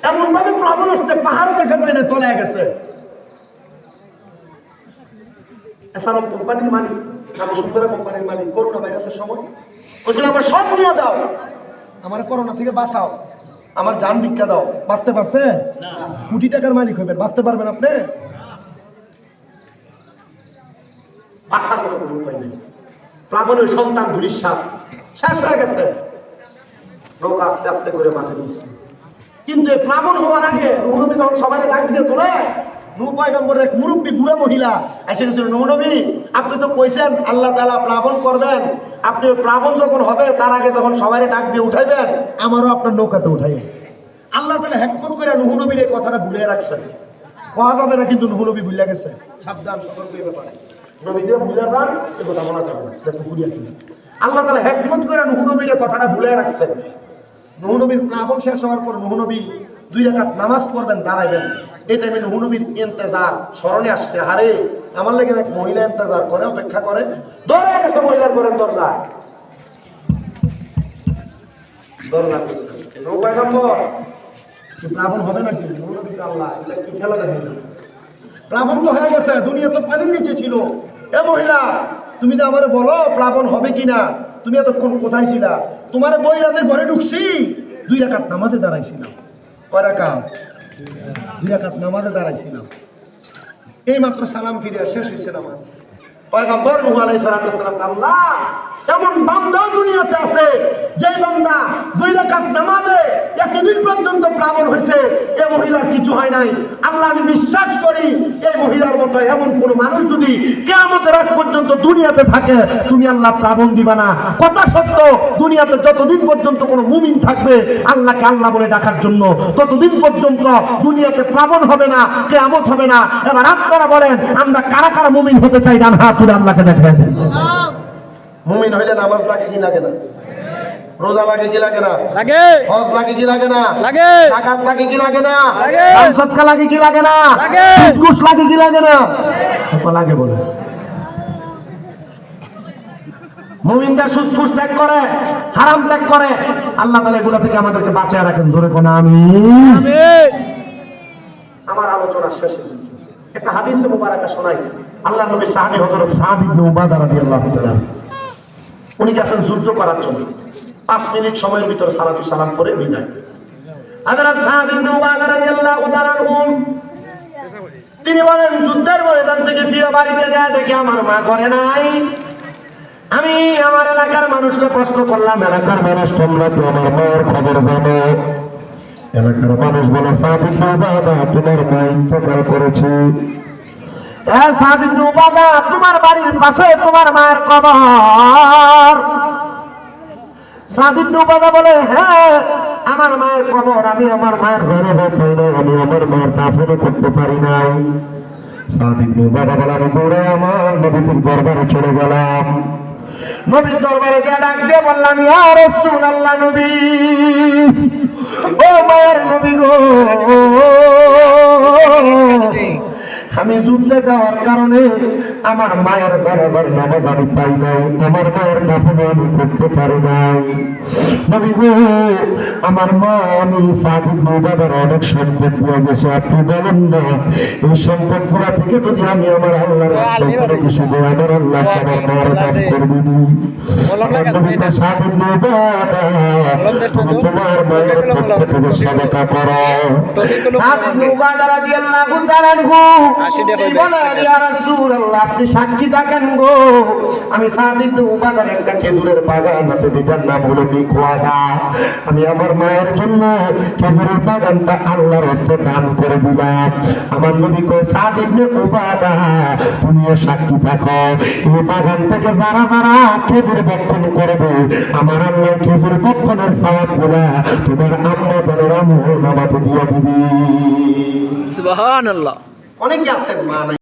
এমন ভাবে প্লাবন আসছে পাহাড়ও দেখা যায় না, তলায় গেছে। এছাড়াও কোম্পানির মালিক, বসুন্ধরা কোম্পানির মালিক, করোনা ভাইরাসের সময় বলছিল, আমার সব নিয়ে যাও, আমার করোনা থেকে বাঁচাও, আমার জান ভিক্ষা দাও। বাঁচতে পারছে? কোটি টাকার মালিক হইবেন, বাঁচতে পারবেন আপনি? বাঁচার মতো কোনো উপায় নেই। প্লাবনের সন্তান ধুলির সাপ শেষ হয়ে গেছে, নৌকা আস্তে আস্তে করে মাঠে নিচ্ছে। কিন্তু এই প্লাবন হওয়ার আগে নূহ নবী যখন সবাই ডাক দিয়ে তোলে, নূহ পয়গম্বরের এক মুরব্বী বুড়া মহিলা এসে গেছিল, নূহ নবী আপনি তো কইছেন আল্লাহ তাআলা প্লাবন করবেন, আপনি প্লাবন যখন হবে তার আগে তখন সবাই ডাক দিয়ে উঠাইবেন, আমারও আপনার নৌকাতে উঠাইবেন। আল্লাহ তাআলা হিকমত করে নূহ নবীর এই কথাটা ভুলে রাখছেন। কোয়া যাবে না, কিন্তু নূহ নবী ভুলে গেছে। সাবধান, সতর্ক এই ব্যাপারে। নবীদের ভুলে যান, এ কথা বলা যাবে না, এটা পুকুরিয়া কিনা। আল্লাহ তাআলা হিকমত করে নূহ নবীর এই কথাটা ভুলে রাখছেন। নূহ নবীর প্লাবন শেষ হওয়ার পর নূহ নবী 2 রাকাত নামাজ পড়বেন, দাঁড়াইবেন। এই টাইমে নূহ নবীর ইন্তজার স্মরণে আসছে, হারে আমার লেগে এক মহিলা ইন্তজার করে, অপেক্ষা করে, ধরে গেছে মহিলার ঘরের দরজায়, দরজা খুলছে। নূহ পয়গম্বর, প্লাবন হবে নাকি? নূহ নবী আল্লাহ, এটা কি খেলা দেখেন? প্লাবন তো হয়ে গেছে, দুনিয়া তো পানির নিচে ছিল। এ মহিলা, তুমি যে আমারে বলো প্লাবন হবে কিনা, তুমি এতক্ষণ কোথায় ছিলা? তোমার মহিলাদের ঘরে ঢুকছি, 2 রাকাত নামাজে দাঁড়াইছিলাম। কয় রাকাত? দুই রাকাত নামাজে দাঁড়াইছিলাম, এই মাত্র সালাম ফিরে শেষ হয়েছে নামাজ। পয়গম্বর নূহ আলাইহিস সালাম, আল্লাহ এমন বান্দা দুনিয়াতে আছে যে বান্দা দুই রাকাত নামাজে এতদিন পর্যন্ত প্লাবন হয়েছে, এই মহিলার কিছু হয় নাই। আল্লাহ আমি বিশ্বাস করি এই মহিলার মতো এমন কোন মানুষ যদি কিয়ামতের আগ পর্যন্ত দুনিয়াতে থাকে, তুমি আল্লাহ প্লাবন দিবা না। কথা সত্য, দুনিয়াতে যতদিন পর্যন্ত কোনো মুমিন থাকবে আল্লাহকে আল্লাহ বলে ডাকার জন্য, ততদিন পর্যন্ত দুনিয়াতে প্লাবন হবে না, কিয়ামত হবে না। এবার আপনারা বলেন আমরা কারা কারা মুমিন হতে চাই? ডান হাত তুলে আল্লাহকে দেখাই দেন। মুমিন হইলে নামাজ লাগে কি লাগে না? রোজা লাগে কি লাগে না? লাগে। হজ লাগে কি লাগে না? লাগে। যাকাত লাগে কি লাগে না? লাগে। দান সদকা লাগে কি লাগে না? লাগে। ঘুষ লাগে কি লাগে না? কত লাগে বলে? মুমিনরা সুদ ঘুষ ত্যাগ করে, হারাম ত্যাগ করে, আল্লাহ তাআলা এগুলা থেকে আমাদেরকে বাঁচিয়ে রাখেন। জোরে কোন আমিন। আমিন। আমার আলোচনা শেষে একটা হাদিসে মুবারাকা শোনাই। আল্লাহর নবী সাহাবী হযরত সাদ ইবনে উবাদা রাদিয়াল্লাহু তাআলা, উনি গেছেন যুদ্ধ করার জন্য। 5 মিনিট সময়ের ভিতরে সালাতু সালাম করে বিদায়। হযরত সাদ ইবনে উবাদা রাদিয়াল্লাহু তাআলা তিনি বলেন, যুদ্ধের ময়দান থেকে ফিরে বাড়িতে যায় দেখি আমার মা ঘরে নাই। আমি আমার এলাকার মানুষকে প্রশ্ন করলাম, এলাকার মানুষ তোমরা তো আমার মায়ের খবর জানো? এলাকার মানুষ বলে, সাদ ইবনে উবাদা তোমার মা ইন্তেকাল করেছে। সাদ ইবনে উবাদা তোমার বাড়ির পাশে তোমার মায়ের কবর। সাদ ইবনে উবাদা বলে, হ্যাঁ আমার মায়ের কবর, আমি আমার মায়ের ঘরে যাই না, আমি আমার মায়ের দাফন করতে পারি নাই। সাদ ইবনে উবাদা বলে, আমি দৌড়ে আমার নবীর দরবারে চলে গেলাম। নবীর দরবারে যা ডাক দিয়ে বললাম, ইয়া রাসূলুল্লাহ, নবী ও মায়ের নবী গো, আমি যুদ্ধে যাওয়ার কারণে আমার মায়ের বরাবর নামাজ আমি পাই নাই, আমার মায়ের দাফন আমি করতে পারি নাই। নবী গো, আমার মা আমি সাদ ইবনে উবাদার অনেক সম্পদ দিয়ে গেছে, আপনি বলেন না এই সম্পদগুলা থেকে যদি আমি আমার আল্লাহর রাস্তায় করে কিছু দেই, আমার আল্লাহ আমার মায়ের মাফ করবে নি। সাদ ইবনে উবাদা, তোমার মায়ের পক্ষ থেকে সাদাকা করো। সাদ ইবনে উবাদা রাদিয়াল্লাহু তাআলা আনহু আপনি সাক্ষী থাকেন গো, আমি সাদ ইবনে উবাদার একটা খেজুরের বাগান আছে যেটার নাম হলো মিকওয়াদা, আমি আমার মায়ের জন্য খেজুরের বাগানটা আল্লাহর হস্তে দান করে দিলাম। আমার নবী কয়, সাদ ইবনে উবাদা তুমিও সাক্ষী থাকো, এই বাগান থেকে যারা যারা খেজুর বক্ষণ করবে আমার আল্লাহ খেজুর বক্ষণের সওয়াব গুলা তোমার আম্মা জানের আমল নামাতে দিয়ে দিবি। সুবহানাল্লাহ। অনেকে আছেন মা নাই।